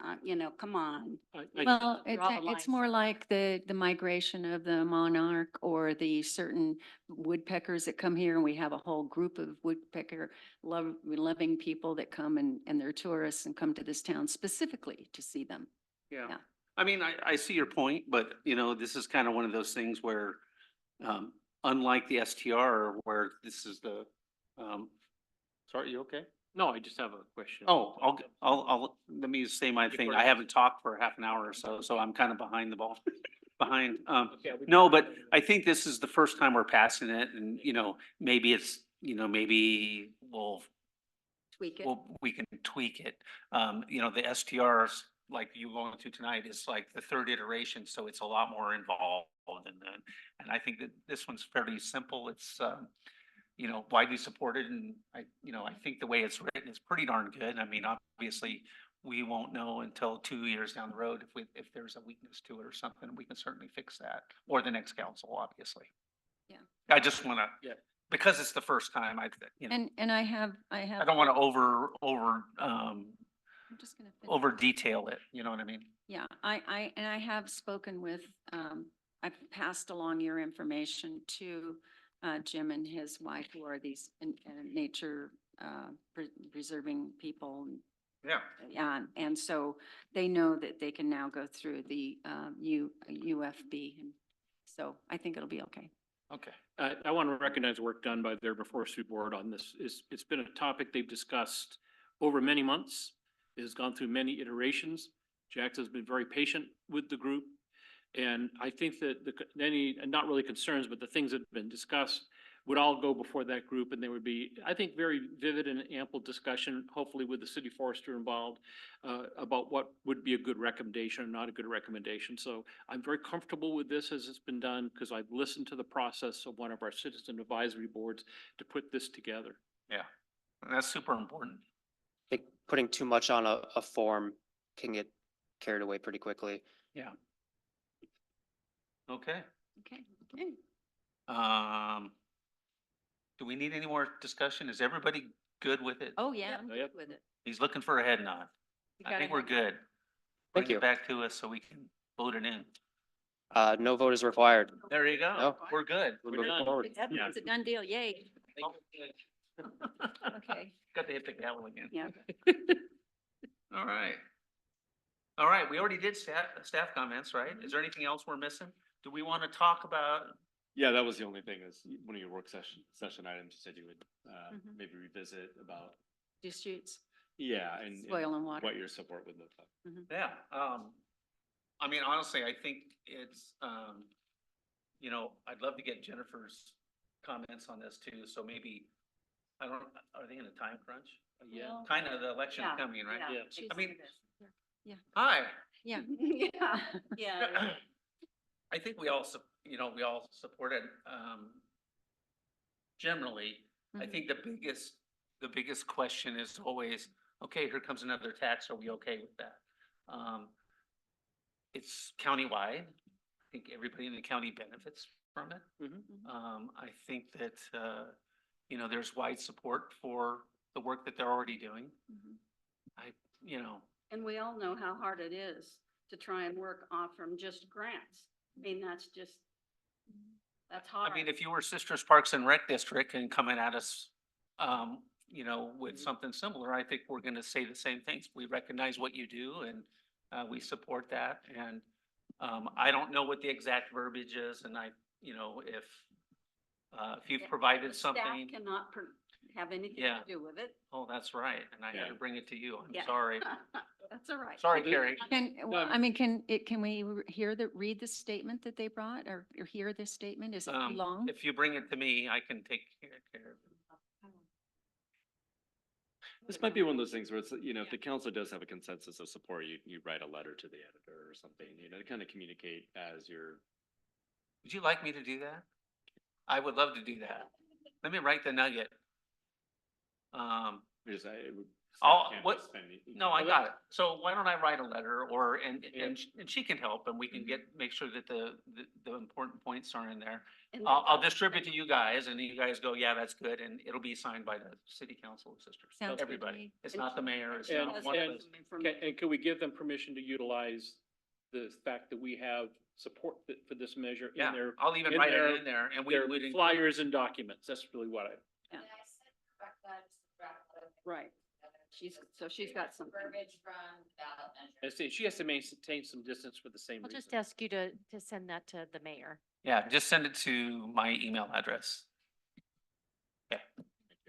H: come on.
F: Well,
H: Draw the
F: it's
H: lines.
F: more like the migration of the monarch or the certain woodpeckers that come here, and we have a whole group of woodpecker loving people that come and they're tourists and come to this town specifically to see them.
A: Yeah.
F: Yeah.
A: I mean, I see your point, but this is kind of one of those things where, unlike the STR where this is the, sorry, you okay?
D: No, I just have a question.
A: Oh, let me say my thing. I haven't talked for half an hour or so I'm kind of behind the ball. No, but I think this is the first time we're passing it and, maybe it's, maybe
F: Tweak it.
A: we can tweak it. The STRs, like you going through tonight, is like the third iteration, so it's a lot more involved and I think that this one's fairly simple. It's, widely supported and I think the way it's written is pretty darn good. I mean, obviously, we won't know until 2 years down the road if there's a weakness to it or something, we can certainly fix that, or the next council, obviously.
F: Yeah.
A: I just wanna, because it's the first time,
F: And I have.
A: I don't wanna
F: I'm just gonna finish.
A: over detail it, you know what I mean?
F: Yeah, I have spoken with, I've passed along your information to Jim and his wife, who are these nature preserving people.
A: Yeah.
F: Yeah, and so they know that they can now go through the UFB, and so I think it'll be okay.
A: Okay.
D: I want to recognize the work done by the Urban Forestry Board on this. It's been a topic they've discussed over many months. It has gone through many iterations. Jax has been very patient with the group. And I think that not really concerns, but the things that have been discussed would all go before that group, and there would be, I think, very vivid and ample discussion, hopefully with the city forester involved, about what would be a good recommendation or not a good recommendation. So I'm very comfortable with this as it's been done, because I've listened to the process of one of our citizen advisory boards to put this together.
A: Yeah, and that's super important.
P: I think putting too much on a form can get carried away pretty quickly.
A: Yeah. Okay.
F: Okay. Okay.
A: Do we need any more discussion? Is everybody good with it?
F: Oh, yeah, I'm
D: Yep.
F: good with it.
A: He's looking for a head nod.
F: You
A: I
F: got
A: think
F: a
A: we're
F: head
A: good.
P: Thank
A: Bring it
P: you.
A: back to us so we can vote it in.
P: No vote is required.
A: There you go.
P: No.
A: We're good.
P: We're
A: We're
P: moving
A: done.
P: forward.
F: It's a done deal, yay. Okay.
A: Got to hit the gavel again.
F: Yeah.
A: All right. All right, we already did staff comments, right? Is there anything else we're missing? Do we want to talk about?
I: Yeah, that was the only thing, is one of your work session items. You said you would
F: Mhm.
I: maybe revisit about,
F: Disputes,
I: and
F: soil and water.
I: what your support would look like.
A: Yeah, I mean, honestly, I think it's, I'd love to get Jennifer's comments on this too, so maybe, are they in a time crunch?
D: Yeah.
A: Kind of, the election's
F: Yeah,
A: coming, right?
D: Yeah.
A: I mean,
F: Yeah.
A: hi.
F: Yeah.
H: Yeah. Yeah.
A: I think we all support it, generally. I
F: Mhm.
A: think the biggest question is always, okay, here comes another tax, are we okay with that? It's countywide. I think everybody in the county benefits from it. I think that, there's wide support for the work that they're already doing.
H: And we all know how hard it is to try and work off from just grants. I mean, that's hard.
A: I mean, if you were Sisters Parks and Rec District and coming at us, you know, with something similar, I think we're gonna say the same things. We recognize what you do and we support that. And I don't know what the exact verbiage is, and you know, if you've provided
E: Staff
A: something.
E: cannot have anything
A: Yeah.
E: to do with it.
A: Oh, that's right. And I had
D: Yeah.
A: to bring it to you. I'm
E: Yeah.
A: sorry.
E: That's all right.
A: Sorry, Carrie.
F: I mean, can we read the statement that they brought or hear this statement? Is it too long?
A: If you bring it to me, I can take care of it.
I: This might be one of those things where it's, you know, if the council does have a consensus of support, you write a letter to the editor or something, you know, to kind of communicate as you're.
A: Would you like me to do that? I would love to do that. Let me write the nugget.
I: Just, it would.
A: No, I got it. So why don't I write a letter and she can help and we can make sure that the important points are in there.
E: And
A: I'll distribute to you guys and you guys go, yeah, that's good. And it'll be signed by the city council of sisters,
F: Sounds good to
A: everybody.
F: me.
A: It's not the mayor, it's
D: And-
A: not one of us.
D: And can we give them permission to utilize the fact that we have support for this measure
A: Yeah,
D: in their,
A: I'll even
D: in
A: write
D: their-
A: it in there and we
D: their
A: would. include-
D: flyers and documents? That's really what I.
E: Right. She's got some.
D: I say she has to maintain some distance for the same
J: I'll
D: reason.
J: just ask you to send that to the mayor.
A: Yeah, just send it to my email address. Okay,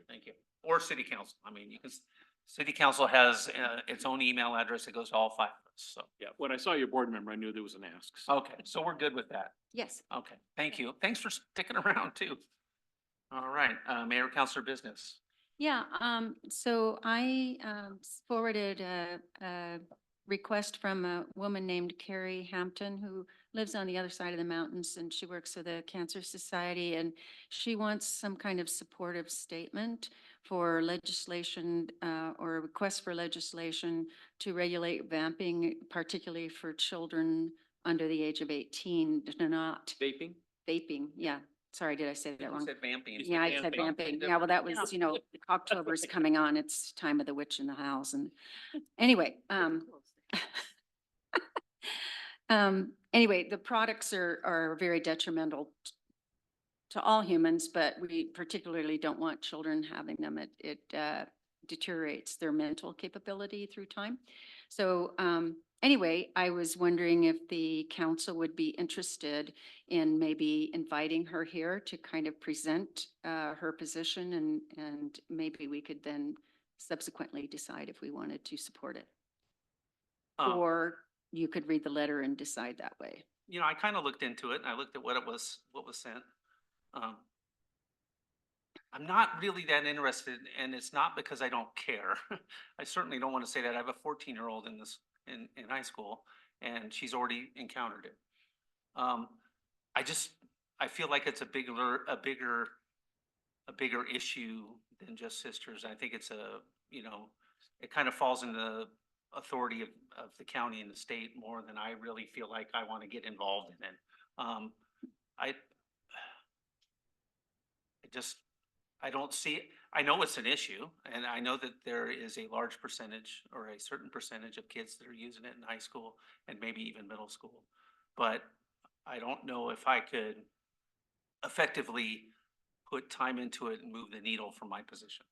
A: thank you. Or city council. I mean, you can, city council has its own email address. It goes to all 5 of us, so.
D: Yeah, when I saw your board member, I knew there was an ask. so-
A: Okay, so we're good with that.
F: Yes.
A: Okay, thank you. Thanks for sticking around too. All right, Mayor, Councilor Business.
F: Yeah, so I forwarded a request from a woman named Carrie Hampton who lives on the other side of the mountains and she works for the Cancer Society and she wants some kind of supportive statement for legislation or a request for legislation to regulate vamping, particularly for children under the age of 18, to not
D: Vaping?
F: vaping. Yeah, sorry, did I say that
A: You
F: wrong?
A: said vamping.
F: Yeah, I said vamping. Yeah, well, that was, you know, October's coming on. It's time of the witch in the house and anyway, anyway, the products are very detrimental to all humans, but we particularly don't want children having them. It deteriorates their mental capability through time. So, anyway, I was wondering if the council would be interested in maybe inviting her here to kind of present her position and maybe we could then subsequently decide if we wanted to support it. Or you could read the letter and decide that way.
A: You know, I kind of looked into it and I looked at what was sent. I'm not really that interested and it's not because I don't care. I certainly don't want to say that. I have a 14-year-old in high school and she's already encountered it. I feel like it's a bigger issue than just sisters. I think it's it kind of falls in the authority of the county and the state more than I really feel like I want to get involved in it. I don't see it. I know it's an issue and I know that there is a large percentage or a certain percentage of kids that are using it in high school and maybe even middle school. But I don't know if I could effectively put time into it and move the needle for my position.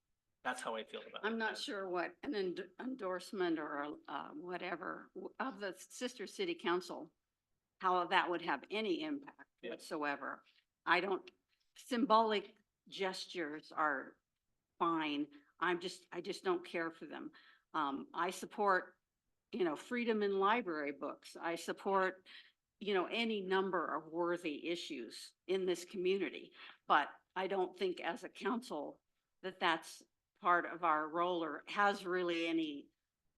A: That's how I feel about it.
E: I'm not sure what an endorsement or whatever of the Sister City Council, how that would have any impact whatsoever. Symbolic gestures are fine. I just don't care for them. I support, freedom in library books. I support, any number of worthy issues in this community. But I don't think as a council that that's part of our role or has really any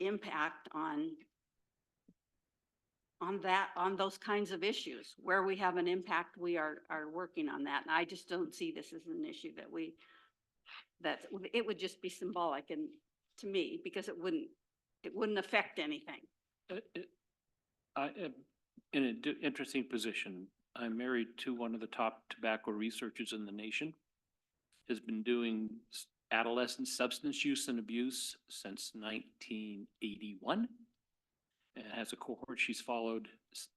E: impact on those kinds of issues. Where we have an impact, we are working on that. And I just don't see this as an issue that it would just be symbolic and to me, because it wouldn't affect anything.
D: I am in an interesting position. I'm married to one of the top tobacco researchers in the nation. Has been doing adolescent substance use and abuse since 1981. And has a cohort she's followed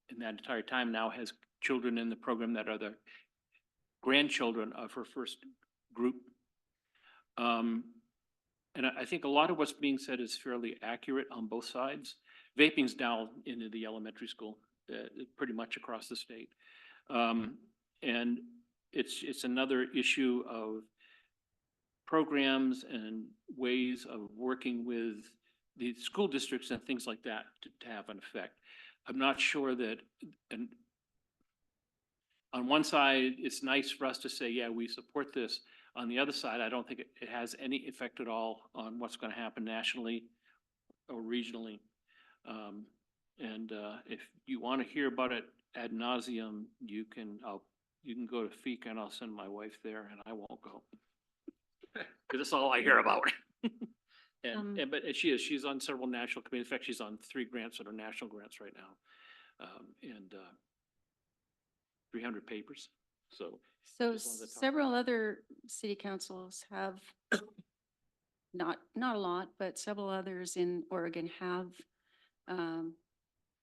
D: in that entire time, now has children in the program that are the grandchildren of her first group. and I think a lot of what's being said is fairly accurate on both sides. Vaping's now into the elementary school, pretty much across the state. And it's another issue of programs and ways of working with the school districts and things like that to have an effect. I'm not sure that, and on one side, it's nice for us to say, yeah, we support this. On the other side, I don't think it has any effect at all on what's going to happen nationally or regionally. If you want to hear about it ad nauseum, you can go to FECA and I'll send my wife there and I won't go. Because that's all I hear about. But she's on several national committees. In fact, she's on 3 grants that are national grants right now. 300 papers. So just wanted to talk
F: several other city councils have, not a lot, but several others in Oregon have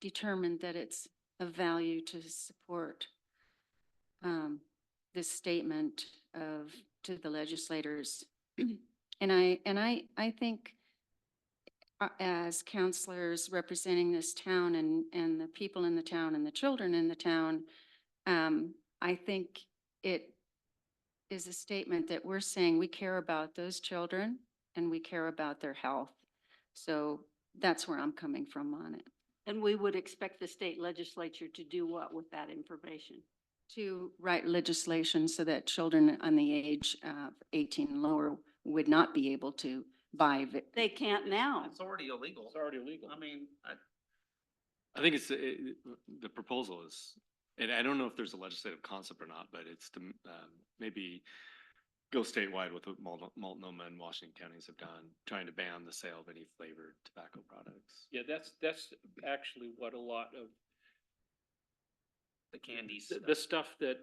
F: determined that it's of value to support this statement to the legislators. And I think as counselors representing this town and the people in the town and the children in the town, I think it is a statement that we're saying we care about those children and we care about their health. So that's where I'm coming from on it.
H: And we would expect the state legislature to do what with that information?
F: To write legislation so that children on the age of 18 and lower would not be able to buy.
H: They can't now.
A: It's already illegal.
D: It's already illegal.
A: I mean,
I: I think it's, the proposal is, and I don't know if there's a legislative concept or not, but it's to maybe go statewide with what Multnomah and Washington counties have done, trying to ban the sale of any flavored tobacco products.
D: Yeah, that's actually what a lot of
A: the candies.
D: the stuff that,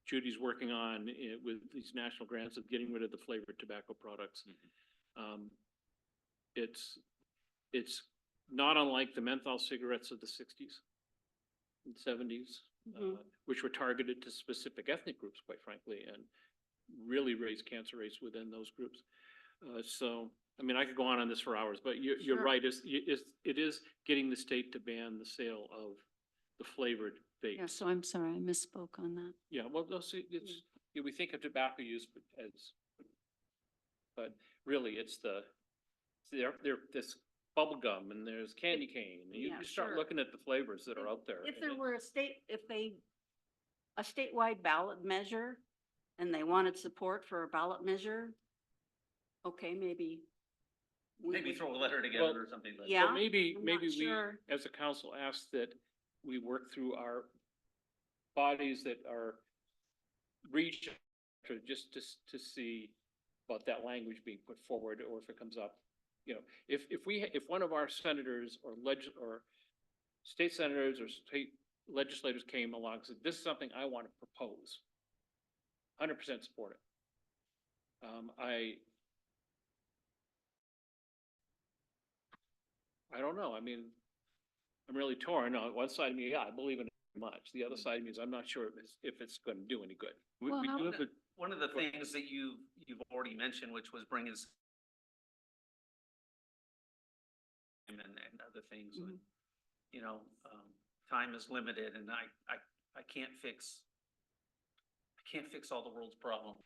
D: Judy's working on with these national grants of getting rid of the flavored tobacco products. It's not unlike the menthol cigarettes of the 60s and 70s, which were targeted to specific ethnic groups, quite frankly, and really raised cancer rates within those groups. So, I mean, I could go on this for hours, but you're
H: Sure.
D: right. It is getting the state to ban the sale of the flavored vapes.
F: Yeah, so I'm sorry, I misspoke on that.
D: Yeah, well, no, see, we think of tobacco use but really it's this bubble gum and there's candy cane. And you
H: Yeah,
D: start
H: sure.
D: looking at the flavors that are out there.
H: If
D: and
H: there
D: it-
H: were a statewide ballot measure and they wanted support for a ballot measure, okay, maybe. we
A: Maybe
H: would-
A: throw a letter together or something like that.
H: Yeah.
D: But maybe
H: I'm not
D: we,
H: sure.
D: as a council, ask that we work through our bodies that are regional, just to see about that language being put forward, or if it comes up. If one of our senators or state senators or state legislators came along and said, this is something I want to propose, 100% support it. I don't know. I mean, I'm really torn. On one side of me, yeah, I believe in it very much. The other side of me is I'm not sure if it's going to do any good.
I: We
F: Well,
I: do have a,
A: One of the things that you've already mentioned, which was bringing and other things, and, time is limited and I can't fix all the world's problems.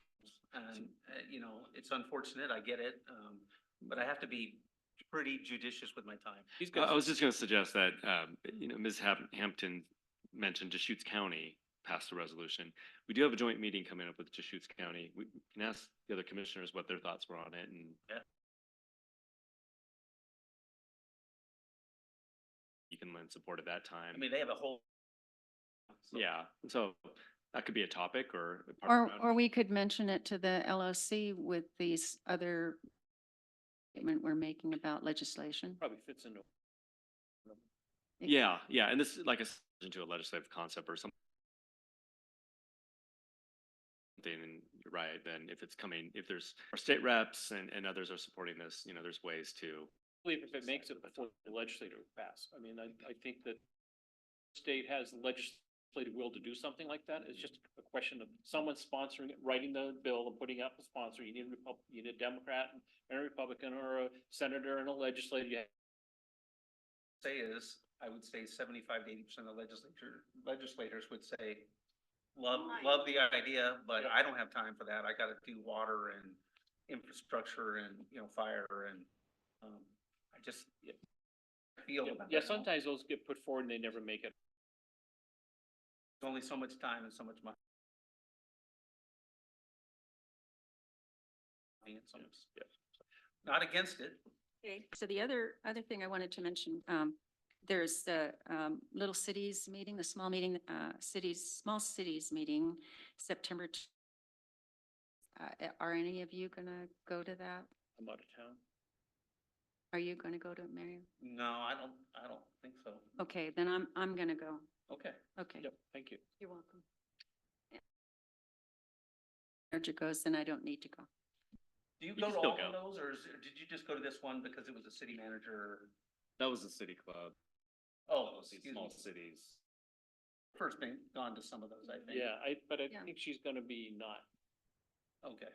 A: And, it's unfortunate, I get it, but I have to be pretty judicious with my time.
I: I was just going to suggest that, Ms. Hampton mentioned Deschutes County passed a resolution. We do have a joint meeting coming up with Deschutes County. We can ask the other commissioners what their thoughts were on it, and you can lend support at that time.
A: I mean, they have a whole.
I: Yeah, so that could be a topic or. a part of the
F: Or we could mention it to the LOC with these other statement we're making about legislation.
D: Probably fits into.
I: Yeah, and this is like into a legislative concept or something. And you're right, then if there's our state reps and others are supporting this, there's ways to.
D: Believe if it makes it before the legislature would pass. I mean, I think that state has legislative will to do something like that. It's just a question of someone sponsoring it, writing the bill and putting up a sponsor. You need you need a Democrat and a Republican or a senator and a legislator.
A: Say is, I would say 75 to 80% of legislators would say, love the idea, but I don't have time for that. I gotta do water and infrastructure and, fire and, I just feel.
D: Yeah, sometimes those get put forward and they never make it.
A: There's only so much time and so much money. And so much, yeah. Not against it.
F: Okay, so the other thing I wanted to mention, there's the Little Cities meeting, the small cities meeting, September. Are any of you gonna go to that?
D: I'm out of town.
F: Are you gonna go to it, Mary?
A: No, I don't think so.
F: Okay, then I'm gonna go.
D: Okay.
F: Okay,
D: Yep, thank you.
F: you're welcome. Roger goes, then I don't need to go.
A: Do you
L: You
A: go
L: can
A: to
L: still
A: all of
L: go.
A: those, or did you just go to this one because it was a city manager?
I: That was the city club.
A: Oh,
I: Mostly
A: excuse
I: small
A: me.
I: cities.
A: First been gone to some of those, I think.
D: Yeah, but I
F: Yeah.
D: think she's gonna be not.
A: Okay,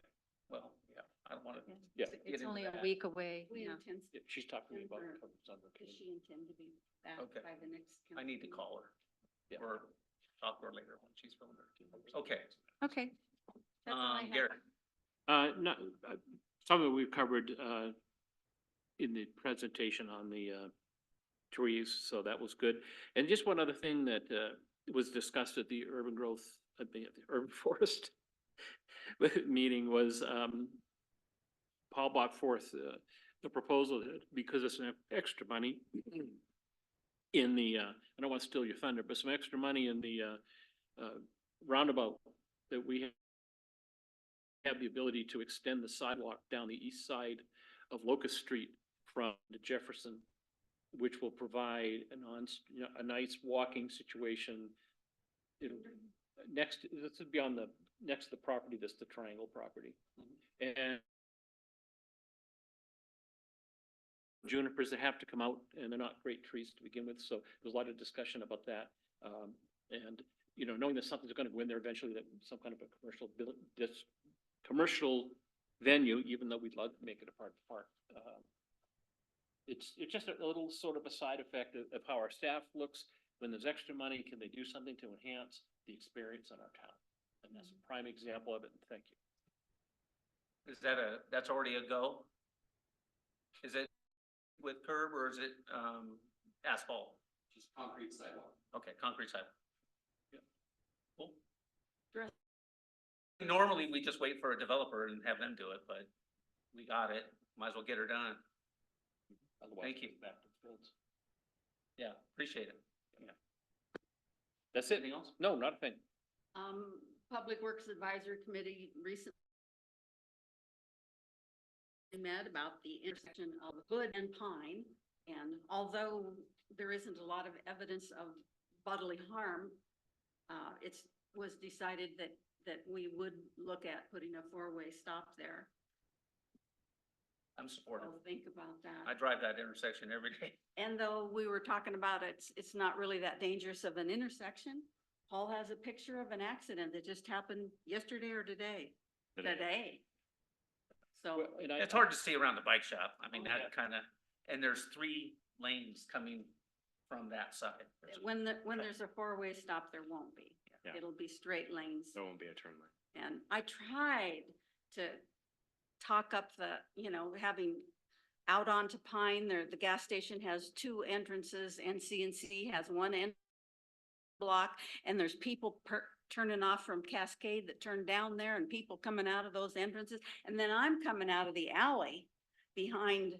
A: well, yeah, I don't wanna.
D: Yeah.
F: It's only a
A: that.
F: week away.
E: We
F: Yeah.
E: intend,
D: Yeah, she's talking to me about.
E: September.
D: coverage on the
E: does
D: committee.
E: she intend to be back
A: Okay.
E: by the next?
A: I need to
E: council
A: call her.
D: Yeah.
A: Or talk to her later when she's feeling her. Okay,
F: Okay. That's all I have.
A: Garrett.
D: Not, something we've covered, in the presentation on the, trees, so that was good. And just one other thing that, was discussed at the urban growth, at the urban forest meeting was, Paul brought forth, the proposal that because it's some extra money in the, I don't want to steal your thunder, but some extra money in the, roundabout that we have the ability to extend the sidewalk down the east side of Locust Street from the Jefferson, which will provide a nice walking situation. It'll, this would be on the, next to the property, that's the triangle property. And junipers that have to come out, and they're not great trees to begin with, so there's a lot of discussion about that. And, knowing that something's gonna go in there eventually, that some kind of a commercial venue, even though we'd love to make it a part of the park. It's just a little sort of a side effect of how our staff looks. When there's extra money, can they do something to enhance the experience in our town? And that's a prime example of it, and thank you.
A: Is that that's already a go? Is it with curb or is it, asphalt?
I: Just concrete sidewalk.
A: Okay, concrete sidewalk.
D: Yeah.
A: Cool.
F: Sure.
A: Normally, we just wait for a developer and have them do it, but we got it. Might as well get her done.
D: Otherwise,
A: Thank you.
D: it's back to the fields.
A: Yeah, appreciate it.
D: That's it.
A: Anything else?
D: No, not a thing.
E: Public Works Advisory Committee recently met about the intersection of Hood and Pine. And although there isn't a lot of evidence of bodily harm, it was decided that we would look at putting a four-way stop there.
A: I'm supportive.
E: So think about that.
A: I drive that intersection every day.
E: And though we were talking about it's not really that dangerous of an intersection. Paul has a picture of an accident that just happened yesterday or today. So,
D: Well, and I-
A: It's hard to see around the bike shop. I mean,
D: Oh, yeah.
A: that kind of, and there's 3 lanes coming from that side.
E: when there's a four-way stop, there won't be.
I: Yeah.
E: It'll be straight lanes.
I: There won't be a turn lane.
E: And I tried to talk up having out onto Pine there, the gas station has 2 entrances and CNC has 1 end block. And there's people turning off from Cascade that turn down there and people coming out of those entrances. And then I'm coming out of the alley behind,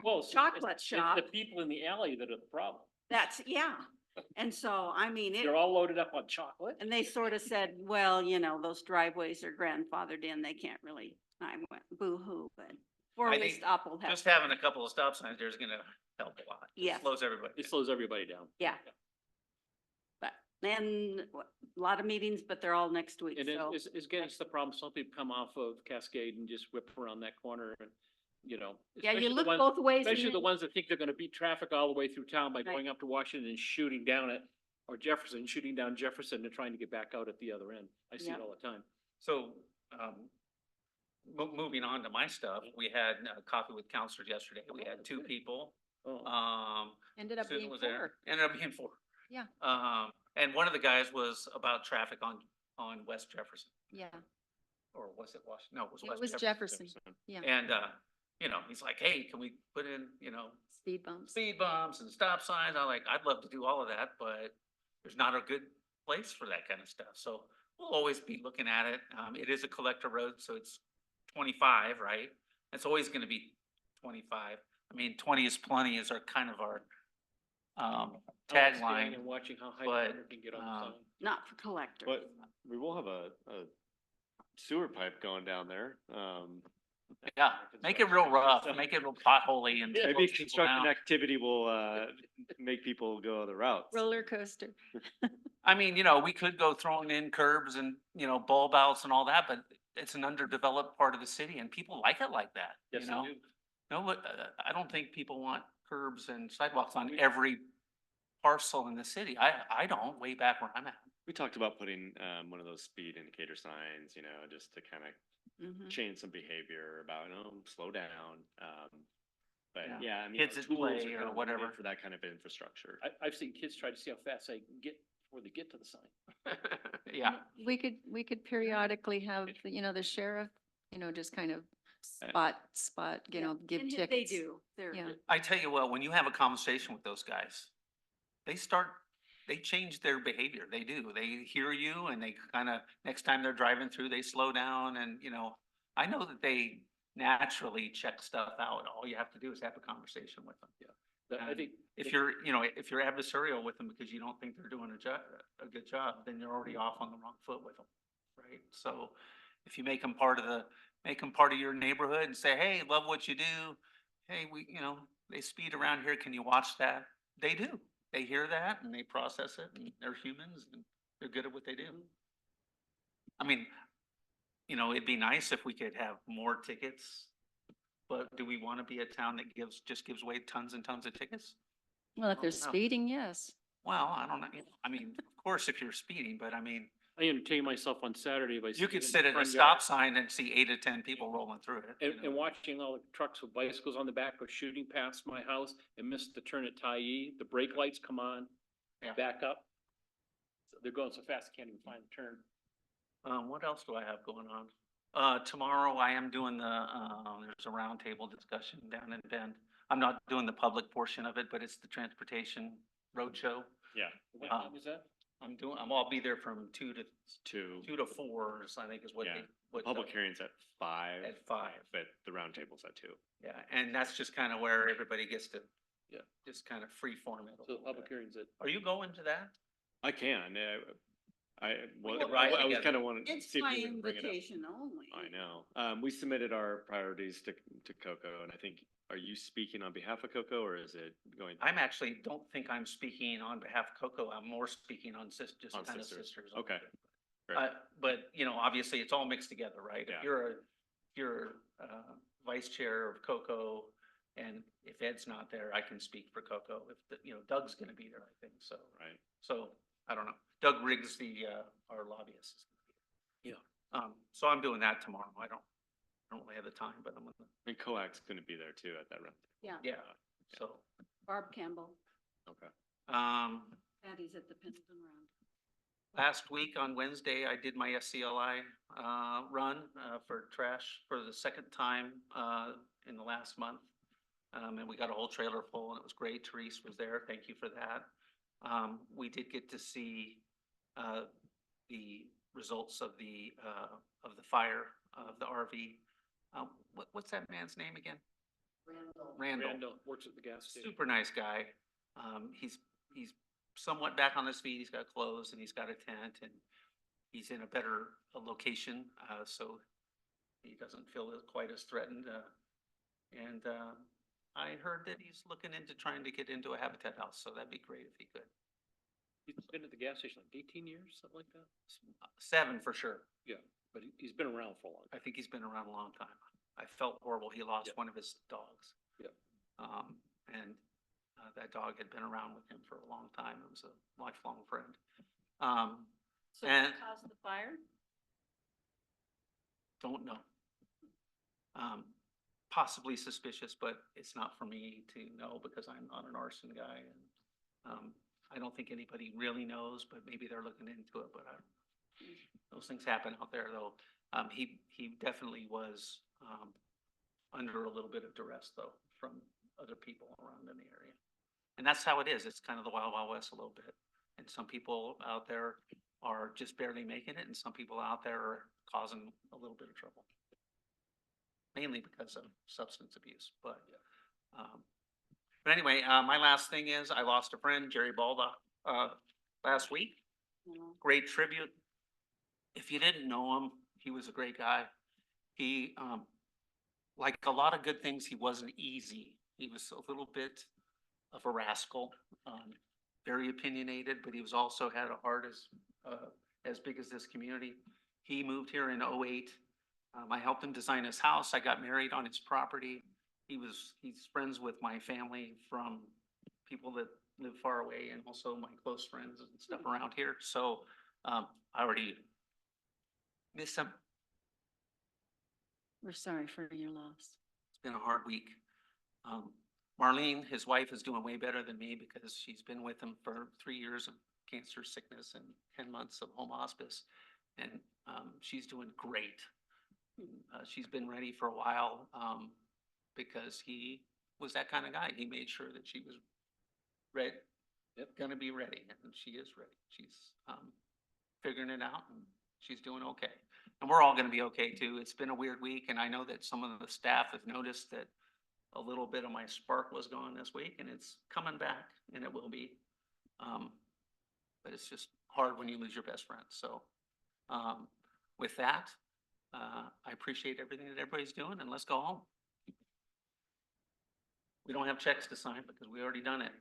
D: Well, it's-
E: chocolate
D: it's
E: shop.
D: the people in the alley that are the problem.
E: yeah. And so, I mean,
D: They're all loaded up on chocolate.
E: and they sort of said, well, those driveways are grandfathered in, they can't really, I went boo-hoo, but four-way
A: think
E: stop will have.
A: Just having a couple of stop signs there is gonna help a lot. It
E: Yes.
A: Slows everybody.
D: It slows everybody down.
E: Yeah. But then a lot of meetings, but they're all next week,
D: And it
E: so.
D: is, again, it's the problem. Some people come off of Cascade and just whip around that corner and,
E: Yeah,
D: especially
E: you
D: the
E: look
D: ones-
E: both ways. and
D: Especially the
E: then-
D: ones that think they're gonna beat traffic all the way through town by
E: Right.
D: going up to Washington and shooting down it. or Jefferson, shooting down Jefferson and trying to get back out at the other end. I see it
H: Yep.
D: all the time.
A: So, moving on to my stuff, we had a coffee with counselors yesterday. We had two people.
D: Oh,
F: Ended up
A: Susan
F: being
A: was there.
F: 4.
A: Ended up being 4.
F: Yeah.
A: And one of the guys was about traffic on West Jefferson,
F: Yeah,
A: or was it Washington? No, it was
F: it
A: West
F: was
A: Jefferson.
F: Jefferson. Yeah,
A: And, you know, he's like, hey, can we put in,
F: speed bumps.
A: speed bumps and stop signs? I'm like, I'd love to do all of that, but there's not a good place for that kind of stuff. So we'll always be looking at it. It is a collector road, so it's 25, right? It's always gonna be 25. I mean, 20 is plenty is our kind of our
D: I like standing
A: tagline.
D: and watching how high
A: but,
D: the water can get on the sign.
H: Not for collectors.
I: But we will have a sewer pipe going down there.
A: Yeah, make it real rough, make it real potholy and.
I: Maybe
A: slow people
I: construction
A: down.
I: activity will make people go other routes.
F: Roller coaster.
A: I mean, we could go throwing in curbs and, bulb outs and all that, but it's an underdeveloped part of the city and people like it like that,
D: Yes, I do.
A: No, but I don't think people want curbs and sidewalks on every parcel in the city. I don't, way back where I'm at.
I: We talked about putting one of those speed indicator signs, just to kind of
F: Mhm.
I: change some behavior about, slow down. But
A: Yeah.
I: yeah, I mean,
A: Kids
I: our
A: at
I: tools
A: play
I: are
A: or
I: kind of limited
A: whatever.
I: for that kind of infrastructure.
D: I've seen kids try to see how fast they can get before they get to the sign.
A: Yeah,
F: We could periodically have, the sheriff, just kind of spot, give
H: And
F: tickets.
H: they do. They're,
F: Yeah.
A: I tell you what, when you have a conversation with those guys, they change their behavior. They do. They hear you and they kind of, next time they're driving through, they slow down and, I know that they naturally check stuff out. All you have to do is have a conversation with them.
D: I
A: And
D: think.
A: If you're adversarial with them because you don't think they're doing a good job, then you're already off on the wrong foot with them, right? So if you make them part of your neighborhood and say, hey, love what you do. Hey, they speed around here. Can you watch that? They do. They hear that and they process it and they're humans and they're good at what they do. I mean, it'd be nice if we could have more tickets, but do we want to be a town that just gives away tons and tons of tickets?
F: Well, if they're
A: No.
F: speeding, yes.
A: Well, I don't know. I mean, of course, if you're speeding, but I mean,
D: I entertain myself on Saturday by.
A: you
D: sitting
A: could
D: in
A: sit
D: the
A: at a
D: front
A: stop
D: yard
A: sign and see 8 to 10 people rolling through it.
D: And watching all the trucks with bicycles on the back go shooting past my house and miss the turn at Tyee, the brake lights come on,
A: Yeah.
D: back up. So they're going so fast, I can't even find the turn.
A: What else do I have going on? Tomorrow I am doing there's a roundtable discussion down in Bend. I'm not doing the public portion of it, but it's the transportation roadshow.
I: Yeah.
D: What
A: Uh,
D: time is that?
A: I'll be there from 2
I: Two.
A: to 4, I think is what
I: Yeah.
A: they, what.
I: Public hearings at 5.
A: At 5.
I: But the roundtable's at 2.
A: Yeah, and that's just kind of where everybody gets to.
D: Yeah.
A: Just kind of free form it. a
D: So
A: little
D: public
A: bit.
D: hearings at.
A: Are you going to that?
I: I can.
A: could ride
I: I was
A: together.
I: kind of wanting to
H: it's
I: see if
H: by
I: we would bring it up.
H: invitation only.
I: I know. We submitted our priorities to Coco, and I think, are you speaking on behalf of Coco, or is it going?
A: Don't think I'm speaking on behalf of Coco. I'm more speaking on just
I: On
A: kind of
I: sisters.
A: sisters.
I: Okay. Great.
A: But, obviously it's all mixed together, right?
I: Yeah.
A: If you're vice chair of Coco and if Ed's not there, I can speak for Coco. If, Doug's gonna be there, I think, so.
I: Right.
A: So, I don't know. Doug Riggs, our lobbyist. is gonna be
D: Yeah.
A: there. So I'm doing that tomorrow. I don't really have the time, but I'm gonna,
I: And COAC's going to be there too at that round.
H: Yeah,
A: yeah, so.
H: Barb Campbell,
I: Okay.
H: Patty's at the Pendleton Round.
A: Last week on Wednesday, I did my SCLI run for trash for the second time in the last month. And we got a whole trailer full and it was great. Therese was there. Thank you for that. We did get to see the results of the fire of the RV. What's that man's name again? Randall.
D: Randall works at the gas station.
A: Super nice guy. He's somewhat back on his feet. He's got clothes and he's got a tent and he's in a better location, so he doesn't feel quite as threatened. And I heard that he's looking into trying to get into a Habitat house, so that'd be great if he could.
D: He's been at the gas station like 18 years, something like that?
A: 7 for sure.
D: Yeah, but he's been around for a long
A: I
D: time.
A: think he's been around a long time. I felt horrible. He lost
D: Yeah.
A: one of his dogs.
D: Yeah.
A: And That dog had been around with him for a long time. It was a lifelong friend.
H: So
A: And-
H: what caused the fire?
A: Don't know. Possibly suspicious, but it's not for me to know because I'm not an arson guy and, I don't think anybody really knows, but maybe they're looking into it, but those things happen out there though. He definitely was, under a little bit of duress though from other people around in the area. And that's how it is. It's kind of the wild, wild west a little bit. And some people out there are just barely making it and some people out there are causing a little bit of trouble. Mainly because of substance abuse, but anyway, my last thing is I lost a friend, Jerry Balda, last week. Great tribute. If you didn't know him, he was a great guy. He, like a lot of good things, he wasn't easy. He was a little bit of a rascal, very opinionated, but he was also had a heart as big as this community. He moved here in '08. I helped him design his house. I got married on his property. He's friends with my family from people that live far away and also my close friends and stuff around here. So, I already miss him.
F: We're sorry for your loss.
A: It's been a hard week. Marlene, his wife, is doing way better than me because she's been with him for 3 years of cancer sickness and 10 months of home hospice. And, she's doing great. She's been ready for a while, because he was that kind of guy. He made sure that she was ready, gonna be ready, and she is ready. She's, figuring it out and she's doing okay. And we're all gonna be okay too. It's been a weird week and I know that some of the staff have noticed that a little bit of my spark was gone this week and it's coming back and it will be. But it's just hard when you lose your best friend. So, with that, I appreciate everything that everybody's doing and let's go home. We don't have checks to sign because we already done it.